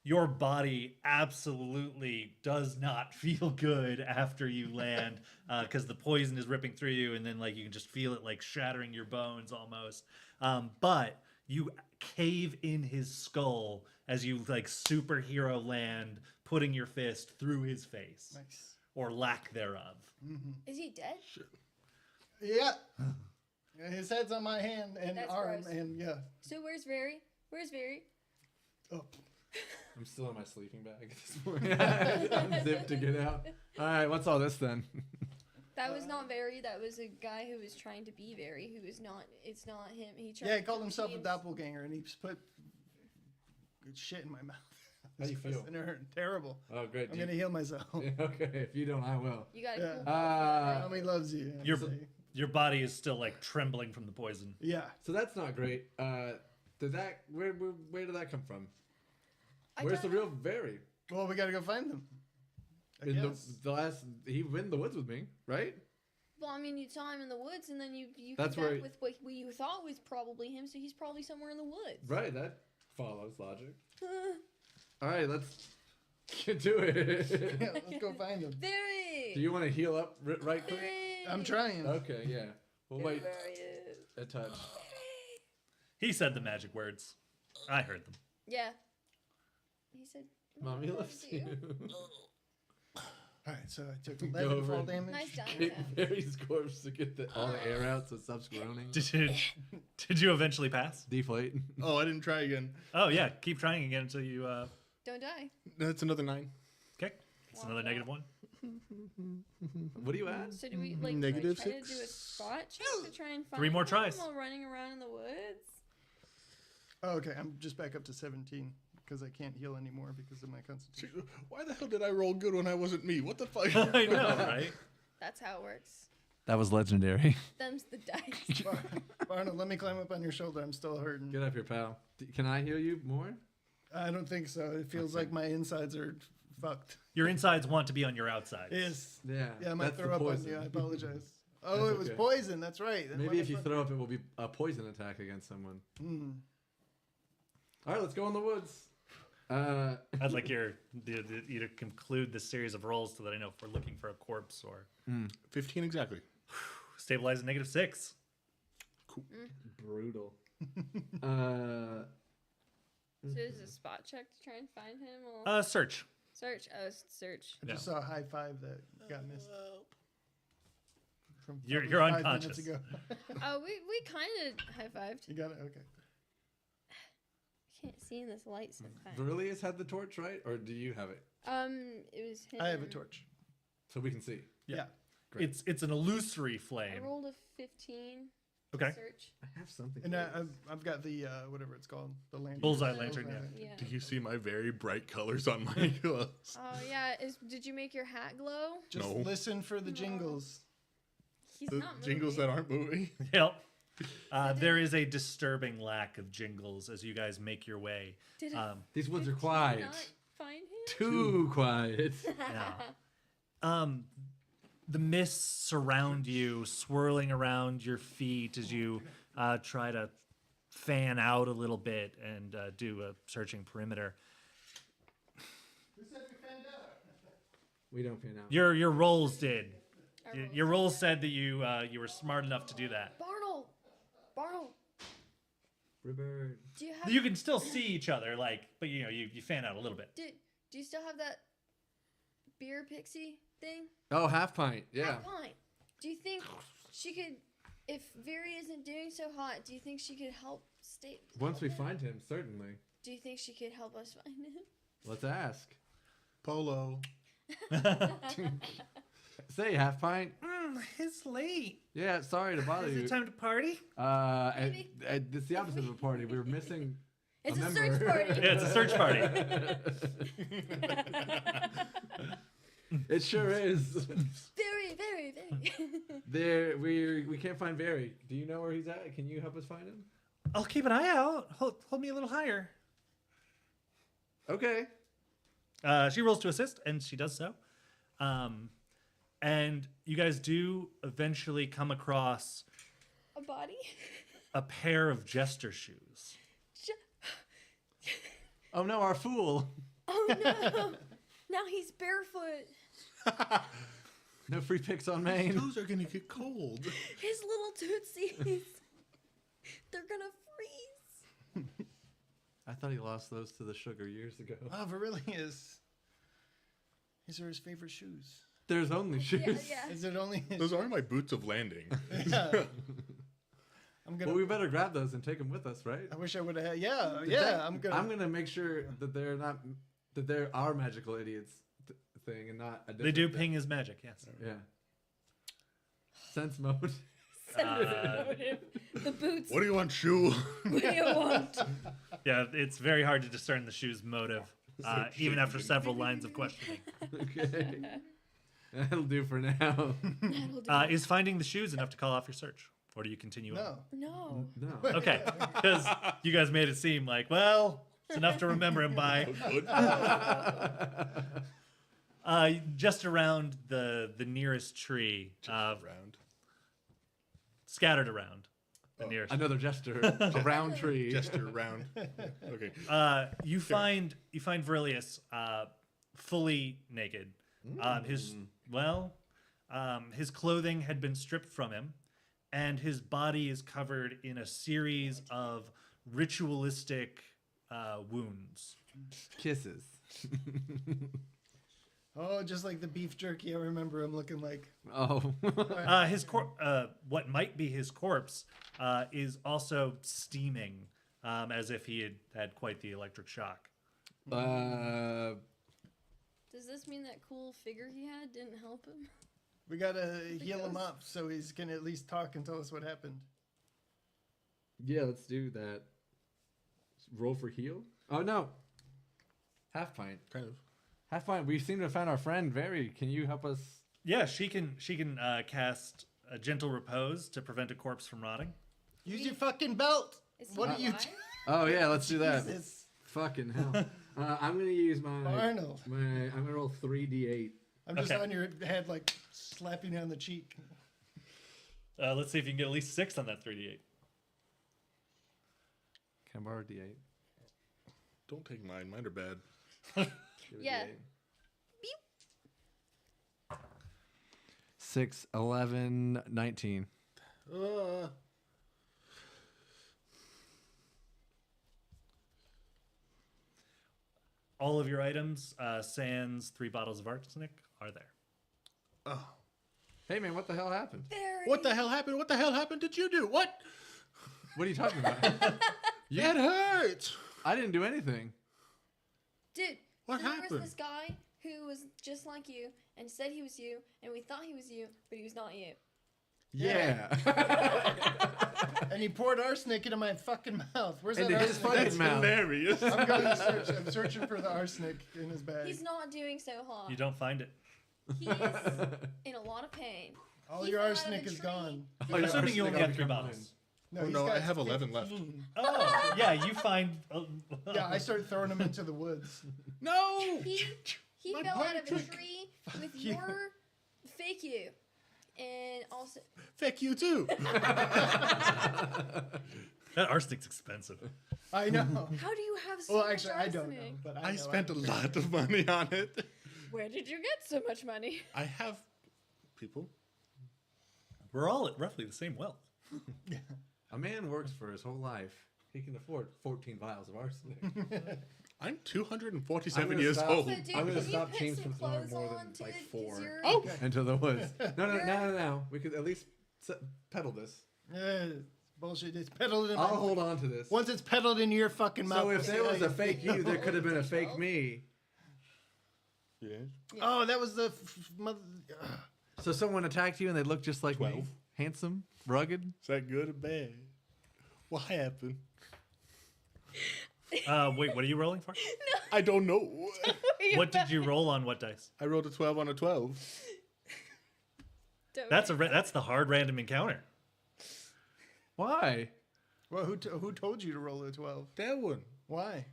Your body absolutely does not feel good after you land because the poison is ripping through you, and then like you can just feel it like shattering your bones almost. But you cave in his skull as you like superhero land, putting your fist through his face Nice. or lack thereof. Is he dead? Yeah. His head's on my hand and That's arm, gross. and yeah. So where's Very? Where's Very? Oh. I'm still in my sleeping bag at this point. Unzipped to get out. All right, what's all this then? That was not Very. That was a guy who was trying to be Very, who is not. It's not him. He tried. Yeah, he to called kill himself a teams. doppelganger, and he just put good shit in my mouth. How you feel? And it hurt terrible. Oh, great. I'm gonna heal myself. Okay, if you don't, I will. You got a Yeah. cool. Mommy loves you. I Your say. your body is still like trembling from the poison. Yeah. So that's not great. Did that? Where did that come from? I Where's the don't real Very? Well, we gotta go find them. I In guess. the last, he went in the woods with me, right? Well, I mean, you saw him in the woods, and then you That's came where back with what you thought was probably him. So he's probably somewhere in the woods. Right, that follows logic. All right, let's get to it. Yeah, let's go find them. Very. Do you want to heal up right quick? Very. I'm trying. Okay, yeah. We'll wait There he is. a touch. He said the magic words. I heard them. Yeah. He said. Mommy loves you. All right, so I took Go 11 over fall and- damage. Nice done. Kick Mary's corpse to get all the air out so it stops groaning. Did you eventually pass? Deflate. Oh, I didn't try again. Oh yeah, keep trying again until you. Don't die. That's another 9. Okay, it's another -1. What do you add? So do we like Negative try to do a 6. spot check to try and find 3 more him tries. while running around in the woods? Oh, okay, I'm just back up to 17 because I can't heal anymore because of my constitution. Why the hell did I roll good when I wasn't me? What the fuck? I know, right? That's how it works. That was legendary. Them's the dice. Barna, let me climb up on your shoulder. I'm still hurting. Get up here, pal. Can I heal you more? I don't think so. It feels Okay. like my insides are fucked. Your insides want to be on your outsides. Yes. Yeah. Yeah, I might that's throw the up on poison. you. I apologize. Oh, That's it was okay. poison. That's right. That's Maybe why if you my throw up, it will be a poison attack against someone. Mm. All right, let's go in the woods. I'd like you to conclude this series of rolls so that I know if we're looking for a corpse or 15 exactly. stabilize at -6. Brutal. So is a spot check to try and find him? Or Search. search. Oh, search. I just saw a high five that got missed. From You're probably 5 unconscious. minutes ago. Oh, we kind of high fived. You got it? Okay. Can't see in this light sometimes. Verilius had the torch, right? Or do you have it? It was him. I have a torch. So we can see. Yeah. Great. It's an illusory I flame. rolled a 15. Okay. Search. I have something. And for I've got the, whatever it's called, the lantern. Bullseye lantern, Yeah. Do you see my very bright colors on my clothes? Oh yeah. Did you make your hat glow? Just No. listen for the jingles. He's The not jingles that moving. aren't moving. Yep. There is a disturbing lack of jingles as you guys make your way. Did These woods are did you quiet. not find him? Too quiet. Yeah. The mists surround you, swirling around your feet as you try to fan out a little bit and do a searching perimeter. We don't pan out. Your rolls did. I rolled Your rolls said that you were smart enough to do that. Barnell. Ribbert. Do you have? You can still see each other, but you fan out a little bit. Do you still have that beer pixie thing? Oh, half pint. Yeah. Half pint. Do you think she could, if Very isn't doing so hot, do you think she could help stay? Once we find him, certainly. Do you think she could help us find him? Let's ask. Polo. Say half pint. It's late. Yeah, sorry to bother Is you. it time to party? Maybe. It's the opposite of a party. We were missing. It's a member. search party. Yeah, it's a search party. It sure is. Very. There, we can't find Very. Do you know where he's at? Can you help us find him? I'll keep an eye out. Hold me a little higher. Okay. She rolls to assist, and she does so. And you guys do eventually come across A body? a pair of jester shoes. Oh no, our fool. Oh no! Now he's barefoot. No free picks on Maine. Those are gonna get cold. His little tootsies. They're gonna freeze. I thought he lost those to the sugar years ago. Oh, Aurelius. These are his favorite shoes. There's only shoes. Yeah. Is it only his Those are my boots of landing. Yeah. I'm gonna. Well, we better grab those and take them with us, right? I wish I would have had. Yeah. I'm gonna. I'm gonna make sure that they're not that they're our magical idiots thing and not. They do ping his magic, yes. Yeah. Sense mode. The boots. What do you want, shoe? What do you want? Yeah, it's very hard to discern the shoe's motive, even after several lines of questioning. Okay. That'll do for now. That'll do. Is finding the shoes enough to call off your search? Or do you continue on? No. No. No. Okay, because you guys made it seem like, well, it's enough to remember him by. Just around the nearest tree, Round. scattered around the Oh, nearest. Another jester. A round tree. Jester round. Okay. You find Virilius fully naked. His clothing had been stripped from him, and his body is covered in a series of ritualistic wounds. Kisses. Oh, just like the beef jerky. I remember him looking like. Oh. What might be his corpse is also steaming, as if he had quite the electric shock. Does this mean that cool figure he had didn't help him? We gotta heal him ghost. up so he's gonna at least talk and tell us what happened. Yeah, let's do that. Roll for heal? Oh, no. Half pint. Kind of. Half pint. We seem to have found our friend, Very. Can you help us? Yeah, she can cast a gentle repose to prevent a corpse from rotting. Use your fucking belt. Is he What are you? alive? Oh, yeah, let's do that. Jesus. Fucking hell. I'm going to use Arnold. I'm going to roll 3d8. I'm just Okay. on your head, like slapping you on the cheek. Let's see if you can get at least 6 on that 3d8. Can I borrow a d8? Don't take mine. Mine are bad. Give it a Yeah. D8. 6, 11, 19. All of your items, sans 3 bottles of arsenic, are there. Oh. Hey, man, what the hell happened? Very. What the hell happened? What the hell happened? Did you do? What? What are you talking about? That hurts. I didn't do anything. Dude, What so there happened? was this guy who was just like you and said he was you, and we thought he was you, but he was not you. Yeah. And he poured arsenic into my fucking mouth. Where's that Into his arsenic? fucking That's mouth. hilarious. I'm going to search. I'm searching for the arsenic in his bag. He's not doing so hot. You don't find it. He is in a lot of pain. All He your fell out of arsenic the is tree. gone. I'm assuming you only Arsenic have 3 become bottles. No, Oh, he's no, I got have 11 left. 15. Oh, yeah, you find. Yeah, I start throwing them into the woods. No. He My fell out of a trick. tree with you. your fake you. And also, Fuck you too. That arsenic's expensive. I know. how do you have so Well, much actually, I don't know. arsenic? But I know spent a I'm- lot of money on it. Where did you get so much money? I have people. We're all at roughly the same wealth. A man works for his whole life. He can afford 14 vials of arsenic. I'm I'm 247 gonna years stop. old. So, dude, I'm gonna can stop you put James some from throwing clothes more than, on, like, dude? 4. 'Cause you're- Oh, Into the woods. No. We could at least pedal this. Bullshit. It's peddled in I'll my hold on to this. Once it's peddled into your fucking mouth. So if we'll there see was how a fake you, there could have been a fake Well. me. Yeah. Oh, that was the mother. So someone attacked you and they looked just like me? 12. Handsome, rugged. Is that good or bad? What happened? Wait, what are you rolling for? I don't know. What did you roll on what dice? I rolled a 12 on a 12. Don't That's worry. that's the hard random encounter. Why? Well, who told you to roll a 12? That one. Why?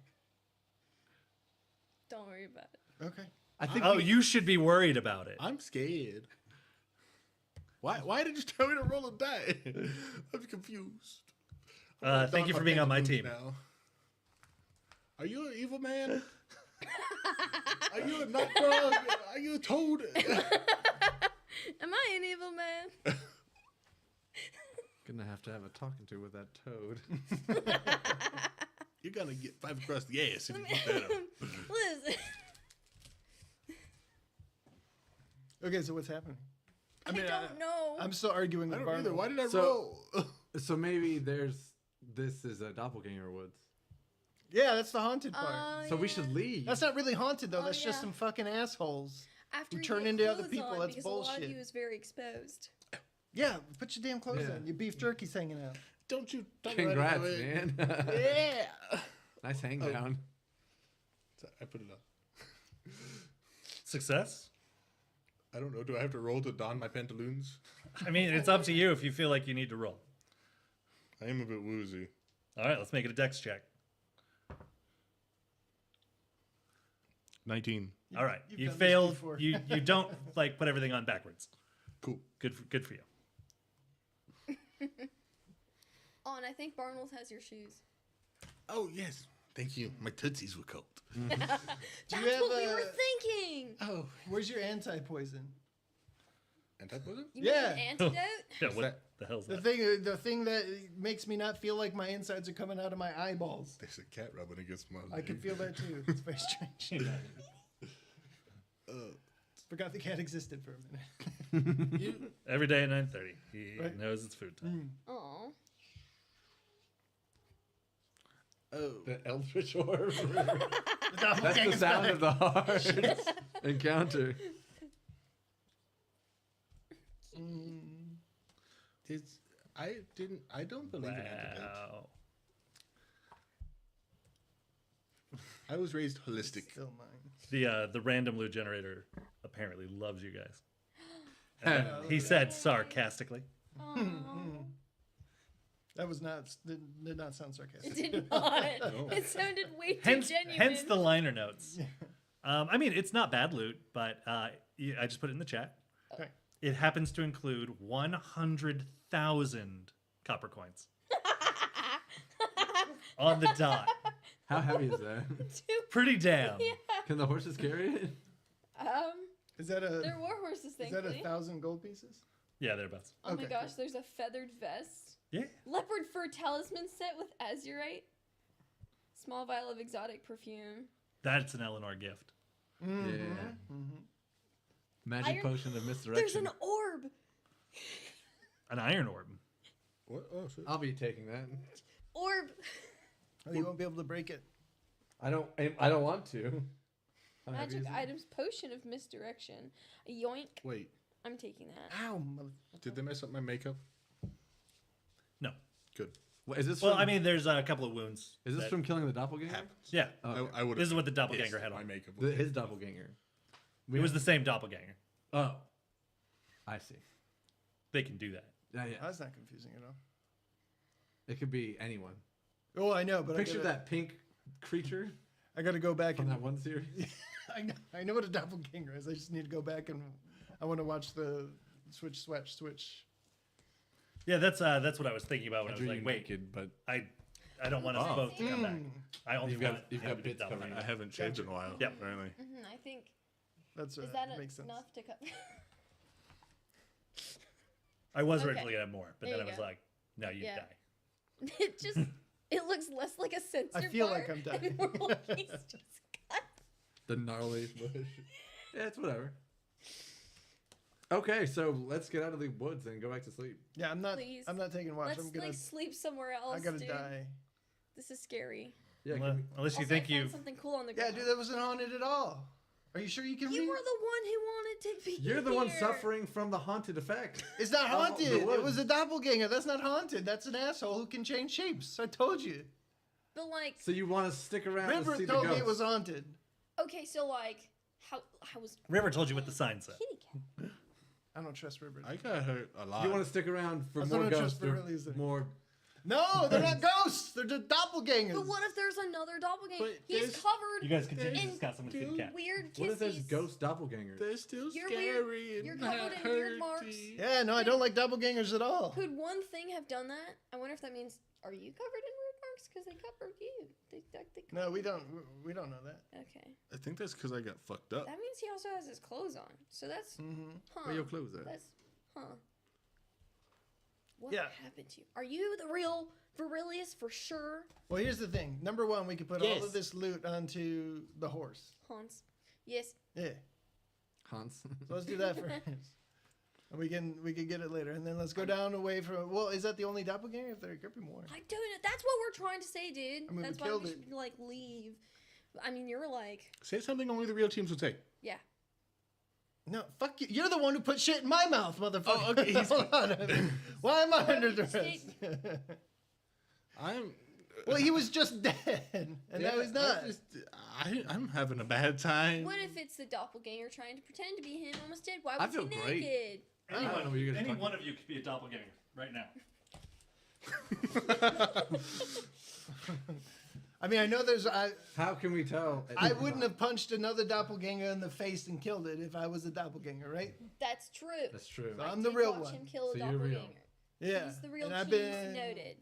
Don't worry about it. Okay. I think Oh, you should be worried about it. I'm scared. Why did you tell me to roll a die? I'm confused. Thank you for being on my team. Now. Are you an evil man? Are you a nut dog? Are you a toad? Am I an evil man? Gonna have to have a talking to with that toad. You're gonna get 5 across the ass if you keep that up. Listen. Okay, so what's happening? I don't know. I'm still arguing I with don't either. Barno. Why did I So- roll? So maybe this is a doppelganger woods. Yeah, that's the haunted part. So we should leave. That's not really haunted though. Oh, that's just yeah. some fucking assholes. After you you turn get into other clothes people, on, that's because a lot of bullshit. you is very exposed. Yeah, put your damn clothes Yeah. on. Your beef jerky's hanging out. Don't you? Congrats, man. Yeah. Nice hang down. So I put it up. Success? I don't know. Do I have to roll to don my pantaloons? I mean, it's up to you if you feel like you need to roll. I am a bit woozy. All right, let's make it a dex check. 19. All right, You've you done this failed. before. You don't like put everything on backwards. Cool. Good for you. Oh, and I think Barnold has your shoes. Oh yes. Thank you. My tootsies were cold. That's have what we a- were thinking. Oh. Where's your anti-poison? Anti-poison? You mean Yeah. an antidote? Yeah, what that? the hell's The that? thing that makes me not feel like my insides are coming out of my eyeballs. There's a cat rubbing against my leg. I can feel that too. It's very strange. Forgot the cat existed for a minute. Every day at 9:30, he Right. knows it's food time. Aw. Oh. The eldritch orb. The That's the doppelganger's sound back. of the hard encounter. I don't believe in antidotes. Wow. I was raised holistic. Still mine. The random loot generator apparently loves you guys. He said sarcastically. Aw. That was not did not sound sarcastic. It did not. It sounded way too Hence genuine. the liner notes. I mean, it's not bad loot, but I just put it in the chat. Okay. It happens to include 100,000 copper coins on the dot. How heavy is that? Pretty damn. Can the horses carry it? Is that There were horses, is that thankfully. 1,000 gold pieces? Yeah, thereabouts. Oh my Okay, gosh, there's a feathered vest. Yeah. Leopard fur talisman set with azurite. Small vial of exotic perfume. That's an Eleanor gift. Yeah. Magic Iron- potion of There's misdirection. an orb. An iron orb. What? Oh, shit. I'll be taking that. Orb. Oh, you won't be able to break it. I don't want to. How heavy Magic is it? items potion of misdirection. A yoink. Wait. I'm taking that. Ow, motherfucker. Did they mess up my makeup? No. Good. What, is this Well, from, I mean, there's a couple of wounds. is this that- from killing the doppelganger? Happens. Yeah. Oh, okay. I would. This is what the doppelganger had My on. makeup. His doppelganger. It was the same doppelganger. Oh. I see. They can do that. Yeah, yeah. That's not confusing at all. It could be anyone. Oh, I know, but Picture I gotta, that pink creature I got to go back from and that one series. I know what a doppelganger is. I just need to go back and I want to watch the switch. Yeah, that's what I was thinking about when I I was drew like, you wait, naked, but I don't want us Oh. both to come back. I only You've got- want you've him got to be bits covering doppelganger. I haven't shaved in a while. Yep. Apparently. I think. That's Is that makes sense. enough to cut? I was Okay. originally gonna have more, but There then I you was go. like, no, you Yeah. die. It just. It looks less like a sensor I feel bar like I'm and dying. more like he's just cut. the gnarly bush. Yeah, it's whatever. Okay, so let's get out of the woods and go back to sleep. Yeah, I'm not. Please. I'm not taking watch. Let's I'm gonna. like sleep somewhere else. I gotta dude. die. This is scary. Yeah, Unless, unless you Also, think I found you've something cool on the Yeah, ground. dude, that wasn't haunted at all. Are you sure you can You read? were the one who wanted to be you're the one here. suffering from the haunted effect. It's not Oh, the haunted. It woods. was a doppelganger. That's not haunted. That's an asshole who can change shapes. I told you. But like, So you want to stick around and River see the told me ghost. it was haunted. okay, so like, how was River told you what the sign said. kitty cat? I don't trust River. I got hurt a lot. You want to stick around for I more don't trust ghosts or Beverly Hills. more... No, they're not ghosts. They're just doppelgangers. But what if there's another doppelganger? But He's there's- covered You guys continue to in discuss them with the cat. weird What if there's kissies. ghost doppelgangers? They're still You're scary. weird. and You're covered in weird marks. hurty. Yeah, no, I don't like doppelgangers at all. Could one thing have done that? I wonder if that means, are you covered in weird marks? Because they covered you. They No, we don't. We don't know that. Okay. I think that's because I got fucked up. That means he also has his clothes on. So that's, Mm-hmm. huh. Where your clothes at? That's, huh. What Yeah. happened to you? Are you the real Virilius for sure? Well, here's the thing. Number one, we could put all Yes. of this loot onto the horse. Hans. Yes. Yeah. Hans. So let's do that first. And we can get it later. And then let's go down away from... Well, is that the only doppelganger? If there could be more. I don't know. That's what we're trying to say, dude. I mean, we That's why killed we it. should, like, leave. I mean, you're like... Say something only the real teams would say. Yeah. No, fuck you. You're the one who put shit in my mouth, motherfucker. Oh, okay, he's- Hold on. Why am I under duress? Mistake. I'm. Well, he was just dead. And now he's not. I'm having a bad time. What if it's the doppelganger trying to pretend to be him almost dead? Why I was he feel great. naked? I don't know what you guys are Any talking- one of you could be a doppelganger right now. I mean, I know there's... How can we tell? I wouldn't have punched another doppelganger in the face and killed it if I was a doppelganger, right? That's true. That's true. So I I'm the did real watch one. him kill a So you're real. doppelganger. Yeah. He's the real and I've team's been... noted.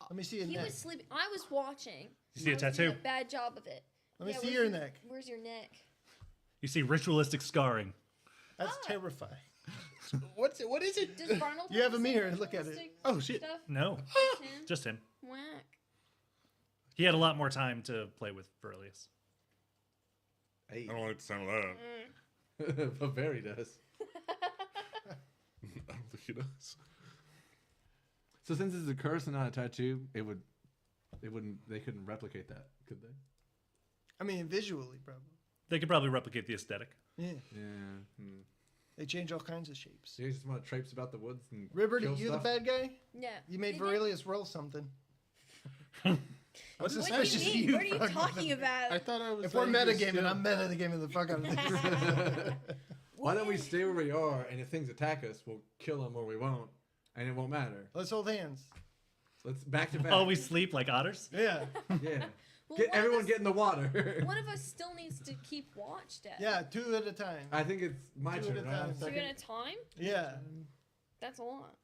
Let me see your He neck. was sleeping. I was watching. You see a I was doing tattoo? a bad job of it. Let me Yeah, see where's your neck. Where's your neck? You see ritualistic scarring. That's Ah. terrifying. What is it? Does Arnold You have a the same mirror, look at it. ritualistic Oh shit! Stuff? No, Him? just him. Whack. He had a lot more time to play with Virilius. Hey. I don't like the sound of that. But Barry does. I don't think he does. So since it's a curse and not a tattoo, they couldn't replicate that, could they? I mean, visually, probably. They could probably replicate the aesthetic. Yeah. Yeah. Hmm. They change all kinds of shapes. So you just want to traipse about the woods and Ribbert, kill you stuff? the bad guy? Yeah. You made Did you? Virilius roll something. What's What do suspicious you of mean? you, What are you fuck. talking about? I thought I was. If we're like, metagaming, still- I'm metagaming the fuck out of this. Why don't we stay where we are, and if things attack us, we'll kill them or we won't, and it won't matter. Let's hold hands. Let's back to back. Oh, we sleep like otters? Yeah. Yeah. Well, Get one of everyone us- get in the water. One of us still needs to keep watch, Dad. Yeah, 2 at a time. I think it's my Do it turn. at Right? times. Two Second. at a time? Yeah. That's a lot.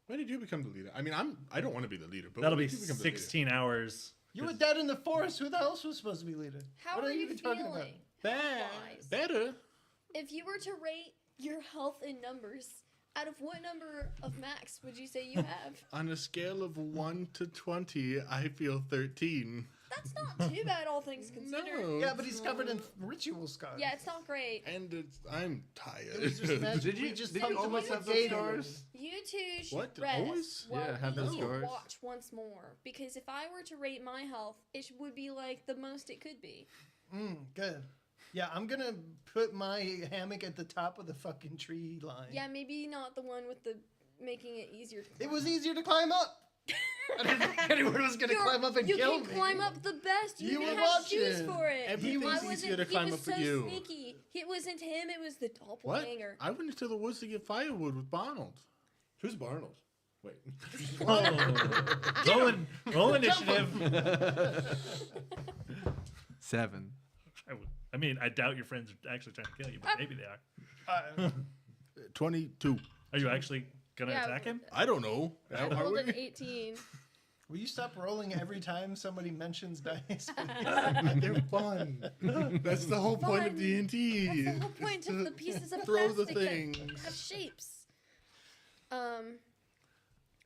When did you become the leader? I mean, I don't want to be the leader, but That'll when be did you become the leader? 16 hours. You were dead in the forest. Who the else was supposed to be leader? How what are are you you talking about? feeling? Bad. Wise. Better. If you were to rate your health in numbers, out of what number of max would you say you have? On a scale of 1 to 20, I feel 13. That's not too bad, all things considered. No. Yeah, but he's covered in ritual scars. Yeah, it's not great. And I'm It was just tired. magic. Did you- we just did pumped you him almost with have those Gatorade. scars? You two should What? rest. Always? Well, Yeah, have we those need scars. to watch once more, because if I were to rate my health, it would be like the most it could be. Good. Yeah, I'm gonna put my hammock at the top of the fucking tree line. Yeah, maybe not the one with the making it easier to climb. It was easier to climb up. I didn't think anyone was gonna climb up and you kill can me. climb up the best. You, You didn't were have shoes watching. for it. Everything's I wasn't- easier to he climb was up with so you. Sneaky. It wasn't him. It was the What? doppelganger. I went into the woods to get firewood with Barnold. Who's Barnold? Wait. Roll initiative. 7. I mean, I doubt your friends are actually trying to kill you, but maybe they are. 22. Are you actually gonna Yeah, attack him? I don't know. I rolled an 18. Will you stop rolling every time somebody mentions dice? They're fun. That's the whole point of Fun. D&D. That's the whole point of the pieces of Throw the plastic that things. have shapes.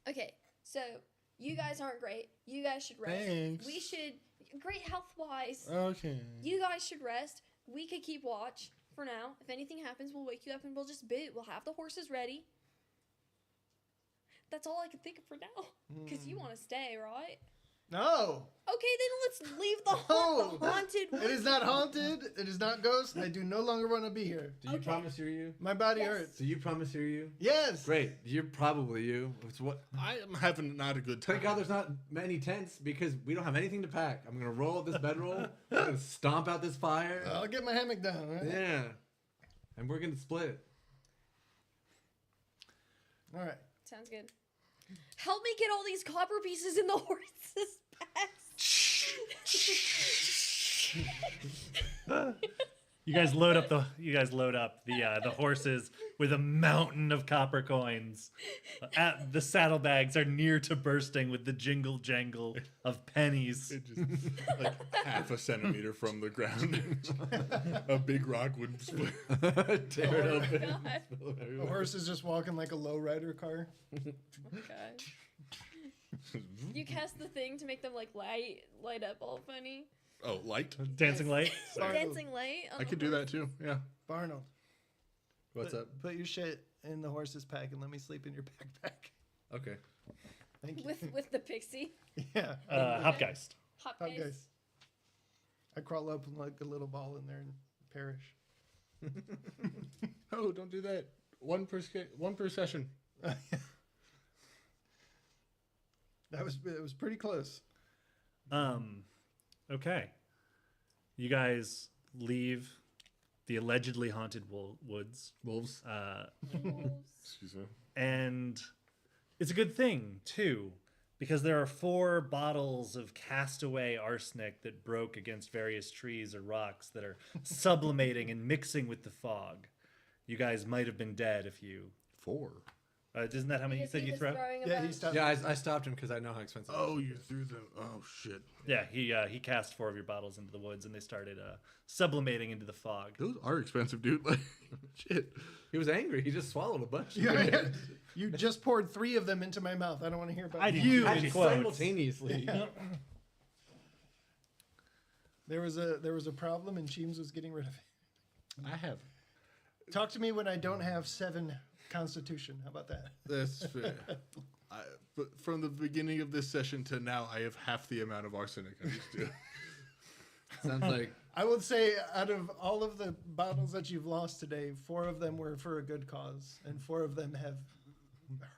Okay, so you guys aren't great. You guys should rest. Thanks. We should great health wise. Okay. You guys should rest. We could keep watch for now. If anything happens, we'll wake you up and we'll just boot. We'll have the horses ready. That's all I can think of for now. Because you want to stay, right? No. Okay, then let's leave the, No. the haunted It is not haunted. It is not ghost. I do no longer want to be here. Do you Okay. promise you're you? My body Yes. hurts. Do you promise you're you? Yes. Great. You're probably you. It's what? I am having not a good time. Thank God there's not many tents because we don't have anything to pack. I'm gonna roll up this bedroll. I'm gonna stomp out this fire. I'll get my hammock down. Right? Yeah. And we're gonna split. All right. Sounds good. Help me get all these copper pieces in the horse's backs. You guys load up the horses with a mountain of copper coins. The saddlebags are near to bursting with the jingle jangle of pennies. It just like half a centimeter from the ground. A big rock would split. Tear it open. God. Spill it The everywhere. horse is just walking like a lowrider car. Oh God. You cast the thing to make them like light up all funny. Oh, light? Dancing light. Sorry. Dancing light. On I the could do horse. that too. Yeah. Barnold, What's up? put your shit in the horse's pack and let me sleep in your backpack. Okay. Thank you. With the pixie. Yeah. Hop Geist. Hop Hop Geist. Geist. I crawl up like a little ball in there and perish. Oh, don't do that. One per session. It was pretty close. Okay. You guys leave the allegedly haunted woods. Wolves. Excuse me. And it's a good thing, too, because there are 4 bottles of castaway arsenic that broke against various trees or rocks that are sublimating and mixing with the fog. You guys might have been dead if you... 4. Isn't that how many you Because said he you was throw? throwing a Yeah, he bunch. stopped. Yeah, I stopped him because I know how expensive. Oh, you threw them. Oh, shit. Yeah, he cast 4 of your bottles into the woods, and they started sublimating into the fog. Those are expensive, dude. Like, shit. He was angry. He just swallowed a bunch. Yeah, you just poured 3 of them into my mouth. I don't want to hear about I it. do. Actually, in quotes. simultaneously. There was a problem and Cheems was getting rid of it. I have. Talk to me when I don't have 7 Constitution. How about that? That's fair. But from the beginning of this session to now, I have half the amount of arsenic I used to. Sounds like I would say out of all of the bottles that you've lost today, 4 of them were for a good cause, and 4 of them have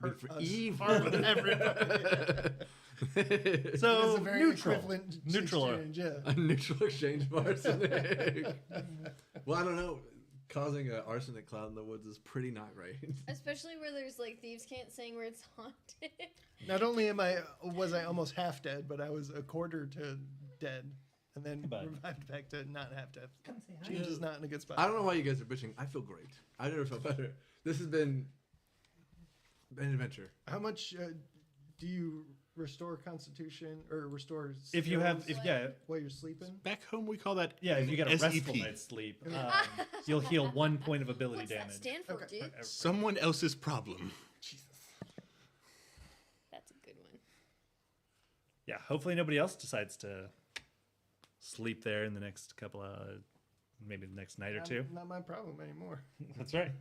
hurt for us evil. far than everybody. So It's a very neutral. equivalent Neutral. exchange, yeah. a neutral exchange of arsenic. Well, I don't know. Causing an arsenic cloud in the woods is pretty not right. Especially where there's like thieves can't sing where it's haunted. Not only was I almost half dead, but I was a quarter to dead, and then Goodbye. revived back to not half dead. James is not in a good spot. I don't know why you guys are bitching. I feel great. I never felt better. This has been an adventure. How much do you restore Constitution or restore? If you have, skills while you're sleeping. Back home, we call that if you get a SEP. restful night's sleep, you'll heal 1 point of ability What's that damage. stand for, Okay. dude? Someone else's problem. That's a good one. Yeah, hopefully nobody else decides to sleep there in the next couple of, maybe the next night or 2. Not my problem anymore. That's right.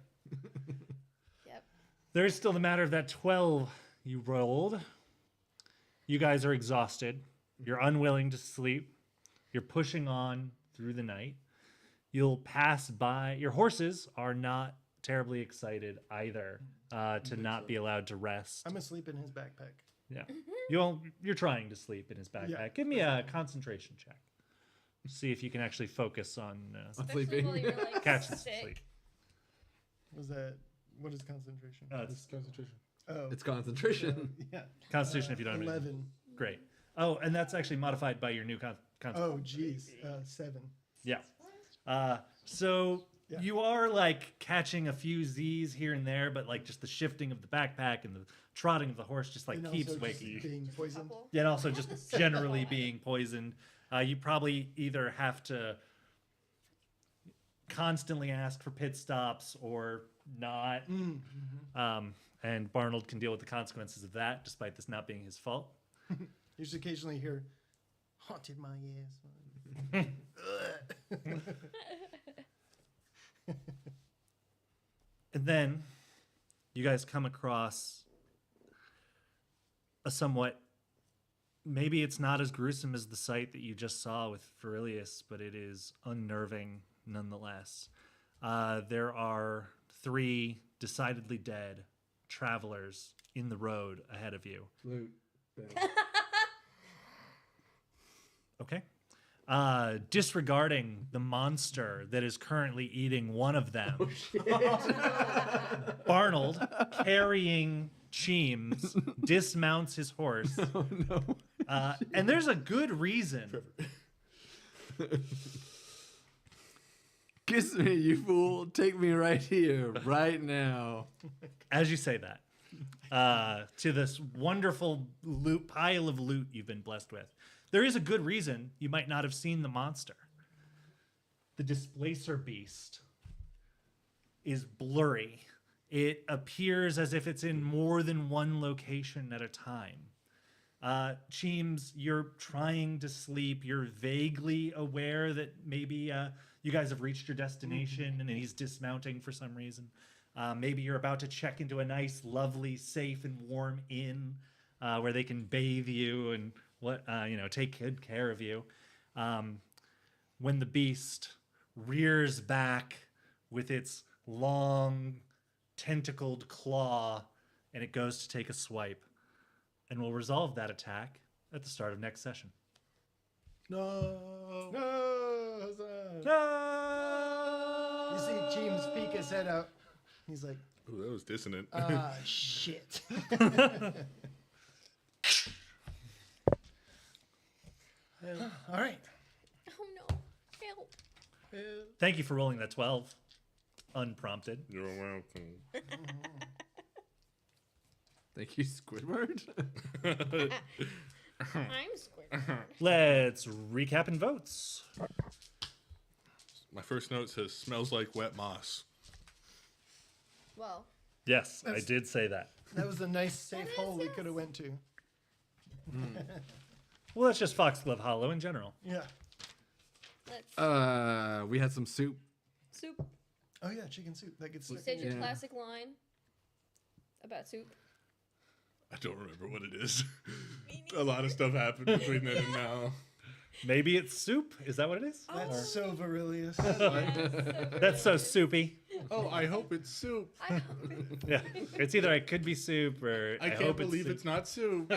Yep. There is still the matter of that 12 you rolled. You guys are exhausted. You're unwilling to sleep. You're pushing on through the night. You'll pass by. Your horses are not terribly excited either to not be allowed to rest. I'm asleep in his backpack. Yeah. You're trying to sleep in his backpack. Yeah. Give me a concentration check. See if you can actually focus on Especially sleeping. while you're like catching sick. sleep. Was that? What is concentration? It's Concentration. Oh, It's concentration. yeah. Constitution if you don't have any. 11. Great. Oh, and that's actually modified by your new Oh, geez. 7. Yeah. So Yeah. you are like catching a few Z's here and there, but like just the shifting of the backpack and the trotting of the horse just like And keeps also just waking you. being poisoned. Couple. Yeah, and also just generally being poisoned. You probably either have to constantly ask for pit stops or not. And Barnold can deal with the consequences of that, despite this not being his fault. You just occasionally hear, haunted my ass. And then you guys come across a somewhat, maybe it's not as gruesome as the sight that you just saw with Ferilius, but it is unnerving nonetheless. There are 3 decidedly dead travelers in the road ahead of you. Loot. Okay. Disregarding the monster that is currently eating one of them, Barnold, carrying Cheems, dismounts his horse. Oh no. And there's a good reason. Kiss me, you fool. Take me right here, right now. As you say that, to this wonderful pile of loot you've been blessed with, there is a good reason you might not have seen the monster. The displacer beast is blurry. It appears as if it's in more than one location at a time. Cheems, you're trying to sleep. You're vaguely aware that maybe you guys have reached your destination and he's dismounting for some reason. Maybe you're about to check into a nice, lovely, safe, and warm inn where they can bathe you and take good care of you. When the beast rears back with its long, tentacled claw, and it goes to take a swipe, and we'll resolve that attack at the start of next session. No. No, Huzzah. No! You see James peek his head out. He's like, Ooh, that was dissonant. shit. All right. Oh no. Help. Thank you for rolling that 12. Unprompted. You're welcome. Thank you, Squidward. I'm Squidward. Let's recap and votes. My first note says, smells like wet moss. Well, Yes, I did say that. That was a nice safe That is hole we yes. could have went to. Well, that's just Foxglove Hollow in general. Yeah. let's We had some soup. soup. Oh yeah, chicken soup. That gets You stuck. said your Yeah. classic line about soup. I don't remember what it is. A lot of stuff happened between then and now. Maybe it's soup. Is that what it is? That's so Virilius. That's so soupy. Oh, I hope it's soup. I hope Yeah, it's either it could be soup or I can't hope believe it's it's not soup.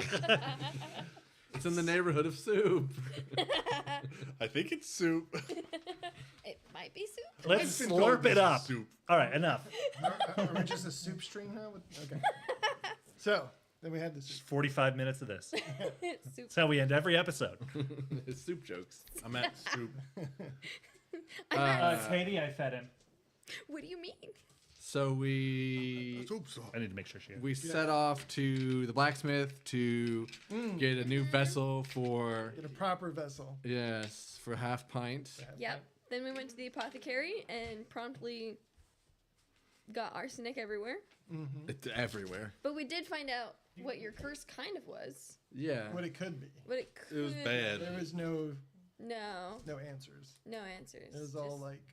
It's in the neighborhood of soup. I think it's soup. it might be soup. Let's I've been slurp told this it is up. Soup. All right, enough. Are we just a soup stream now? Okay. So then we had the soup. 45 minutes of this. soup. That's how we end every episode. Soup jokes. I'm at soup. Katie, I fed him. What do you mean? So we Soup song. I need to make sure she. set off to the blacksmith to get a new vessel for Get a proper vessel. for half pint. Yep. Then we went to the apothecary and promptly got arsenic everywhere. It's everywhere. But we did find out what your curse kind of was. Yeah. What it could be. What it could It was bad. There was no No. answers. No answers. It was all Just like,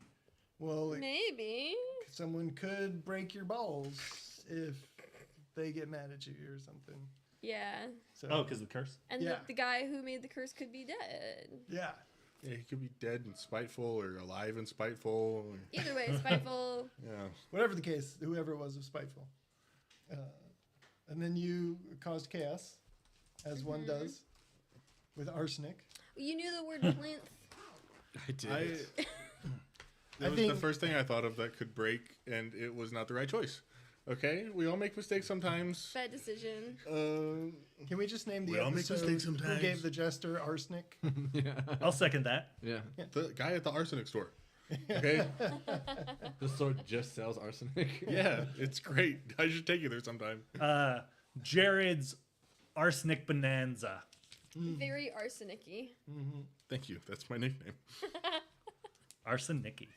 well, maybe. someone could break your balls if they get mad at you or something. Yeah. So, Oh, because the curse. And Yeah. the guy who made the curse could be dead. yeah. Yeah, he could be dead and spiteful or alive and spiteful. Or, Either way, spiteful. yeah. Whatever the case, whoever it was spiteful. And then you caused chaos, as one does, with arsenic. You knew the word plinth. I did. That was think- the first thing I thought of that could break, and it was not the right choice. Okay, we all make mistakes sometimes. Bad decision. Can we just name the We all make episode mistakes who sometimes. gave the jester arsenic? yeah. I'll second that. Yeah. The guy at the arsenic store. Okay, The store just sells arsenic. yeah, it's great. I should take you there sometime. Jared's arsenic bonanza. Very arsenic-y. Thank you. That's my nickname. Arsenicky.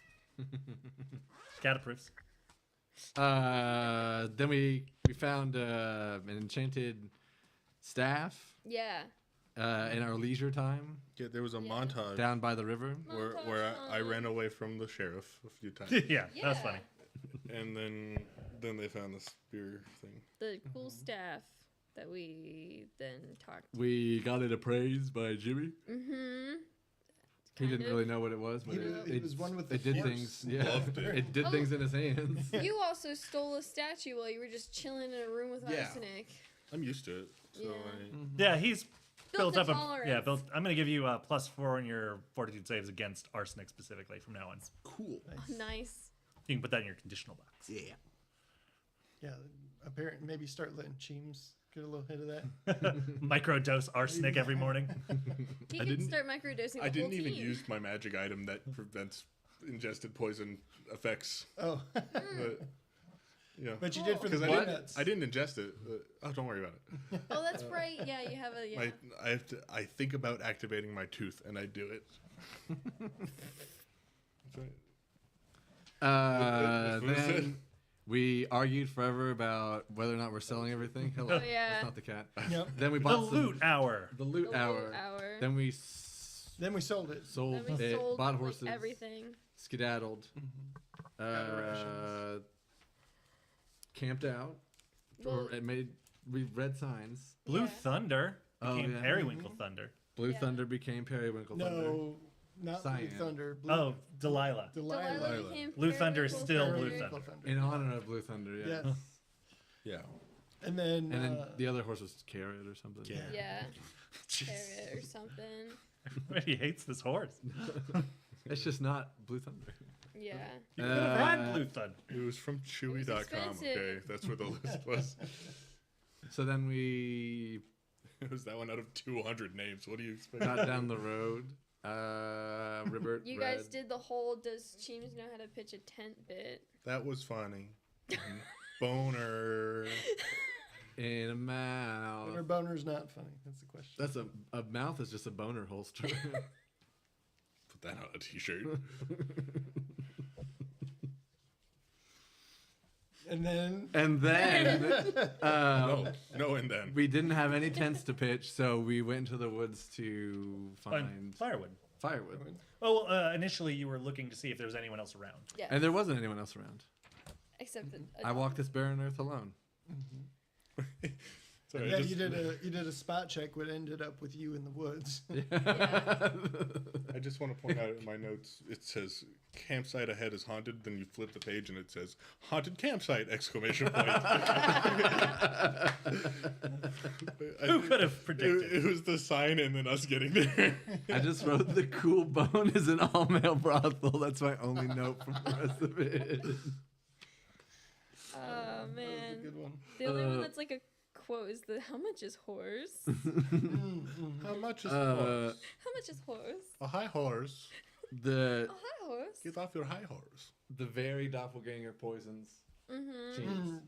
Cat approves. Then we found an enchanted staff Yeah. in our leisure time Yeah, there was a Yeah. montage down by the river. where I ran away from the sheriff a few times, Yeah, that was funny. and then they found the spear thing. The cool staff that we then talked. We got it appraised by Jimmy. Mm-hmm. He didn't really know what it was, but It was one with the it did force. things. Yeah, Loved it. it did things in his hands. You also stole a statue while you were just chilling in a room with Yeah. arsenic. I'm used to it, so Yeah. Yeah, he's Built built a up a tolerance. built. I'm gonna give you a +4 on your fortitude saves against arsenic specifically from now on. cool. Oh, nice. You can put that in your conditional box. Yeah. Yeah, apparently maybe start letting Cheems get a little hit of that. Microdose arsenic every morning. He I can didn't- start microdosing the I didn't whole even team. use my magic item that prevents ingested poison effects. Oh, But, yeah. but you did for the Because peanuts. I didn't ingest it. Oh, don't worry about it. Oh, that's right. Yeah, you have a yeah. I think about activating my tooth, and I do it. That's right. Then we argued forever about whether or not we're selling everything. Hello. Oh, yeah. That's not the cat. Yep. Then we The bought loot hour. The loot The hour. loot hour. Then we Then we sold it. sold Then we it, sold bought like, horses, everything. skedaddled, rations. camped out, Well, we read signs. Blue Yeah. Thunder Oh, became yeah. Periwinkle Thunder. Blue Yeah. Thunder became Periwinkle Thunder. No, not Blue Cyan. Thunder. Blue, Oh, Delilah. Delilah Delilah. became Blue Thunder is Periwinkle still Blue Thunder. Thunder. In honor of Blue Thunder, yeah. Yes. Yeah. And then, And then the other horse was Carrot or something. Yeah. Yeah, Jeez. carrot or something. Everybody hates this horse. It's just not Blue Thunder. Yeah. You could have had Uh, Blue Thunder. It was from Chewy.com. expensive. Okay, that's where the list was. So then we It was that one out of 200 names. What do you expect? got down the road. River. You guys did the whole does Cheems know how to pitch a tent bit? That was funny. Boner. in a Boner mouth. boner's not funny. That's the question. That's a mouth is just a boner holster. Put that on a t-shirt. And then And then No, and then. we didn't have any tents to pitch, so we went into the woods to find Firewood. firewood. Oh, well, initially you were looking to see if there was anyone else around. Yeah. And there wasn't anyone else around. Except that I walked this barren earth alone. Sorry, yeah, I just- you did a spot check, what ended up with you in the woods. I just want to point out in my notes, it says campsite ahead is haunted. Then you flip the page and it says haunted campsite! Exclamation point. Who could have predicted? It was the sign and then us getting there. I just wrote the cool bone is an all male brothel. That's my only note from the rest of it. Oh That was a man. good one. The only one that's like a quote is the how much is horse? How much is Uh, How much is horse? a high horse? the Oh hi horse. Get off your high horse. the very doppelganger poisons. Mm-hmm. Jeez.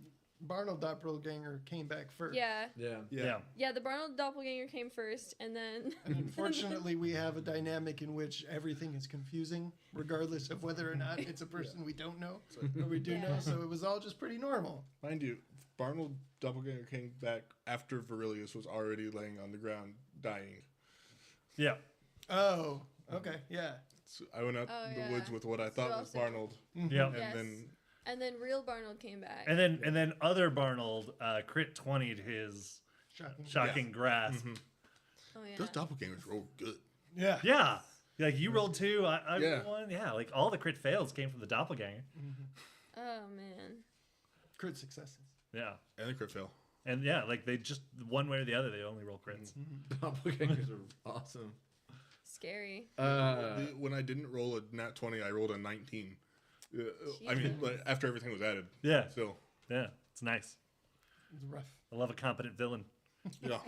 Barnold Doppelganger came back first. Yeah. Yeah. Yeah. Yeah, the Barnold doppelganger came first and then And unfortunately, we have a dynamic in which everything is confusing, regardless of whether or not it's a person we don't know or we do Yeah. know. So it was all just pretty normal. Mind you, Barnold Doppelganger came back after Virilius was already laying on the ground dying. Yeah. Oh, okay, yeah. So I went out Oh, in the yeah. woods with what I thought was also- Barnold, Yeah. and Yes. then and then real Barnold came back. And then other Barnold crit 20'd his Shocking. shocking grasp. oh yeah. those doppelgangers roll good. Yeah. Yeah. Like you rolled 2, I Yeah. rolled 1. Yeah, like all the crit fails came from the doppelganger. Oh man. Crit successes. Yeah. And the crit fail. And yeah, like they just one way or the other, they only roll crits. Doppelgangers are awesome. Scary. When I didn't roll a nat 20, I rolled a 19. I mean, Jesus. like, after everything was added. Yeah. Still. Yeah. It's nice. It's rough. I love a competent villain. Yeah.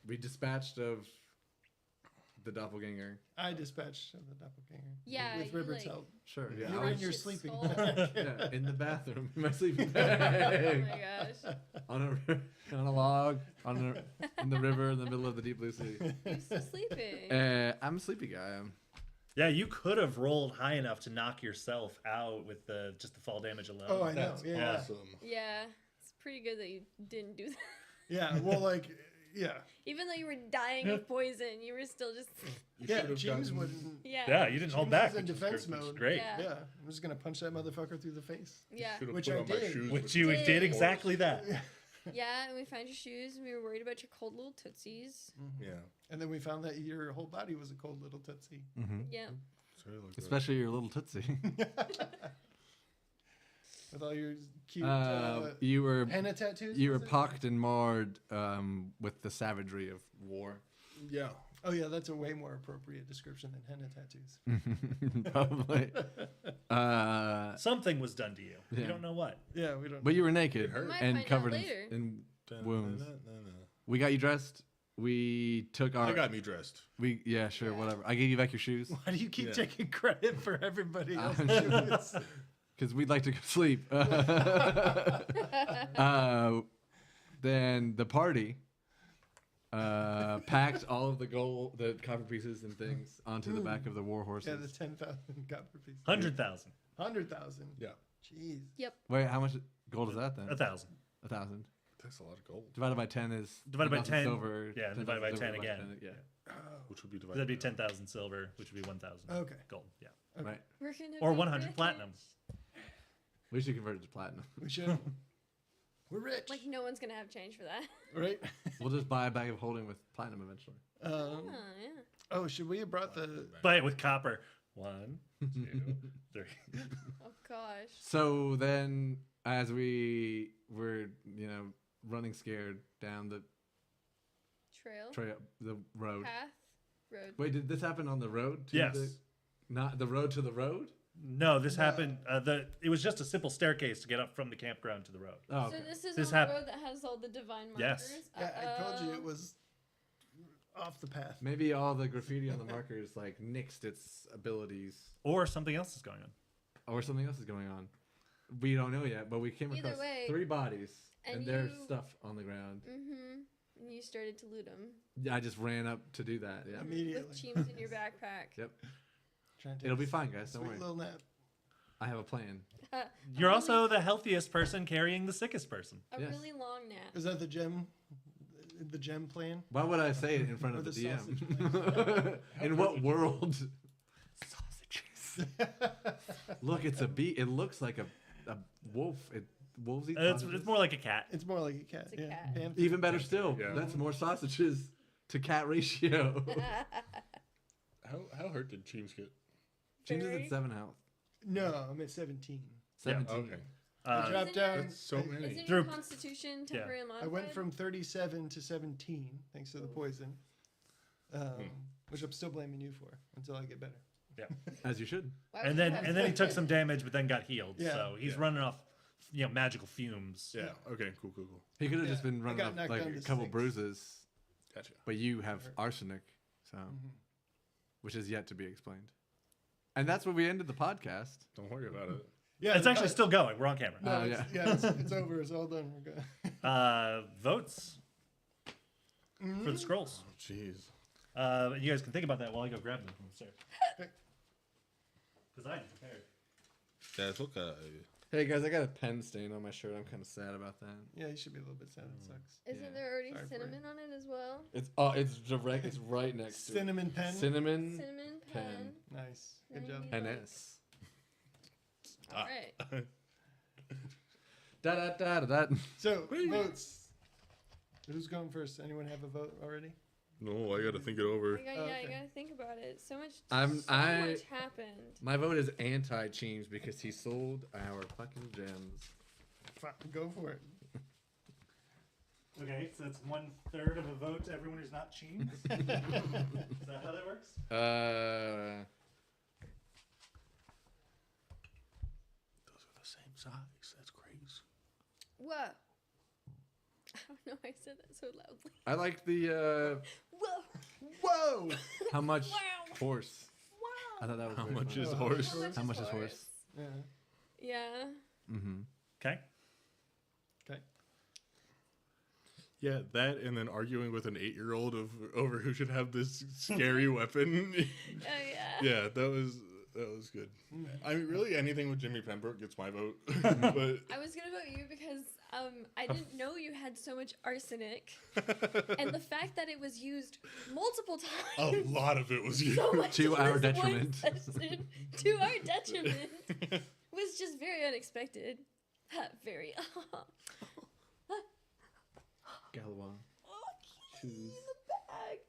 We dispatched of the doppelganger. I dispatched the doppelganger. Yeah, With you, River's like- help. Sure. Yeah. You I were in was- your Shit sleeping skull. bag. yeah, in the bathroom, in my sleeping Oh bag, my gosh. on a log, in the river, in the middle of the deep blue sea. You're still sleeping. I'm a sleepy guy. Yeah, you could have rolled high enough to knock yourself out with just the fall damage alone. Oh, I know. That's Yeah. awesome. Yeah. It's pretty good that you didn't do that. Yeah. Well, like, yeah. Even though you were dying of poison, you were still just You Yeah. should have James gotten- wouldn't. yeah. Yeah, you didn't hold James back. was in which is defense which is mode. great. Yeah. Yeah. I'm just going to punch that motherfucker through the face. Yeah. Should have Which put I on my did. shoes. Which with you Did. did exactly that. Yeah, and we found your shoes and we were worried about your cold little tootsies. Yeah. And then we found that your whole body was a cold little tootsie. Yeah. Sorry, look Especially your little tootsie. With all your cute You were henna tattoos. you were was it? pocked and marred with the savagery of war. Yeah. Oh, yeah. That's a way more appropriate description than henna tattoos. Probably. Something was done to you. Yeah. You don't know what. Yeah, we don't. But you were naked hurt. Might and find out covered later. in wounds. Da-na-na-na-na. We got you dressed. we took our. I got me dressed. Yeah, sure, whatever. I gave you back your shoes Why do you keep Yeah. taking credit for everybody else? because we'd like to go sleep. Then the party packed all of the copper pieces and things onto the back of the war horses. Yeah, the 10,000 copper pieces. 100,000. 100,000. Yeah, Jeez. Yep. Wait, how much gold is that then? 1,000. 1,000 that's a lot of gold. divided by 10 is Divided by 10,000 10, silver. yeah, 10,000 divided by silver 10 again. Yeah, Which would be divided. That'd be by- 10,000 silver, which would be 1,000 Okay. gold. Yeah. right. We're gonna Or be 100 rich. platinum. We should convert it to platinum. We should. We're rich. Like no one's gonna have change for that. Right? We'll just buy a bag of holding with platinum eventually. Oh yeah. Oh, should we have brought the. Buy it with copper. 1, 2, 3. Oh gosh. So then, as we were, running scared down the Trail. the road. Path. Road. Wait, did this happen on the road? Yes. Not the road to the road? No, this happened. It was just a simple staircase to get up from the campground to the road. Oh, So okay. this is This on the happened. road that has all the divine markers. Yes. Yeah, I told you it Uh-oh. was off the path. Maybe all the graffiti on the markers nixed its abilities, Or something else is going on. or something else is going on. We don't know yet, but we came Either across way, 3 bodies and and there's you- stuff on the ground. Mm-hmm. And you started to loot them Yeah, I just ran up to do that. Yeah, Immediately. with cheams in your backpack. yep. Trying to take It'll be a fine, guys. Don't Sweet worry. little nap. I have a plan. You're also the healthiest person carrying the sickest person. A Yes. really long nap. Is that the gem? The gem plan? Why would I say it in front Or of the the sausage DM? In what world? Sausages. Look, it's a bee. It looks like a wolf. Wolves eat sausages. It's more like a cat. It's more like a cat. It's a yeah. cat. Panther. Even better still. Yeah. That's more sausages to cat ratio. How hurt did Cheems get? James is Very. at 7 health. No, I'm at 17. 17. Okay, I dropped Isn't down. that's so many. Isn't Through- your constitution temporary modified? I went from 37 to 17 thanks to the poison, which I'm still blaming you for until I get better. As you should. Why would And you then have and then he to- took some damage, but then got healed. Yeah. So he's Yeah. running off, magical fumes. Yeah. Okay. Cool. He could have just Yeah, been I running got off knocked like down a to couple 6. bruises, Gotcha. but you have arsenic, so which is yet to be explained. And that's where we ended the podcast. Don't worry about it. Yeah, It's actually still going. We're on camera. No, Oh, it's, yeah. it's over. It's all done. We're good. Votes for the scrolls. Oh, jeez. You guys can think about that while I go grab them from the stairs. Because I prepared. That's okay. Hey guys, I got a pen stain on my shirt. I'm kind of sad about that. Yeah, you should be a little bit sad. It sucks. Isn't Yeah. there already Sorry for you. cinnamon on it as well? It's direct. It's right next to it. Cinnamon pen. Cinnamon Cinnamon pen. pen. Nice. Then Good you job. need- NS. All right. Da da da da da. So votes. Who's going first? Anyone have a vote already? No, I got to think it over. You gotta, Oh, yeah, you okay. gotta think about it. So much. I'm- so I- much happened. My vote is anti-Cheems because he sold our fucking gems. Fine, go for it. Okay, so that's 1/3 of a vote to everyone who's not Cheems. Is that how that works? Those are the same size. That's crazy. Whoa. I don't know. I said that so loudly. I like the Whoa. Whoa! how much Wow. horse. I Wow. thought that was How very much funny. is horse? How much is horse? Yeah. Yeah. Mm-hmm. Okay. Okay. Yeah, that and then arguing with an 8-year-old over who should have this scary weapon. Oh yeah. Yeah, that was good. I mean, really, anything with Jimmy Pembroke gets my vote. But I was gonna vote you because I didn't know you had so much arsenic, and the fact that it was used multiple a times. lot of it was you. So much To in our this one detriment. session, to our detriment, was just very unexpected. Very. Galawan. Oh, Choose. in the bag.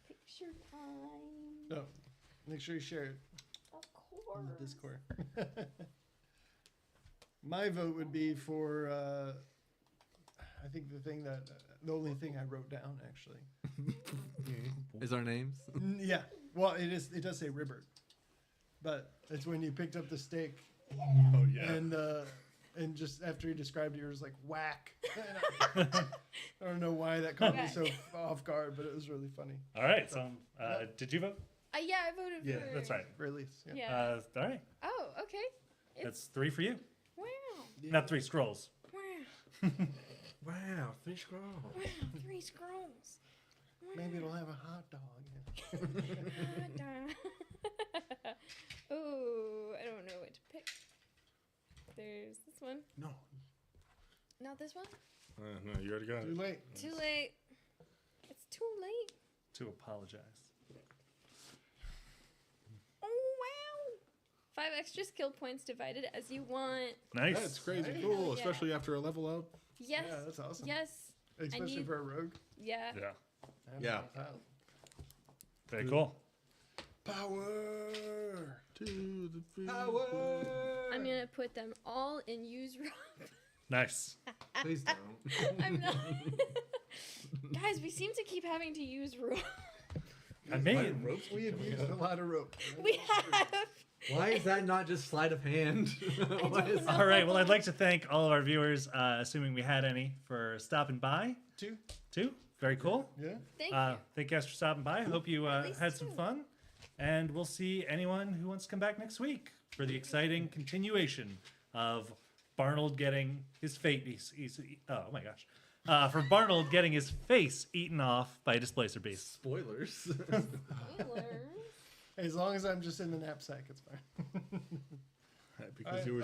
Picture time. No. Make sure you share it Of on the course. Discord. My vote would be for. I think the only thing I wrote down actually. Is our names? Yeah. Well, it is. It does say Ribbert, but it's when you picked up the steak Oh yeah. and And just after he described it, he was like, whack. I don't know why that caught me so off guard, but it was really funny. All right. So, did you vote? Yeah, I voted Yeah, for. That's right. Release. Yeah. Yeah. All right. Oh, okay. That's 3 for you. Wow. Not 3 scrolls. Wow. Wow, 3 scrolls. Wow. 3 scrolls. Wow. Maybe it'll have a hot dog. Oh, I don't know what to pick. There's this one. No. Not this one? No, you already got Too it. late. Too late. It's too late. To apologize. Oh, wow. 5 extra skill points divided as you want. Nice. That's crazy Hey. cool, Yeah. especially after a level up. Yes. Yeah, that's awesome. Yes. Especially need- for a rogue. Yeah. Yeah. Yeah. Very cool. Power to the Power! I'm going to put them all in use rope. Nice. Please don't. I'm not. Guys, we seem to keep having to use rope. I made. Ropes? We have used a lot of rope. We have. Why is that not just sleight of hand? Why don't is know. All right. Well, I'd like to thank all of our viewers, assuming we had any, for stopping by. 2. Very cool. Yeah. Thank you. Thank you guys for stopping by. Hope you least had some 2. fun. And we'll see anyone who wants to come back next week for the exciting continuation of Barnold getting his face. Oh my gosh. For Barnold getting his face eaten off by a displacer beast. Spoilers. Spoilers. As long as I'm just in the knapsack, it's fine. because you were